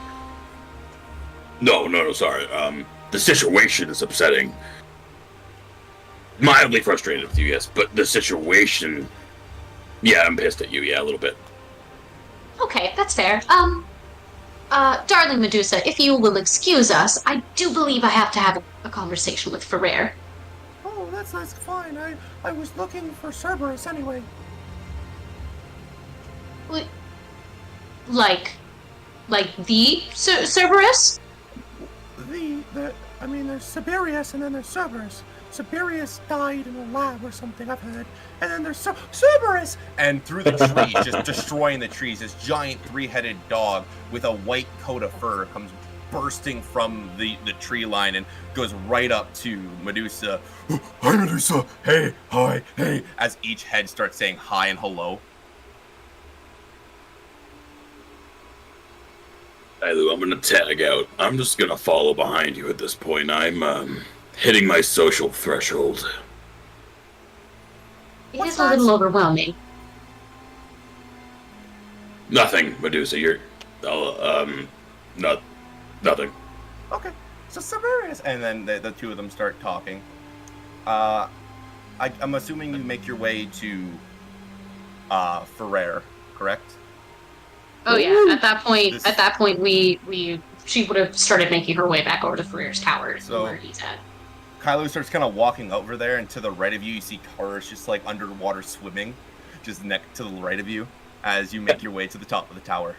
No, sorry. The situation is upsetting. Mildly frustrated with you, yes, but the situation... Yeah, I'm pissed at you, yeah, a little bit. Okay, that's fair. Darling Medusa, if you will excuse us, I do believe I have to have a conversation with Ferrer. Oh, that's fine. I was looking for Cerberus anyway. Like the Cerberus? I mean, there's Siberius and then there's Cerberus. Siberius died in a lab or something, I've heard. And then there's Cerberus! And through the trees, just destroying the trees, this giant three-headed dog with a white coat of fur comes bursting from the tree line and goes right up to Medusa. Hi, Medusa! Hey, hi, hey! As each head starts saying hi and hello. Kylo, I'm gonna tag out. I'm just gonna follow behind you at this point. I'm, hitting my social threshold. It is a little overwhelming. Nothing, Medusa. You're... nothing. Okay, so Siberius, and then the two of them start talking. I'm assuming you make your way to Ferrer, correct? Oh yeah. At that point, she would have started making her way back over to Ferrer's tower, where he's at. Kylo starts kind of walking over there, and to the right of you, you see Kara's just like underwater swimming, just next to the right of you, as you make your way to the top of the tower.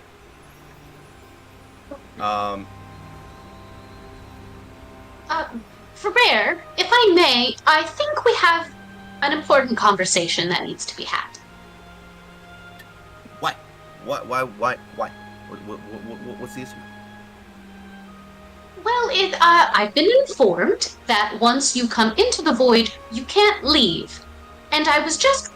Ferrer, if I may, I think we have an important conversation that needs to be had. Why? What's the issue? Well, I've been informed that once you come into the void, you can't leave. And I was just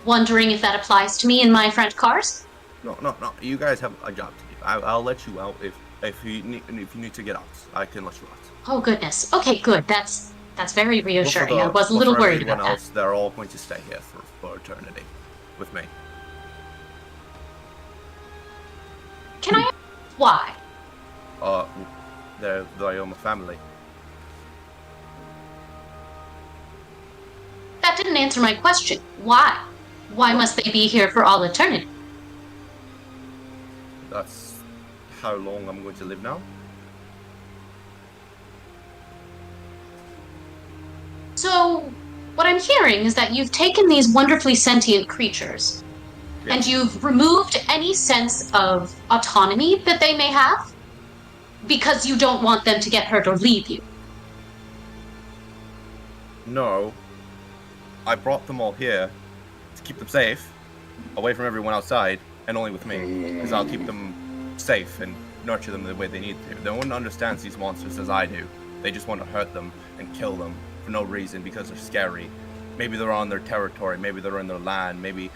wondering if that applies to me and my friend Cars? No. You guys have a job to do. I'll let you out if you need to get out. I can let you out. Oh goodness. Okay, good. That's very reassuring. I was a little worried about that. Else, they're all going to stay here for eternity with me. Can I ask why? They're my family. That didn't answer my question. Why? Why must they be here for all eternity? That's how long I'm going to live now. So, what I'm hearing is that you've taken these wonderfully sentient creatures, and you've removed any sense of autonomy that they may have, because you don't want them to get hurt or leave you. No. I brought them all here to keep them safe, away from everyone outside, and only with me, because I'll keep them safe and nurture them the way they need to. No one understands these monsters as I do. They just want to hurt them and kill them for no reason because they're scary. Maybe they're on their territory, maybe they're in their land, maybe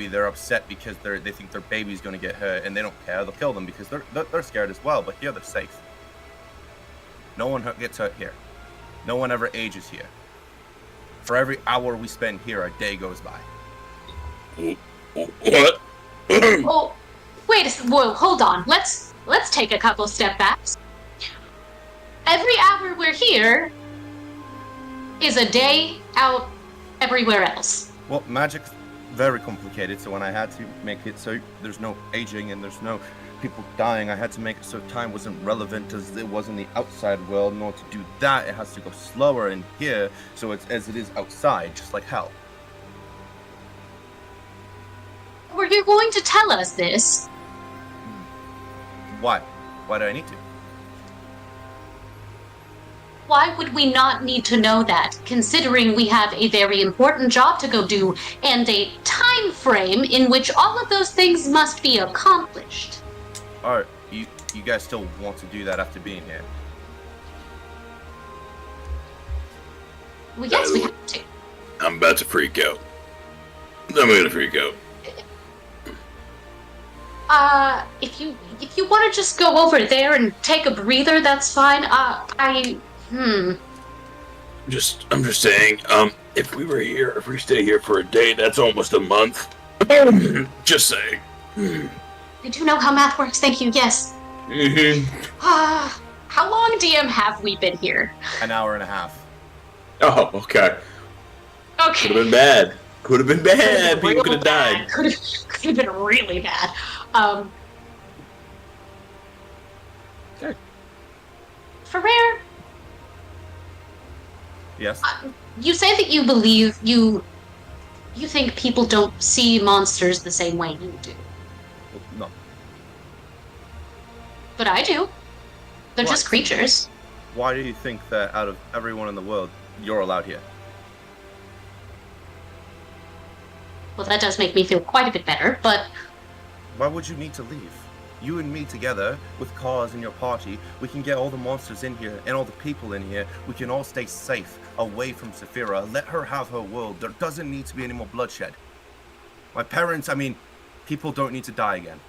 they're upset because they think their baby's going to get hurt and they don't care. They'll kill them because they're scared as well, but here they're safe. No one gets hurt here. No one ever ages here. For every hour we spend here, a day goes by. What? Oh, whoa, hold on. Let's take a couple step backs. Every hour we're here is a day out everywhere else. Well, magic's very complicated, so when I had to make it so there's no aging and there's no people dying, I had to make it so time wasn't relevant as it was in the outside world. In order to do that, it has to go slower in here, so it's as it is outside, just like hell. Were you going to tell us this? Why? Why do I need to? Why would we not need to know that, considering we have a very important job to go do and a time frame in which all of those things must be accomplished? Alright, you guys still want to do that after being here? Well, yes, we have to. I'm about to freak out. I'm gonna freak out. If you want to just go over there and take a breather, that's fine. I'm just saying, if we stay here for a day, that's almost a month. Just saying. I do know how math works, thank you, yes. How long, DM, have we been here? An hour and a half. Oh, okay. Okay. Could have been bad. Could have been bad. People could have died. Could have been really bad. Okay. Ferrer, Yes? you say that you believe you think people don't see monsters the same way you do. No. But I do. They're What? just creatures. Why do you think that out of everyone in the world, you're allowed here? Well, that does make me feel quite a bit better, but Why would you need to leave? You and me together, with cars in your party, we can get all the monsters in here and all the people in here. We can all stay safe, away from Saphira. Let her have her world. There doesn't need to be any more bloodshed. My parents, people don't need to die again.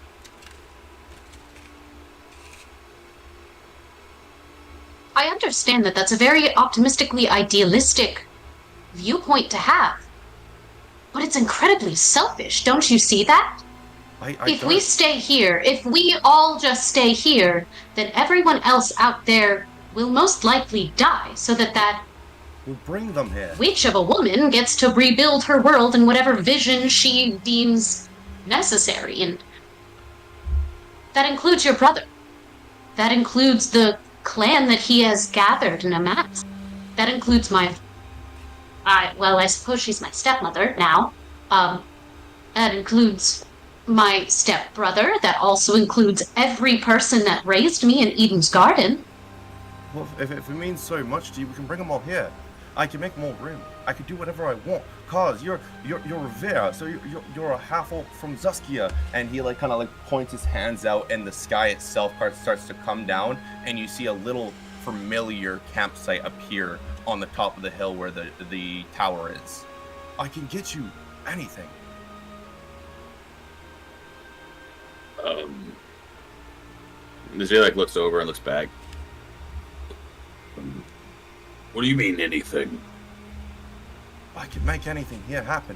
I understand that that's a very optimistically idealistic viewpoint to have. But it's incredibly selfish, don't you see that? If we stay here, if we all just stay here, then everyone else out there will most likely die, so that We'll bring them here. witch of a woman gets to rebuild her world in whatever vision she deems necessary, and that includes your brother. That includes the clan that he has gathered and amassed. That includes I suppose she's my stepmother now. That includes my stepbrother. That also includes every person that raised me in Eden's Garden. Well, if it means so much to you, we can bring them all here. I can make more room. I can do whatever I want. Cause you're Rivera, so you're a half orc from Zuskia, and he kind of points his hands out, and the sky itself starts to come down, and you see a little familiar campsite appear on the top of the hill where the tower is. I can get you anything. Nazir looks over and looks back. What do you mean, anything? I can make anything here happen.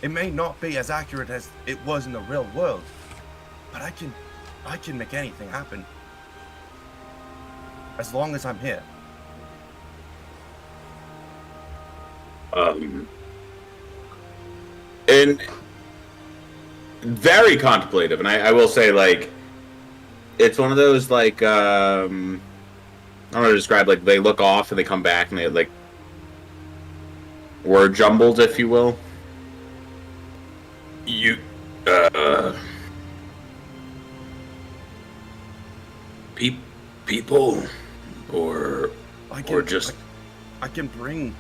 It may not be as accurate as it was in the real world, but I can make anything happen. As long as I'm here. And very contemplative, and I will say, it's one of those, I don't know how to describe, they look off and they come back and they, word jumbled, if you will. You, people, or just... I can bring,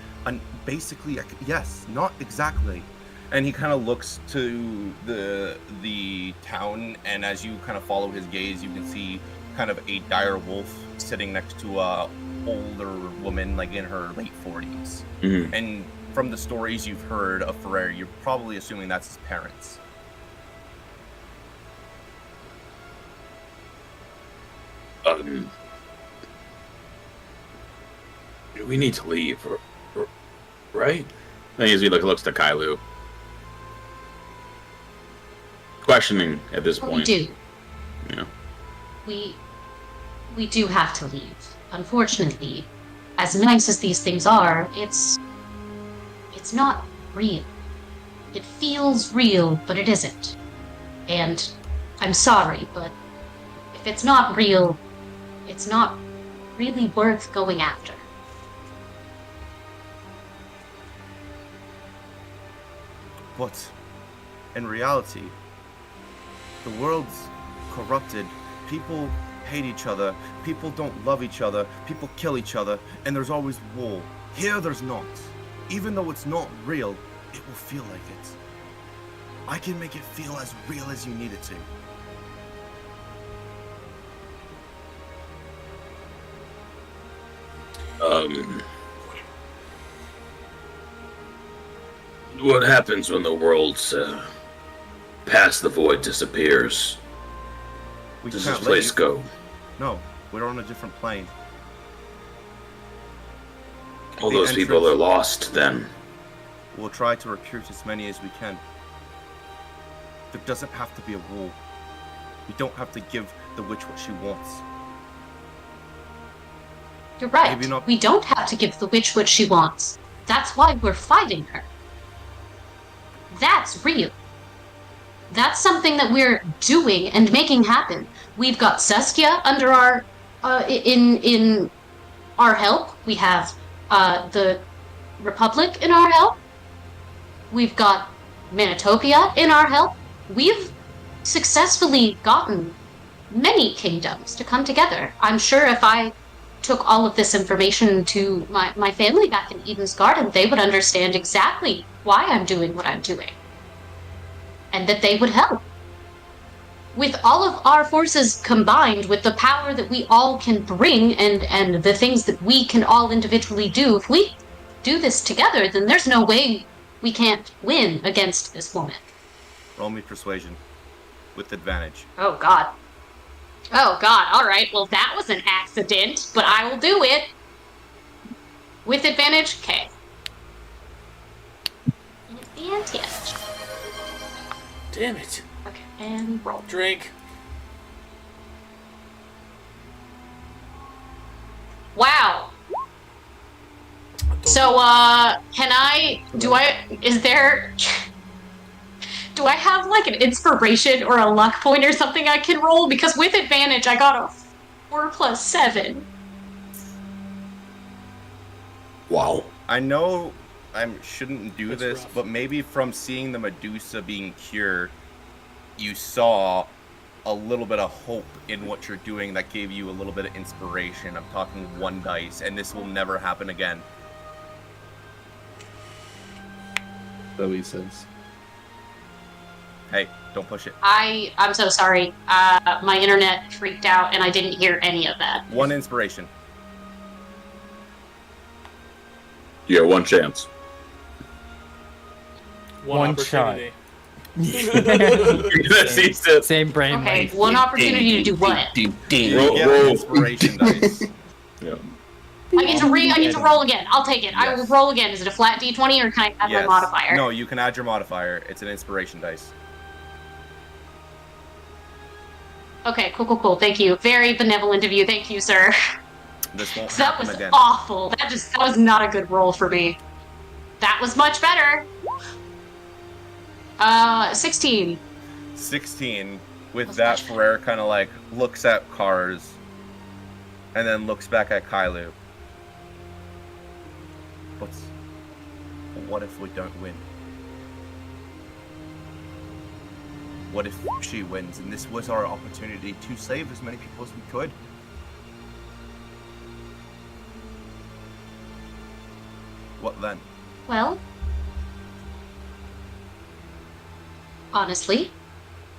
basically, yes, not exactly. And he kind of looks to the town, and as you kind of follow his gaze, you can see kind of a dire wolf sitting next to a older woman, in her late 40s. Mm-hmm. And from the stories you've heard of Ferrer, you're probably assuming that's his parents. We need to leave, right? And he looks to Kailu. Questioning at this point. We do. Yeah. We do have to leave. unfortunately, as nice as these things are, it's not real. It feels real, but it isn't. And I'm sorry, but if it's not real, it's not really worth going after. But in reality, the world's corrupted. People hate each other. People don't love each other. People kill each other. And there's always war. Here there's not. Even though it's not real, it will feel like it. I can make it feel as real as you need it to. What happens when the world's past the void disappears? We Does can't this let place you- go? No, we're on a different plane. All The those people entrance- are lost then. We'll try to recruit as many as we can. There doesn't have to be a war. We don't have to give the witch what she wants. You're right. Maybe not- We don't have to give the witch what she wants. That's why we're fighting her. That's real. That's something that we're doing and making happen. We've got Saskia under our in our help. We have the Republic in our help. We've got Manitopia in our help. We've successfully gotten many kingdoms to come together. I'm sure if I took all of this information to my family back in Eden's Garden, they would understand exactly why I'm doing what I'm doing. And that they would help. With all of our forces combined, with the power that we all can bring and the things that we can all individually do, if we do this together, then there's no way we can't win against this woman. Roll me persuasion. With advantage. Oh god. Oh god, alright, well that was an accident, but I will do it. With advantage? Okay. Advantage. Damn it. Okay, and roll. Drink. Wow. So, do I have like an inspiration or a luck point or something I can roll? Because with advantage, I got a 4 + 7. Wow. I know I shouldn't do That's this, rough. but maybe from seeing the Medusa being cured, you saw a little bit of hope in what you're doing that gave you a little bit of inspiration. I'm talking 1 dice, and this will never happen again. So he says. Hey, don't push it. I'm so sorry. My internet freaked out and I didn't hear any of that. 1 inspiration. You get 1 chance. One shot. opportunity. Same brain. Okay, one opportunity to do what? You get an inspiration dice. Yeah. I get to roll again. I'll take it. I will roll again. Is it a flat d20 or can I add my Yes. modifier? No, you can add your modifier. It's an inspiration dice. Okay, cool. Thank you. Very benevolent of you. Thank you, sir. This won't That happen was again. awful. That was not a good roll for me. That was much better. 16. 16. With that, Ferrer kind of like looks at Kars and then looks back at Kailu. But what if we don't win? What if she wins and this was our opportunity to save as many people as we could? What then? Well, honestly,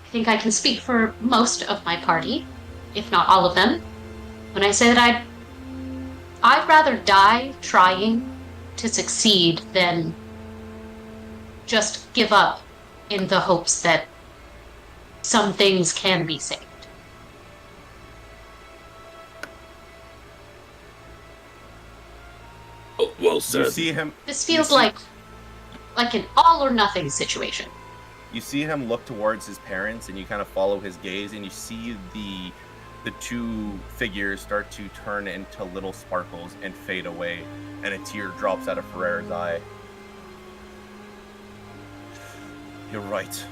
I think I can speak for most of my party, if not all of them, when I say that I'd rather die trying to succeed than just give up in the hopes that some things can be saved. Oh, well said. You see him. This feels like an all or nothing situation. You see him look towards his parents, and you kind of follow his gaze, and you see the the two figures start to turn into little sparkles and fade away, and a tear drops out of Ferrer's eye. You're right.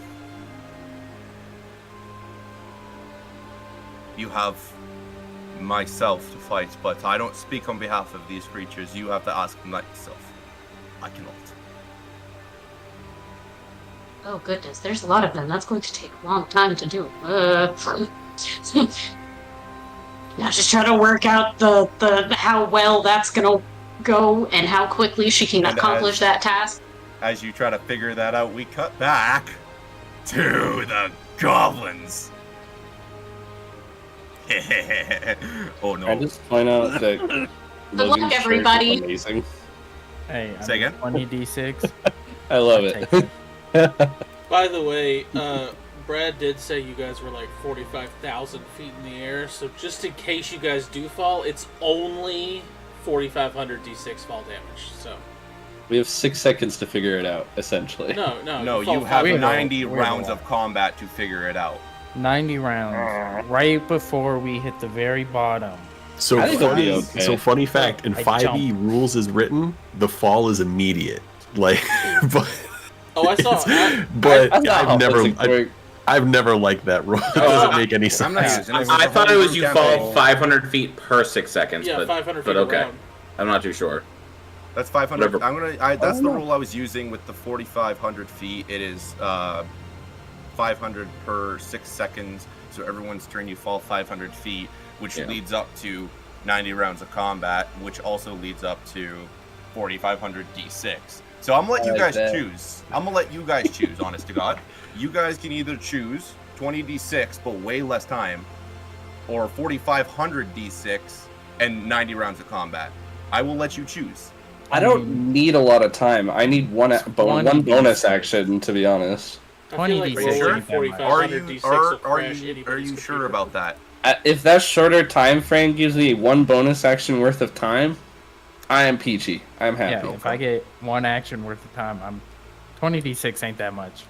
You have myself to fight, but I don't speak on behalf of these creatures. You have to ask them that yourself. I cannot. Oh goodness, there's a lot of them. That's going to take a long time to do. Now just try to work out the how well that's gonna go and how quickly she can accomplish that task. As you try to figure that out, we cut back to the goblins. Oh no. I just point out that Good Logan's luck, shirt is everybody. amazing. Hey, Say again? 20d6. I love it. By the way, Brad did say you guys were like 45,000 feet in the air, so just in case you guys do fall, it's only 4,500 d6 fall damage. So We have 6 seconds to figure it out, essentially. No, you have 90 rounds of combat to figure it out. 90 rounds, right before we hit the very bottom. So I think it'll be funny, okay. so funny fact, in I 5e rules is written, the fall is immediate. Like, but Oh, I saw. but I thought I've never, physics work. I've never liked that rule. It doesn't make any sense. I'm not using it. I thought it was you fall 500 feet per 6 seconds. Yeah, but, 500 but feet okay. around. I'm not too sure. That's 500. Whatever. That's the rule I was using with the 4,500 feet. It is 500 per 6 seconds. So everyone's turn you fall 500 feet, which leads up to 90 rounds of combat, which also leads up to 4,500 d6. So I'm gonna let you guys choose. I'm gonna let you guys choose. Honest to God, you guys can either choose 20 d6 but way less time, or 4,500 d6 and 90 rounds of combat. I will let you choose. I don't need a lot of time. I need one bonus action, to be honest. 20 Are you d6. sure? ain't that much. Are you sure about that? If that shorter time frame gives me one bonus action worth of time, I am peachy. I'm happy. Yeah, if I get one action worth of time, I'm 20 d6 ain't that much.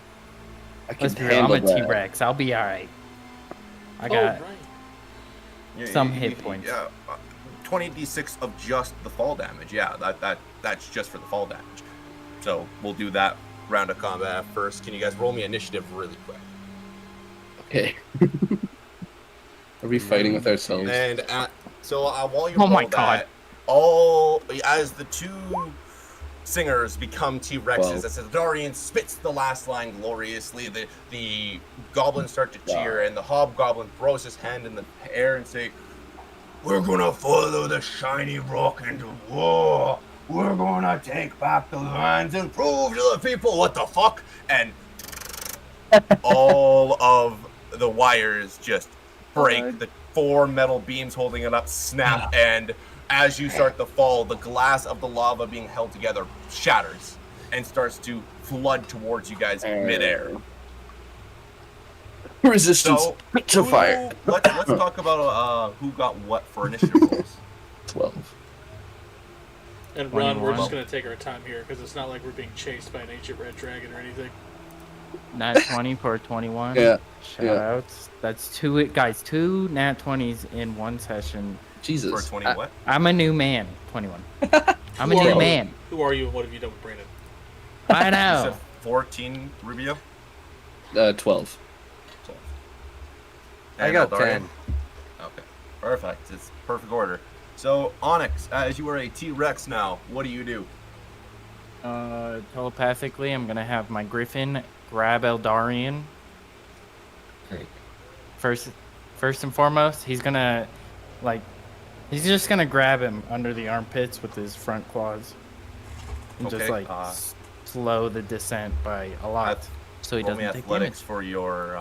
I can Let's be real, I'm handle a that. T-Rex. I'll be alright. I got some hit points. Yeah, 20 d6 of just the fall damage. Yeah, that's just for the fall damage. So we'll do that round of combat first. Can you guys roll me initiative really quick? Okay. Are we fighting with ourselves? And while you Oh roll my that, as the two singers become T-Rexes, as the Darian spits the last line gloriously, the goblins start to cheer, and the hobgoblin throws his hand in the air and say, "We're gonna follow the shiny rock into war. We're gonna take back the lands and prove to the people what the fuck." And all of the wires just break. The 4 metal beams holding it up snap, and as you start to fall, the glass of the lava being held together shatters and starts to flood towards you guys midair. Resistance to fire. Let's talk about who got what for initiative rolls. 12. And Ron, we're 21. just gonna take our time here because it's not like we're being chased by an ancient red dragon or anything. Nat 20 for 21. Yeah. Shout outs. That's two nat 20s in one session. Jesus. For 20 what? I'm a new man. 21. I'm a Who new are you? man. Who are you and what have you done with Brandon? I You know. said 14, Rubio? 12. I And got Eldarian? 10. Okay, perfect. It's perfect order. So, Onyx, as you are a T-Rex now, what do you do? Telepathically, I'm gonna have my Griffin grab Eldarian. Great. First and foremost, he's just gonna grab him under the armpits with his front claws, and just Okay, slow the descent by a lot, so he Roll doesn't me take athletics damage. for your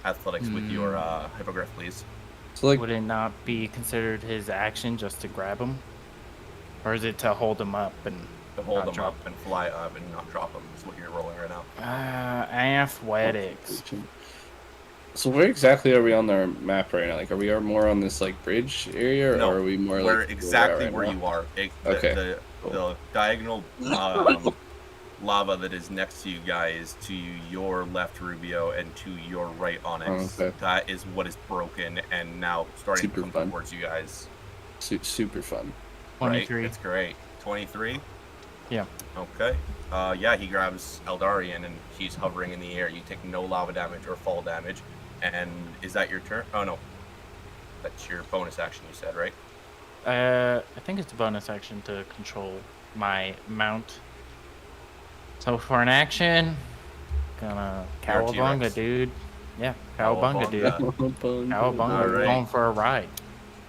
athletics with your hippogriff, please. So like, Would it not be considered his action just to grab him, or is it to hold him up and To hold not them drop? up and fly up and not drop them is what you're rolling right now. Athletics. so where exactly are we on our map right now? Like, are we more on this like bridge area, or No, are we more we're like exactly right where now? you are. Okay. The diagonal lava that is next to you guys, to your left, Rubio, and to your right, Onyx. Okay. That is what is broken and now starting Super to come fun. towards you guys. Super fun. 23. Right? It's great. 23? Yeah. Okay. Yeah, he grabs Eldarian and he's hovering in the air. You take no lava damage or fall damage. And is that your turn? Oh, no. That's your bonus action, you said, right? I think it's a bonus action to control my mount. So for an action, gonna cowabunga, T-Rex. dude. Yeah, cowabunga, dude. Cowabunga, Alright. we're going for a ride.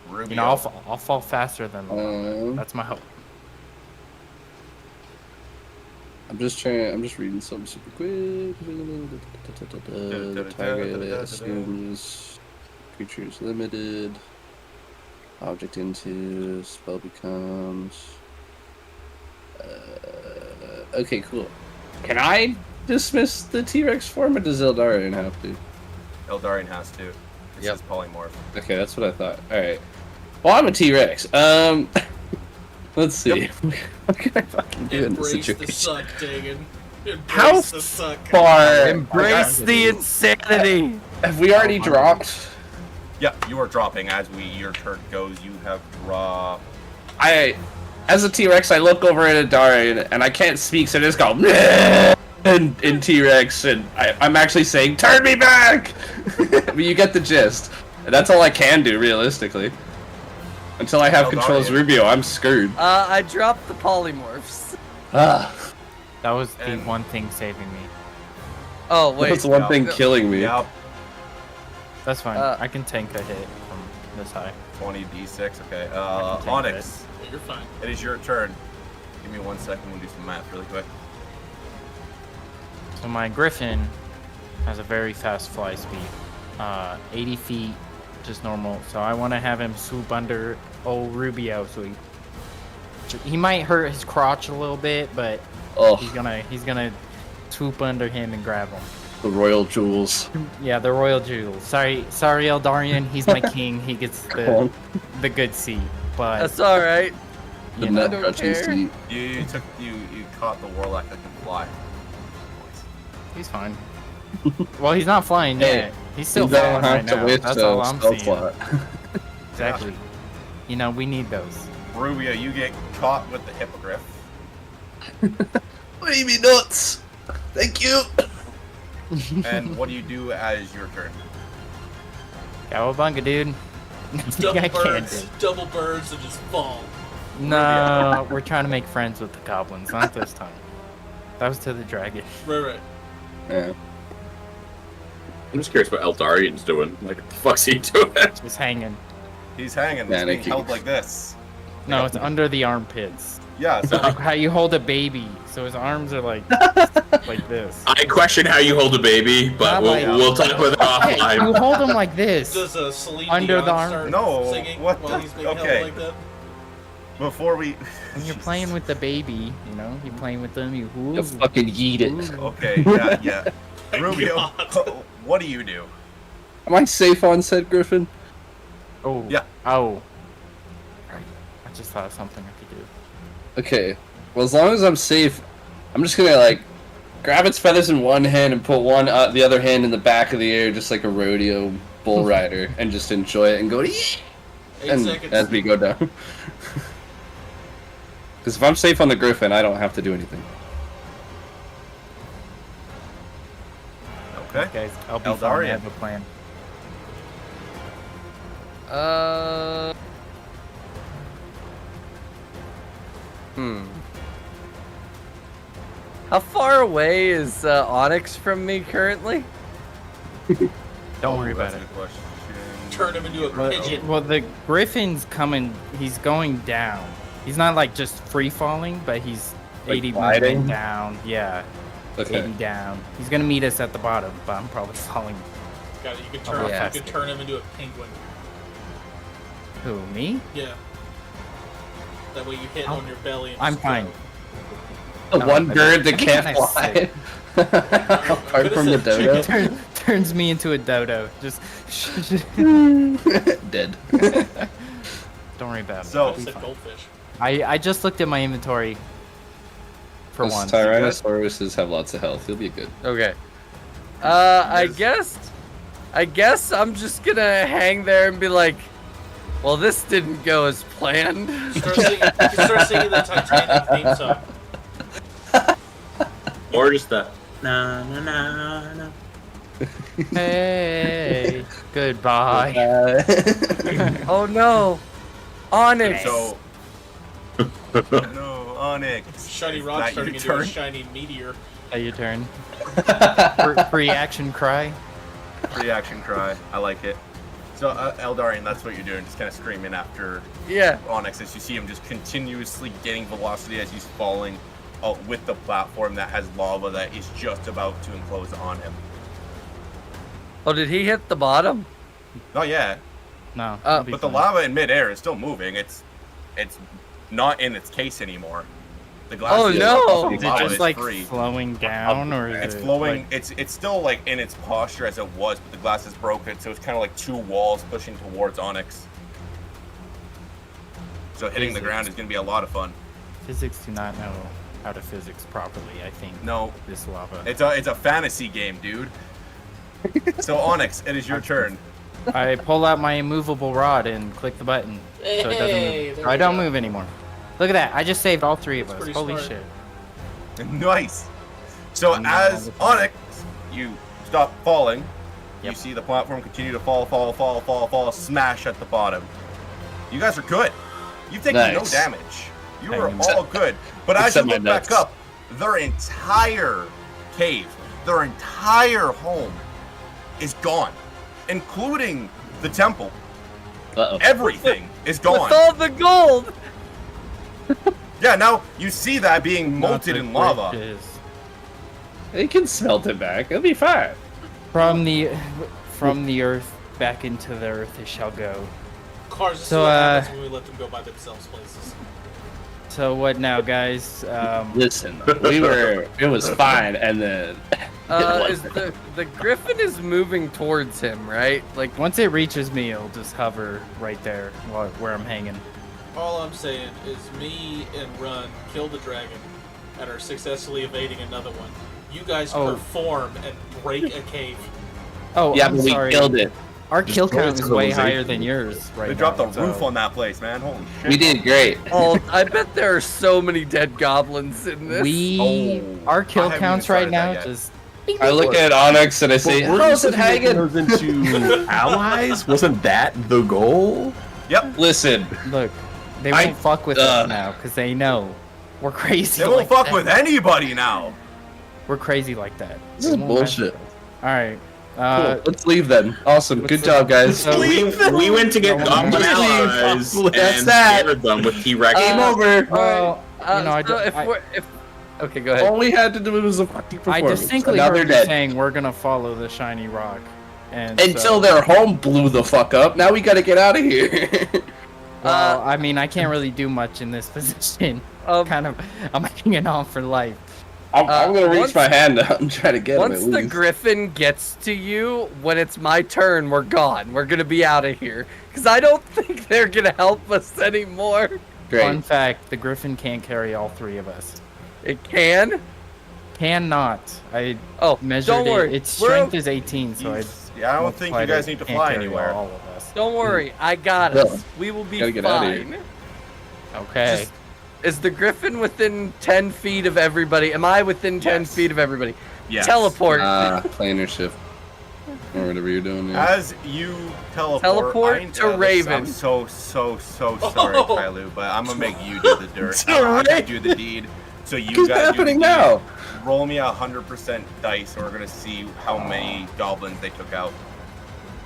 Rubio. You know, I'll fall faster than them. That's my hope. I'm just reading something super quick. The target assumes creatures limited. Object into spell becomes. Okay, cool. Can I dismiss the T-Rex form, or does Eldarian have to? Eldarian has to. It Yep. says polymorph. Okay, that's what I thought. Alright. Well, I'm a T-Rex. Let's see. What can I fucking do in this Embrace the situation? suck, Dagan. Embrace How the suck. far? Embrace the insanity. Have we already dropped? Yeah, you are dropping as your turn goes. You have dropped. As a T-Rex, I look over at Eldarian, and I can't speak, so I just go in T-Rex, and I'm actually saying, "Turn me back!" But you get the gist. And that's all I can do, realistically. Until I have control as Rubio, I'm screwed. I dropped the polymorphs. Ah. That was the one thing saving me. Oh wait. That's one thing killing me. Yep. That's fine. I can tank a hit from this high. 20d6. Okay. I can take Onyx. You're fine. It is your turn. Give me 1 second. We'll do some math really quick. So my Griffin has a very fast fly speed. 80 feet, just normal. So I want to have him swoop under old Rubio, so he might hurt his crotch a little bit, but he's gonna swoop under him and grab him. The royal jewels. Yeah, the royal jewels. Sorry, Eldarian. He's my king. He gets the good seat. But That's all right. You know, I don't care. You caught the warlock that can fly. he's fine. Well, he's not flying Hey, yet. He's still you don't flying right have to now. waste That's a all I'm spell seeing. slot. Exactly. You know, we need those. Rubio, you get caught with the hippogriff. Baby nuts! Thank you! And what do you do as your turn? Cowabunga, dude. Double I can't birds, do. double birds, and just fall. No, we're trying to make friends with the goblins. Not this time. That was to the dragon. Right. Yeah. I'm just curious what Eldarian's doing. Like, what the fuck's he doing? He's hanging. He's hanging. He's being held like this. No, it's under the armpits. Yeah, so Like how you hold a baby. So his arms are like like this. I question how you hold a baby, but Not like- we'll talk about that Hey, you offline. hold him like this. Does Celine Under Dion the arm. start No, singing what while the- he's being okay. held like that? before we. When you're playing with the baby, you know, you're playing with them, you fucking yeet it. Okay, yeah. Rubio, what do you do? Am I safe on said Griffin? Oh. Yeah. Oh. I just thought of something I could do. Okay. Well, as long as I'm safe, I'm just gonna like grab its feathers in one hand and put the other hand in the back of the air, just like a rodeo bull rider, and just enjoy it and go. "Yee!" 8 And seconds. as we go down. Because if I'm safe on the Griffin, I don't have to do anything. Okay. Guys, I'll be fine. I Eldarian. have a plan. How far away is Onyx from me currently? Don't worry about That's a it. good question. Turn him into a pigeon. Well, the Griffin's coming. He's going down. He's not like just free falling, but he's Like 80 gliding? moving down. Yeah. Okay. 80 down. He's gonna meet us at the bottom, but I'm probably falling. Got it. You could Oh, turn. yeah. You could turn him into a penguin. Who, me? Yeah. That way you hit Oh, on your belly. And I'm just fine. go. The No, one I bird think that can't I fly. Apart from the dodo. Turns me into a dodo. Just Dead. don't worry about it. So- I'll be Said fine. goldfish. I just looked at my inventory for Those once. Tyrannosauruses have lots of health. You'll be good. Okay. I guess I'm just gonna hang there and be like, well, this didn't go as planned. You can start singing the Titanic theme song. Or just the na na na na. Hey, goodbye. Oh no, Onyx. So, no, Onyx. Shiny Is rock that turning your into a turn? shiny meteor. Your turn. Free action cry. Free action cry. I like it. So, Eldarian, that's what you're doing, just kind of screaming after Onyx as you see him just continuously gaining velocity as he's falling with the platform that has lava that is just about to enclose on him. Oh, did he hit the bottom? Not yet. No. But the lava in midair is still moving. It's not in its case anymore. The glass Oh, is no! up, Is the it lava just is like free. flowing down, or is It's it flowing. like- It's still like in its posture as it was, but the glass is broken, so it's kind of like two walls pushing towards Onyx. So hitting the ground is going to be a lot of fun. Physics do not know how to physics properly, I think. No. This lava. It's a fantasy game, dude. So Onyx, it is your turn. I pull out my immovable rod and click the button so it doesn't Hey, move. there So I we don't go. move anymore. Look at that! I just saved all three of us. pretty Holy smart. shit! Nice. So as Onyx, you stop falling. You see the platform continue to fall, smash at the bottom. You guys are good. You've taken no Nice. damage. You are Thanks. all good. But as you Except my look back nuts. up, their entire cave, their entire home is gone, including the temple. Uh-oh. Everything is gone. With all the gold. Yeah, now you see that being molted in lava. They can smelt it back. It'll be fine. From the earth back into the earth it shall go. Cars, this So, is what happens when we let them go by themselves places. So what now, guys? Listen, it was fine, and then Is the griffin is moving towards him, right? Like once it reaches me, it'll just hover right there where I'm hanging. All I'm saying is me and Run kill the dragon and are successfully evading another one. You guys Oh. perform and break a cave. Oh, yeah, I'm but we sorry. killed it. Our Just kill go count to is way civilization. higher than yours right They now. dropped the so- roof on that place, man. Holy shit. We did great. Oh, I bet there are so many dead goblins in this. Our I kill haven't counts even right started now that yet. just. I look at Onyx and I say, But we're "How's it just making hanging?" those into allies? Wasn't that the goal? Yep. Listen, Look, they won't fuck with us now because they know we're crazy. They won't like fuck that. with anybody now. We're crazy like that. This is bullshit. All right. Cool. Let's leave then. Awesome. Good job, guys. We went to get goblin allies and That's that. scattered them with T-Rex. Game over. Well, you know, Okay, go ahead. All we had to do was a fucking I performance. distinctly Now heard they're you dead. saying we're gonna follow the shiny rock, and Until so, their home blew the fuck up. Now we gotta get out of here. Well, I mean, I can't really do much in this position. I'm hanging on for life. I'm gonna reach once- my hand out and try to get him. Once at the least. griffin gets to you, when it's my turn, we're gone. We're gonna be out of here. Because I don't think they're gonna help us anymore. Fun fact: the griffin can't carry all three of us. It can? Cannot. I measured don't worry. it. Its We're strength okay. is 18, so I. Yeah, I don't think you guys need to fly anywhere. All of us. Don't worry, I got No. us. We will be Gotta get outta here. fine. Okay. Just- is the griffin within 10 feet of everybody? Am I within 10 feet of everybody? Yes. Teleport. Planar shift. Or whatever you're doing there. As you teleport, Teleport to Raven. I'm so sorry, Kylu, but I'm gonna make you do the dirt. I'm gonna do the deed. So you What's guys happening do the now? deed. Roll me 100% dice, and we're gonna see how many goblins they took out.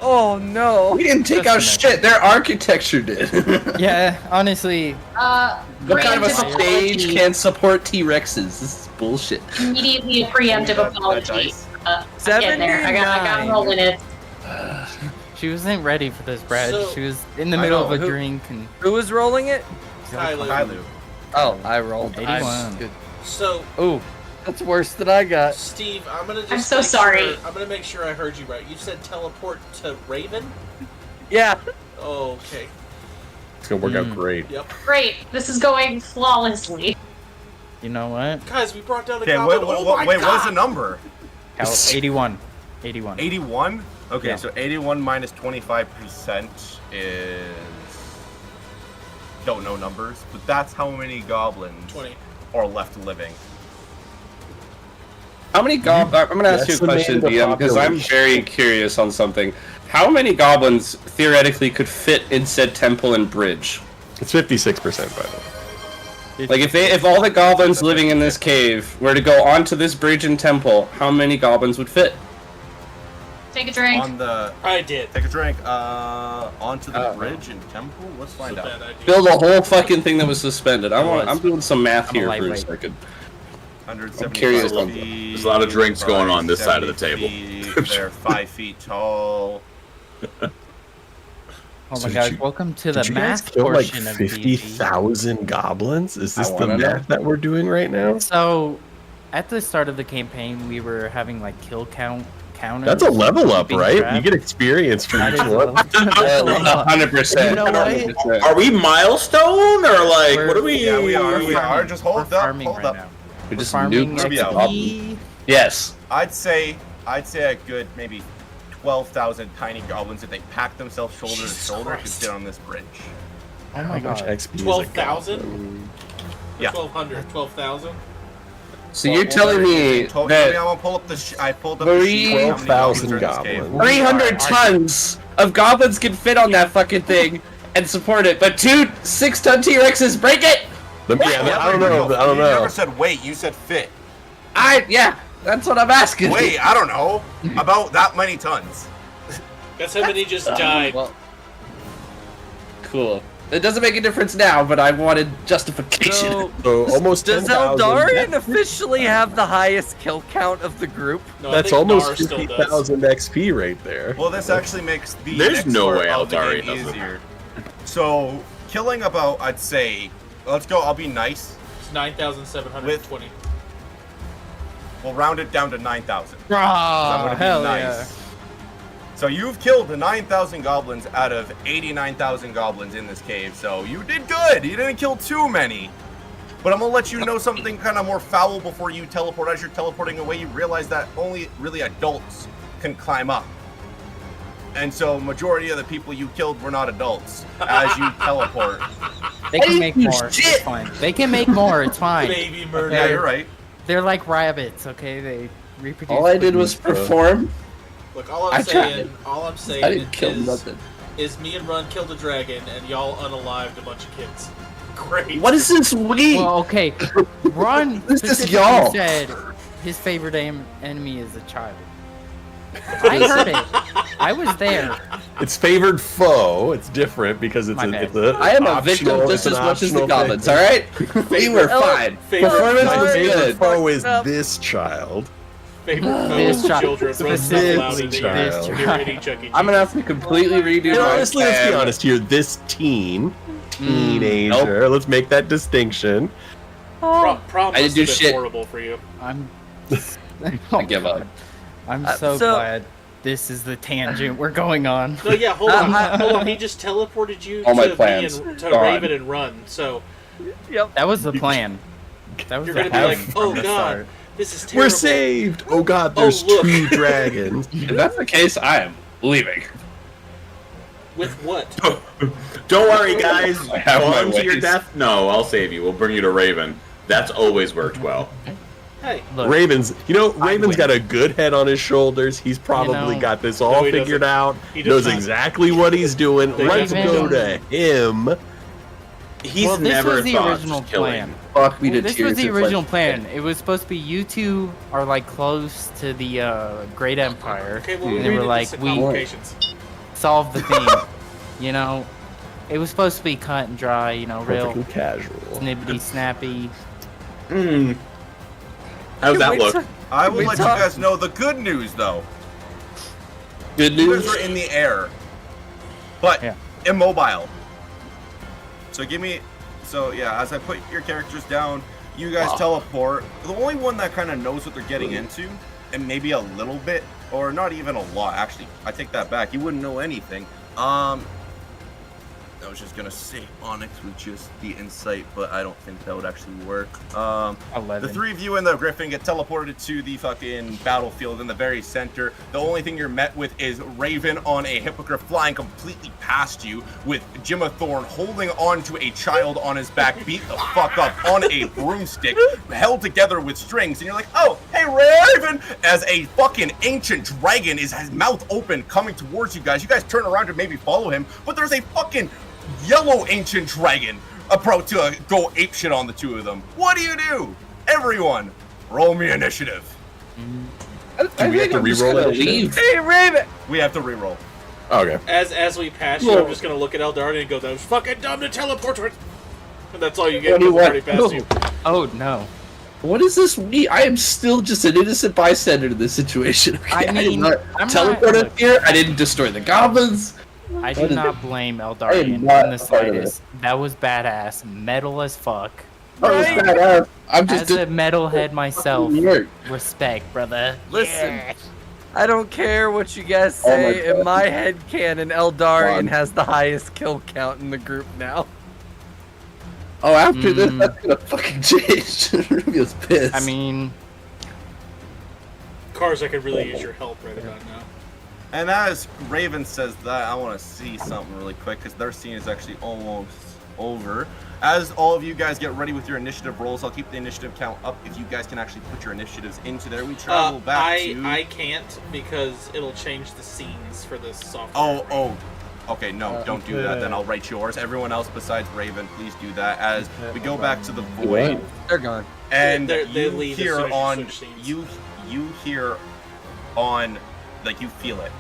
Oh no. We didn't take out shit. Their architecture did. Yeah, honestly. What kind of a Preemptive stage apology. can support T-Rexes? This is bullshit. Immediately a preemptive apology. I'm getting there. I got rolling it. She wasn't ready for this, Brad. So- She was in the I middle know. of a Who- drink and. Who was rolling it? Kylu. Oh, I rolled. 81. Good. So, Ooh, that's worse than I got. Steve, I'm gonna just. I'm so make sorry. Sure, I'm gonna make sure I heard you right. You said teleport to Raven. Yeah. Okay. It's gonna work out great. Yep. Great. This is going flawlessly. You know what? Guys, we brought down a Okay, goblin. wait, what's the number? 81. 81. 81? Okay, Yeah. so 81 minus 25% is... Don't know numbers, but that's how many goblins 20. are left living. How many goblins? I'm going to ask you a question, Estimate the DM, because I'm population. very curious on something. How many goblins theoretically could fit in said temple and bridge? It's 56%, by the way. Like if all the goblins living in this cave were to go onto this bridge and temple, how many goblins would fit? Take a drink. On the... I did. Take a drink. Onto the bridge and temple? Let's find out. Build a whole fucking thing that was suspended. I'm doing some math I'm a here, lightweight. Bruce. I could. 175 I'm curious on feet, There's a lot of drinks going on this side of the 70 table. feet, They're 5 feet tall. Oh So my did gosh, you- welcome to Did the you guys math kill like portion of D&D. 50,000 goblins? Is this I the wanna know. math that we're doing right now? So, at the start of the campaign, we were having like kill counters. That's a level up, keeping right? track. You get experience for That each is a one. level- 100%. You know what? Are we milestone or like what are we? Yeah, we are. We are. farming. Just hold We're up. farming Hold right up. now. We just farming nuked the XP. goblin. Yes. I'd say a good maybe 12,000 tiny goblins, if they pack themselves shoulder to shoulder, could sit on this bridge. Oh How my much god. XP is a 12,000? goblin? Yeah. 1,200. 12,000? So you're telling me I'm that gonna pull up the. I pulled up the sheet. How many 12,000 are in this cave. goblins. 300 tons of goblins can fit on that fucking thing and support it, but 2 6-ton T-Rexes break it. I don't know. I don't You know. never said weight. You said fit. Yeah, that's what I'm asking. Wait, I don't know. About that many tons. Guess how many just died? Well, Cool. It doesn't make a difference now, but I wanted justification. So, So almost does 10,000. Eldarian officially have the highest kill count of the group? No, I That's think almost Nar still does. 50,000 XP right there. Well, this actually makes the There's next no part way of the Eldari game doesn't. easier. So, killing about, I'd say, let's go. I'll be nice. It's 9,720. We'll round it down to 9,000. I'm Ah, gonna be hell nice. yeah. So you've killed the 9,000 goblins out of 89,000 goblins in this cave. So you did good. You didn't kill too many. But I'm gonna let you know something kind of more foul before you teleport. As you're teleporting away, you realize that only really adults can climb up. And so majority of the people you killed were not adults as you teleport. They can make more. It's fine. They can make more. It's fine. Baby murder. Yeah, you're right. They're like rabbits, okay? They reproduce. All I did quickly. was perform. Look, all I I'm tried. saying, all I'm saying I didn't kill is, nothing. is me and Run killed a dragon, and y'all unalived a bunch of kids. Great. What is this we? Well, okay. Ron This is specifically y'all. said his favorite enemy is a child. I heard it. I was there. It's favored foe. It's different because it's My a. bad. It's a I am a victim optional- just it's as an much as the optional goblins, thing. alright? We were fine. favorite Performance My was favorite good. foe is this child. Favorite foe This of child. children. Run so This loud that child. you're hitting Chuck E. I'm gonna have to completely redo And my honestly, let's be plan. honest here. This teenager. Let's make that distinction. Prom I didn't must do have been shit. horrible for you. I'm. I give up. I'm so so- glad this is the tangent we're going on. No, yeah, hold on, hold on. He just teleported you All my to me plans and to gone. Raven and Run. So That was the plan. That was you're the gonna be like, plan oh from the god, start. this is terrible. We're saved. Oh God, there's look. 2 dragons. If that's the case, I am leaving. With what? Don't worry, guys. I have my Falling to your ways. death? No, I'll save you. We'll bring you to Raven. That's always worked well. Hey, Look, Raven's, Raven's got a good head on his shoulders. He's probably know- got this all he figured doesn't. out. He does Knows not. exactly what he's doing. They Let's Raven- go to him. He's well, this never was the thought original of killing. plan. Fuck me Well, to this tears. was the It's original like- plan. It was supposed to be you two are like close to the Great Empire, okay, well, and they were like, the we complications. solved the thing. You know, it was supposed to be cut and dry. You know, real Perfectly casual. snippety snappy. Hmm. How's that look? I will We let you talk- guys know the good news, though. Good You news. guys are in the air, but Yeah. immobile. So as I put your characters down, you guys teleport. The only one that kind of knows what they're getting into, and maybe a little bit, or not even a lot, actually, I take that back. You wouldn't know anything. I was just gonna say Onyx with just the insight, but I don't think that would actually work. 11. The three of you and the Griffin get teleported to the fucking battlefield in the very center. The only thing you're met with is Raven on a hippogriff flying completely past you, with Jimma Thorn holding on to a child on his back, beat the fuck up on a broomstick, held together with strings, and you're like, oh, hey Raven! As a fucking ancient dragon is his mouth open, coming towards you guys. You guys turn around to maybe follow him, but there's a fucking yellow ancient dragon approach to go apeshit on the two of them. What do? Everyone, roll me initiative. Do we have to re-roll it? Hey, Raven! We have to re-roll. Okay. As we pass you, I'm just gonna look at Eldarian and go, "That was fucking dumb to teleport her." And that's all you get. When already past you. Oh no. What is this? I am still just an innocent bystander to this situation. Okay? I mean, did not teleport up here. I didn't destroy the goblins. I do not blame Eldarian in not the a part of slightest. That was badass. Metal as fuck. I'm just As a metalhead myself. Respect, brother. Listen, Yeah. I don't care what you guys Oh my say. God. In my head canon, Eldarian Come on. has the highest kill count in the group now. Oh, after this, that's gonna fucking change. Rubio's pissed. I mean, Cars, I could really use your help right about now. And as Raven says that, I want to see something really quick because their scene is actually almost over. As all of you guys get ready with your initiative rolls, I'll keep the initiative count up. If you guys can actually put your initiatives into there, we travel back to. I can't because it'll change the scenes for this software. Oh. Okay, no, don't do that. Then I'll write yours. Everyone else besides Raven, please do that. As we go back to the void, They're gone. and They you leave as hear soon as you on switch scenes. you hear on, like, you feel it.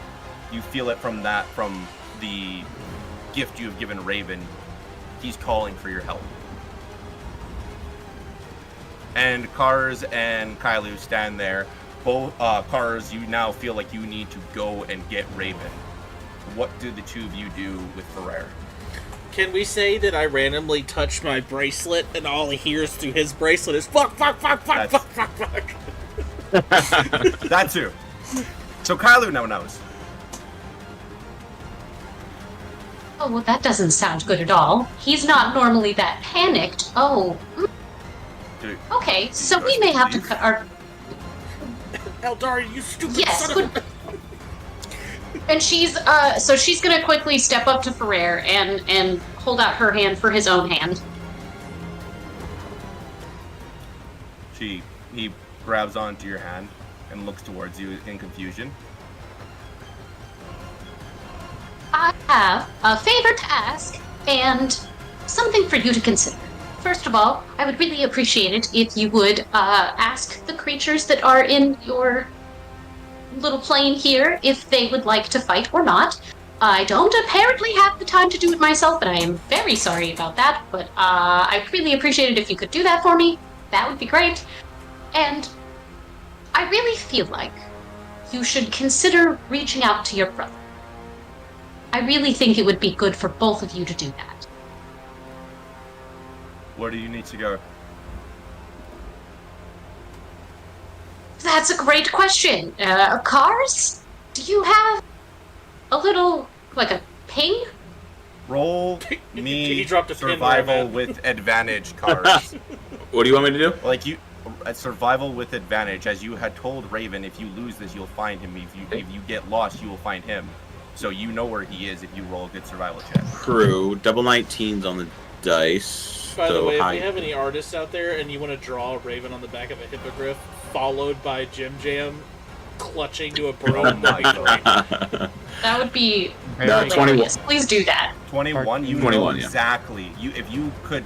You feel it from the gift you have given Raven. He's calling for your help. And Kars and Kailu stand there. Both Kars, you now feel like you need to go and get Raven. What do the two of you do with Ferrer? Can we say that I randomly touched my bracelet and all he hears through his bracelet is fuck. That too. So Kailu now knows. Oh, well, that doesn't sound good at all. He's not normally that panicked. Oh. Dude, Okay, so we may have to cut our... Eldarian, you stupid Yes, son of a... And she's gonna quickly step up to Ferrer and hold out her hand for his own hand. He grabs onto your hand and looks towards you in confusion. I have a favor to ask and something for you to consider. First of all, I would really appreciate it if you would ask the creatures that are in your little plane here if they would like to fight or not. I don't apparently have the time to do it myself, and I am very sorry about that, but I'd really appreciate it if you could do that for me. That would be great. And I really feel like you should consider reaching out to your brother. I really think it would be good for both of you to do that. Where do you need to go? That's a great question. Cars? Do you have a little, like a ping? Roll He me dropped a pin survival there, man. with advantage cards. What do you want me to do? Like you, survival with advantage. As you had told Raven, if you lose this, you'll find him. If you get lost, you will find him. So you know where he is if you roll a good survival check. True. Double 19s on the dice. By the so way, high. if we have any artists out there and you want to draw a raven on the back of a hippogriff, followed by Jim Jam clutching to a broom, that'd be great. That would be No, 21. hilarious. Please do that. 21. You 21, know yeah. exactly. If you could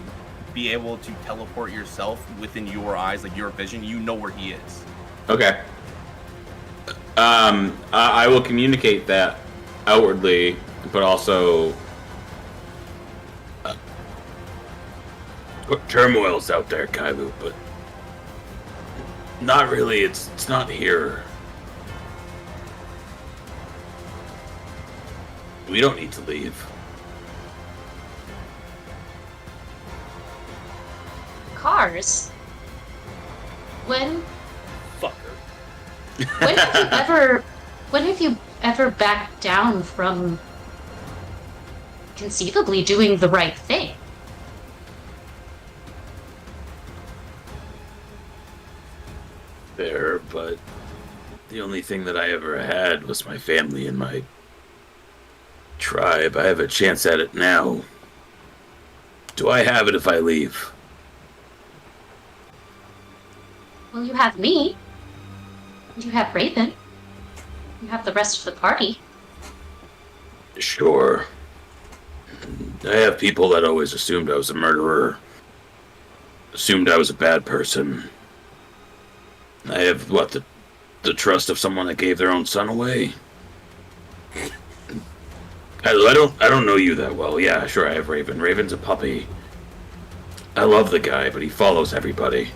be able to teleport yourself within your eyes, like your vision, you know where he is. Okay. I will communicate that outwardly, but also Turmoil's out there, Kailu, but not really. It's not here. We don't need to leave. Cars? When Fucker. when have you ever backed down from conceivably doing the right thing. Fair, but the only thing that I ever had was my family and my tribe. I have a chance at it now. Do I have it if I leave? Well, you have me. And you have Raven. You have the rest of the party. Sure. I have people that always assumed I was a murderer. Assumed I was a bad person. I have, the trust of someone that gave their own son away? I don't know you that well. Yeah, sure, I have Raven. Raven's a puppy. I love the guy, but he follows everybody.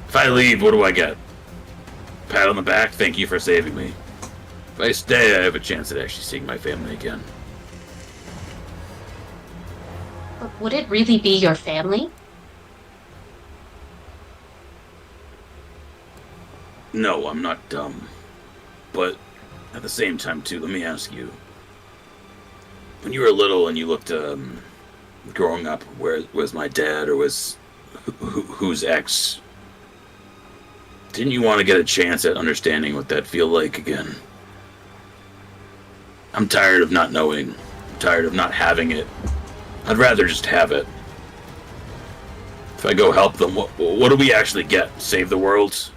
If I leave, what do I get? Pat on the back, thank you for saving me. If I stay, I have a chance at actually seeing my family again. But would it really be your family? No, I'm not dumb. But at the same time, too, let me ask you. When you were little and you looked, growing up, where was my dad or was who's ex? Didn't you want to get a chance at understanding what that feel like again? I'm tired of not knowing. I'm tired of not having it. I'd rather just have it. If I go help them, what do we actually get? Save the world?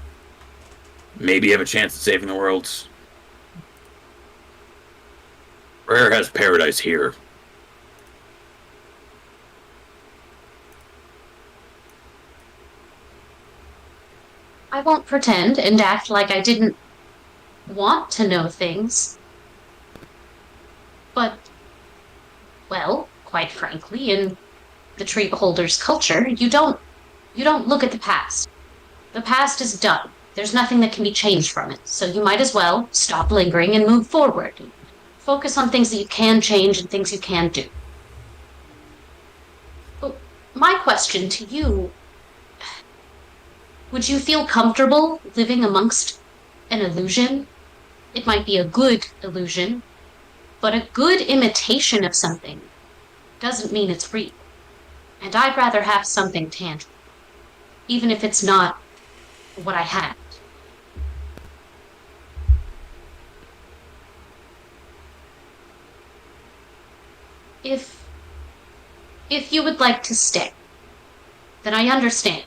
Maybe have a chance at saving the world? Rare has paradise here. I won't pretend and act like I didn't want to know things. But, well, quite frankly, in the Tree Beholder's culture, you don't look at the past. The past is done. There's nothing that can be changed from it, so you might as well stop lingering and move forward. Focus on things that you can change and things you can do. But my question to you, would you feel comfortable living amongst an illusion? It might be a good illusion, but a good imitation of something doesn't mean it's real. And I'd rather have something tangible, even if it's not what I had. If you would like to stay, then I understand.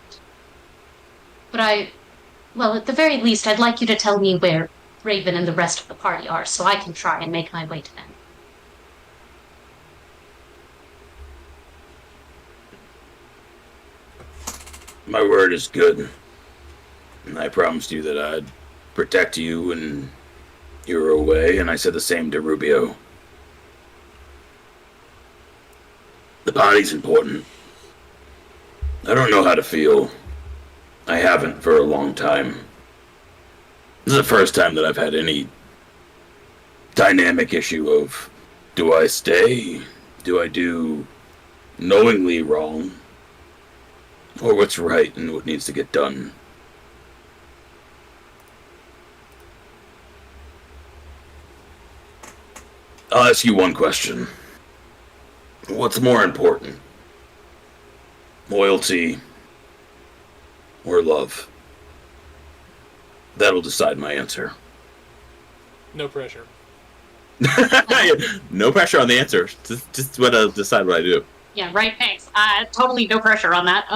But well, at the very least, I'd like you to tell me where Raven and the rest of the party are, so I can try and make my way to them. My word is good. And I promised you that I'd protect you when you were away, and I said the same to Rubio. The body's important. I don't know how to feel. I haven't for a long time. This is the first time that I've had any dynamic issue of, do I stay? Do I do knowingly wrong? Or what's right and what needs to get done? I'll ask you one question. What's more important? Loyalty or love? That'll decide my answer. No pressure. No pressure on the answer. Just what I'll decide what I do. Yeah, right, thanks. Totally no pressure on that.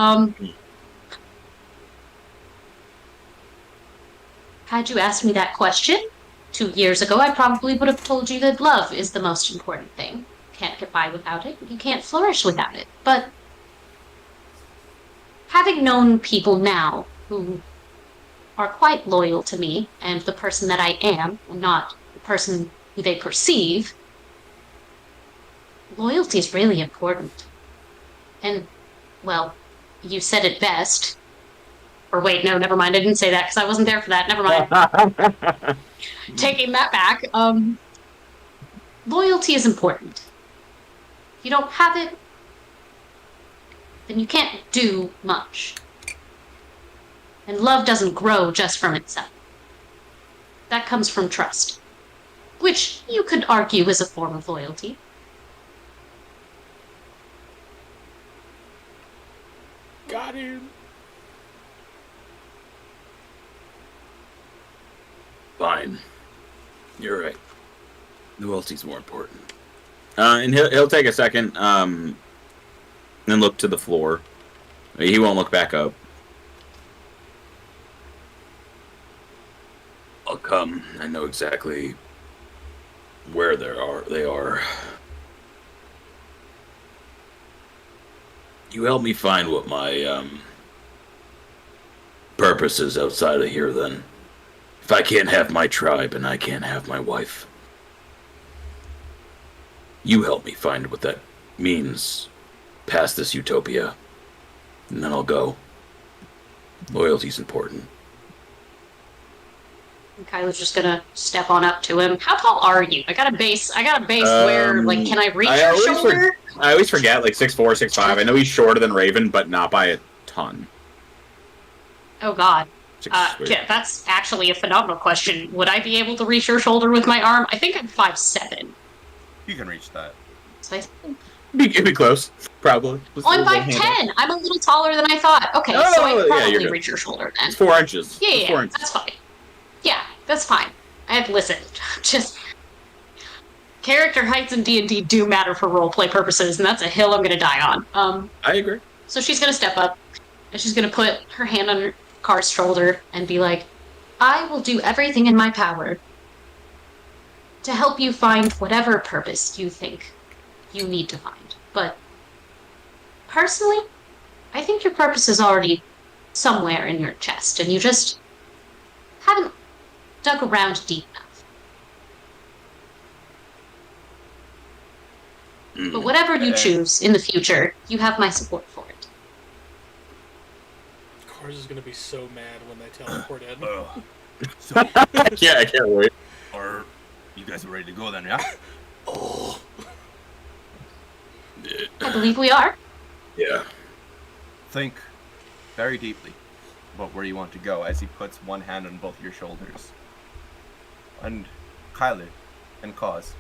Had you asked me that question 2 years ago, I probably would have told you that love is the most important thing. Can't get by without it. You can't flourish without it. But having known people now who are quite loyal to me and the person that I am, and not the person who they perceive, loyalty is really important. And, well, you said it best. Or wait, no, never mind. I didn't say that because I wasn't there for that. Never mind. Taking that back. Loyalty is important. If you don't have it, then you can't do much. And love doesn't grow just from itself. That comes from trust, which you could argue is a form of loyalty. Fine. You're right. Loyalty's more important. And he'll take a second, and look to the floor. He won't look back up. I'll come. I know exactly where they are. You help me find what my purpose is outside of here, then. If I can't have my tribe and I can't have my wife, you help me find what that means past this utopia, and then I'll go. Loyalty's important. And Kylo's just gonna step on up to him. How tall are you? I got a base where, like, can I reach your shoulder? I always forget, like 6'4", 6'5". I know he's shorter than Raven, but not by a ton. Oh God. 6 Yeah, that's actually a phenomenal question. Would I be able to reach your shoulder with my arm? I think I'm 5'7". You can reach that. So It'd be close, probably. well, I'm 5'10". I'm a little taller than I thought. Okay, Oh, so I could yeah, probably you're good. reach your shoulder then. It's 4 inches. Yeah, It's yeah, 4 inches. that's fine. Yeah, that's fine. Listen, just character heights in D&D do matter for roleplay purposes, and that's a hill I'm gonna die on. I agree. So she's gonna step up, and she's gonna put her hand on Car's shoulder and be like, I will do everything in my power to help you find whatever purpose you think you need to find. But personally, I think your purpose is already somewhere in your chest, and you just haven't dug around deep enough. But whatever you choose in the future, you have my support for it. Cars is gonna be so mad when they teleport in. So, yeah, I can't wait. Are you guys ready to go then, yeah? Oh. I believe we are. Yeah. Think very deeply about where you want to go as he puts one hand on both your shoulders. And Kyler and Cause,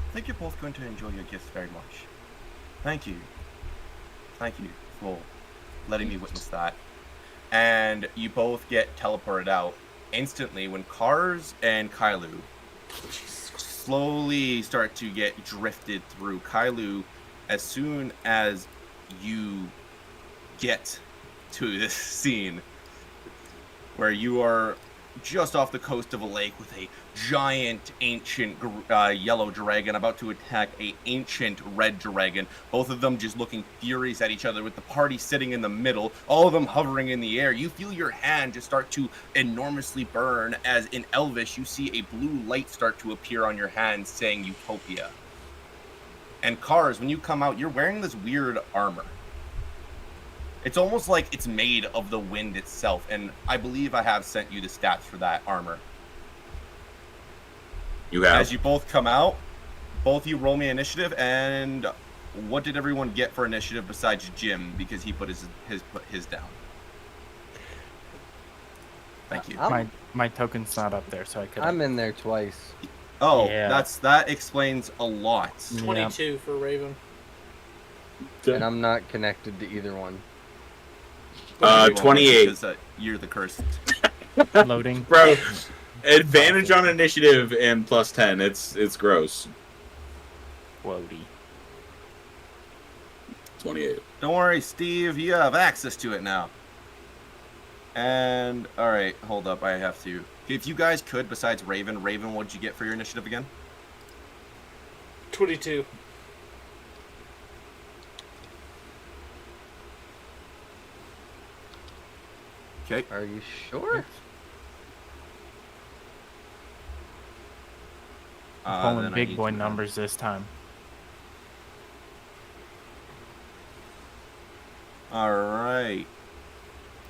I think you're both going to enjoy your gifts very much. Thank you. Thank you for letting me witness that. And you both get teleported out instantly when Cars and Kailu slowly start to get drifted through. Kailu, as soon as you get to this scene where you are just off the coast of a lake with a giant ancient yellow dragon about to attack a ancient red dragon, both of them just looking furious at each other with the party sitting in the middle, all of them hovering in the air. You feel your hand just start to enormously burn as in Elvish you see a blue light start to appear on your hand saying Utopia. And Cars, when you come out, you're wearing this weird armor. It's almost like it's made of the wind itself, and I believe I have sent you the stats for that armor. You have. As you both come out, both you roll me initiative, and what did everyone get for initiative besides Jim, because he put his down? Thank you. My token's not up there, so I could. I'm in there twice. Oh, Yeah. that explains a lot. 22 for Raven. And I'm not connected to either one. 28. Because, you're the cursed. Loading. Bro, advantage on initiative and plus 10. It's gross. Wody. 28. Don't worry, Steve. You have access to it now. And all right, hold up. I have to. If you guys could, besides Raven, what did you get for your initiative again? 22. Okay. Are you sure? Pulling then I big need boy to- numbers this time. All right.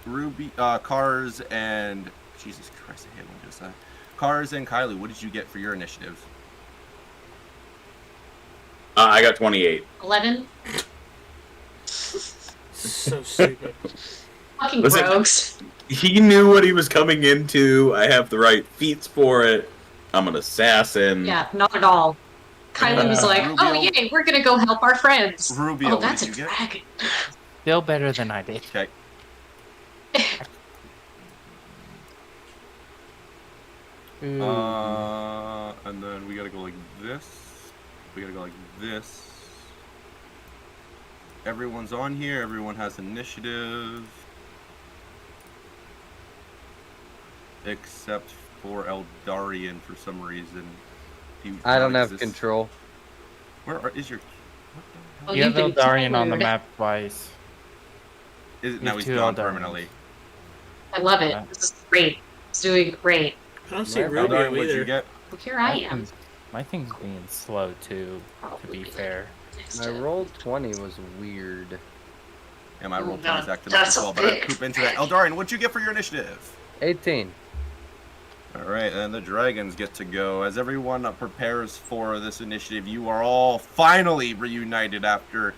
Ruby, Cars, and Jesus Christ, I hate when it does that. Cars and Kylie, what did you get for your initiative? I got 28. 11. So stupid. Fucking Listen, rogues. He knew what he was coming into. I have the right feats for it. I'm an assassin. Yeah, not at all. Kylie was like, oh yay, we're gonna go help our friends. Rubio, oh, what that's did a you get? dragon. Still better than I did. Okay. And then we gotta go like this. We gotta go like this. Everyone's on here. Everyone has initiative. Except for Eldarian for some reason. I don't have control. Where is your... Oh, You have you've been Eldarian on the tired. map twice. Is it, You now have he's two gone Eldarians. permanently. I love it. This is great. It's doing great. I don't see Eldarian, Rubio what'd you either. get? Look, here I am. My thing's being slow too, to be fair. My roll 20 was weird. Yeah, my roll Oh, 20 is that- acting up as that's a well, but I big poop into that. Eldarian, what'd you get for your initiative? 18. Alright, and the dragons get to go. As everyone prepares for this initiative, you are all finally reunited after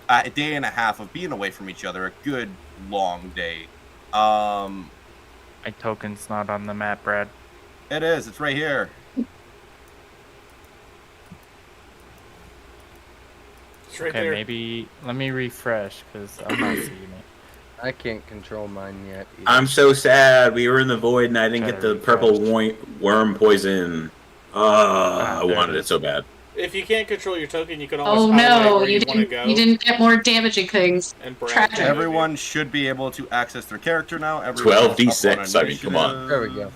a day and a half of being away from each other. A good, long day. My token's not on the map, Brad. It is. It's right here. It's right Okay, there. maybe let me refresh because I'm not seeing it. I can't control mine yet. Either. I'm so sad. We were in the void and I didn't get Better the purple worm poison. I there wanted it it so bad. If you can't control your token, you can always Oh highlight no, where you you want to didn't. go. You didn't get more damaging things. And Brad Tragic. can move you. Everyone should be able to access their character now. Everyone is up on 12d6. I mean, come on. initiative. There we go.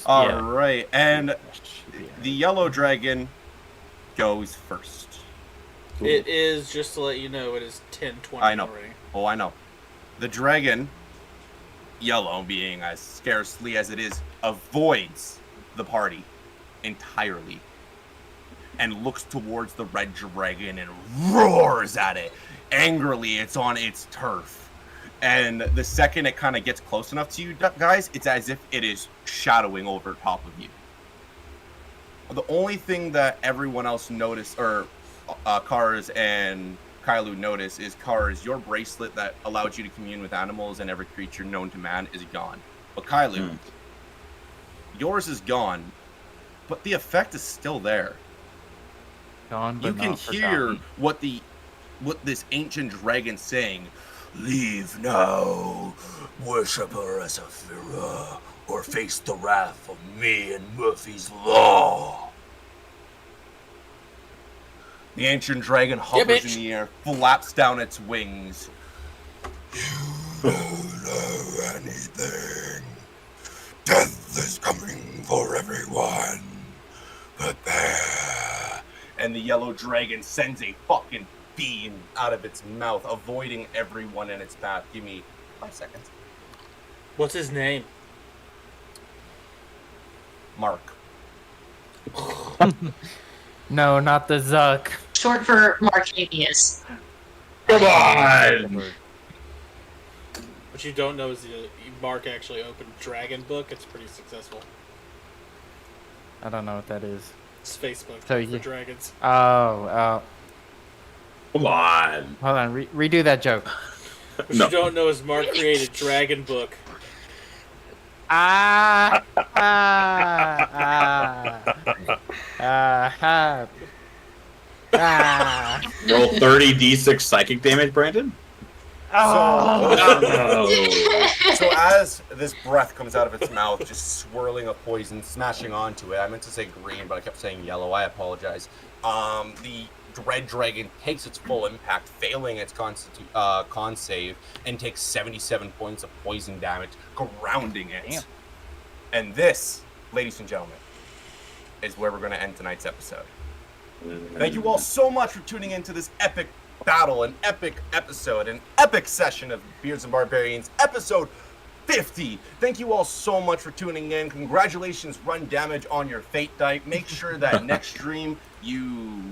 Alright, and the yellow dragon goes first. It is, just to let you know, it is 10:20 I know. already. Oh, I know. The dragon, yellow being as scarcely as it is, avoids the party entirely and looks towards the red dragon and roars at it. Angrily, it's on its turf. And the second it kind of gets close enough to you guys, it's as if it is shadowing over top of you. The only thing that everyone else noticed, or Kars and Kailu notice, is Kars, your bracelet that allowed you to commune with animals and every creature known to man is gone. But Kailu, yours is gone, but the effect is still there. Gone, but You can not hear forgotten. what this ancient dragon's saying. Leave now, worshipper Asaphira, or face the wrath of me and Murphy's Law. The ancient dragon hovers in the air, flaps down its wings. You don't know anything. Death is coming for everyone. Prepare. And the yellow dragon sends a fucking beam out of its mouth, avoiding everyone in its path. Give me 5 seconds. What's his name? Mark. No, not the Zuck. Short for Marcanius. Come on! What you don't know is Mark actually opened Dragon Book. It's pretty successful. I don't know what that is. It's Facebook So for you- dragons. Oh. Come on. Hold on. Redo that joke. What you don't know is Mark created Dragon Book. Roll 30d6 psychic damage, Brandon? So as this breath comes out of its mouth, just swirling of poison, smashing onto it. I meant to say green, but I kept saying yellow. I apologize. The red dragon takes its full impact, failing its con save, and takes 77 points of poison damage, grounding it. Damn. And this, ladies and gentlemen, is where we're going to end tonight's episode. Thank you all so much for tuning into this epic battle, an epic episode, an epic session of Beards and Barbarians, episode 50. Thank you all so much for tuning in. Congratulations, run damage on your fate die. Make sure that next stream you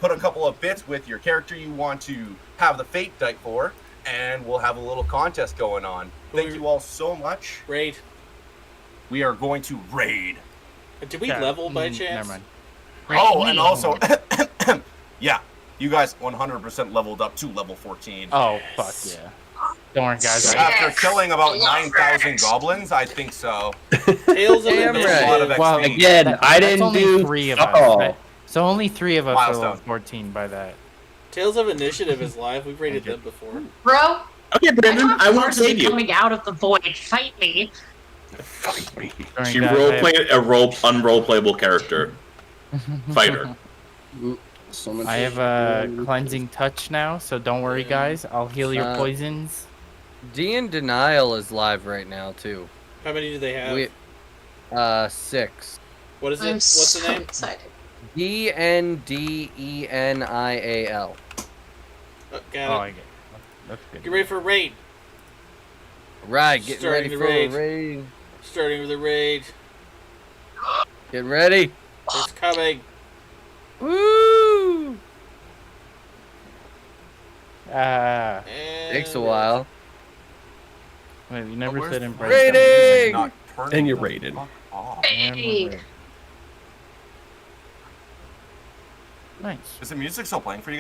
put a couple of bits with your character you want to have the fate die for, and we'll have a little contest going on. Thank you all so much. Raid. We are going to raid. Did we level by chance? Never mind. Oh, and also, yeah, you guys 100% leveled up to level 14. Oh, fuck yeah. Don't worry, guys. After killing about 9,000 goblins, I think so. Tales of Damn Innistrad. right. A lot of Well, XP. again, I That's didn't only do 3 of fuck us. all. Right? So only 3 of us are Milestone. level 14 by that. Tales of Initiative is live. We've rated them before. Bro, Okay, Brandon, I won't Mars is save you. coming out of the void. Fight me. Fight me. She role-played a unrole-playable character. Fighter. I have a cleansing touch now, so don't worry, guys. I'll heal your Uh, poisons. D in Denial is live right now too. How many do they have? 6. What is it? I'm What's the so name? excited. DNDENIAL. Got it. I get it. That's good. Get ready for a raid. Right, getting Starting ready the for raid. a raid. Starting with a raid. Get ready. It's coming. Woo! Takes a And- while. Wait, you never where's said the embrace. Raiding! Not turning And you're the raided. fuck off. Hey. Nice. Is the music still playing for you guys?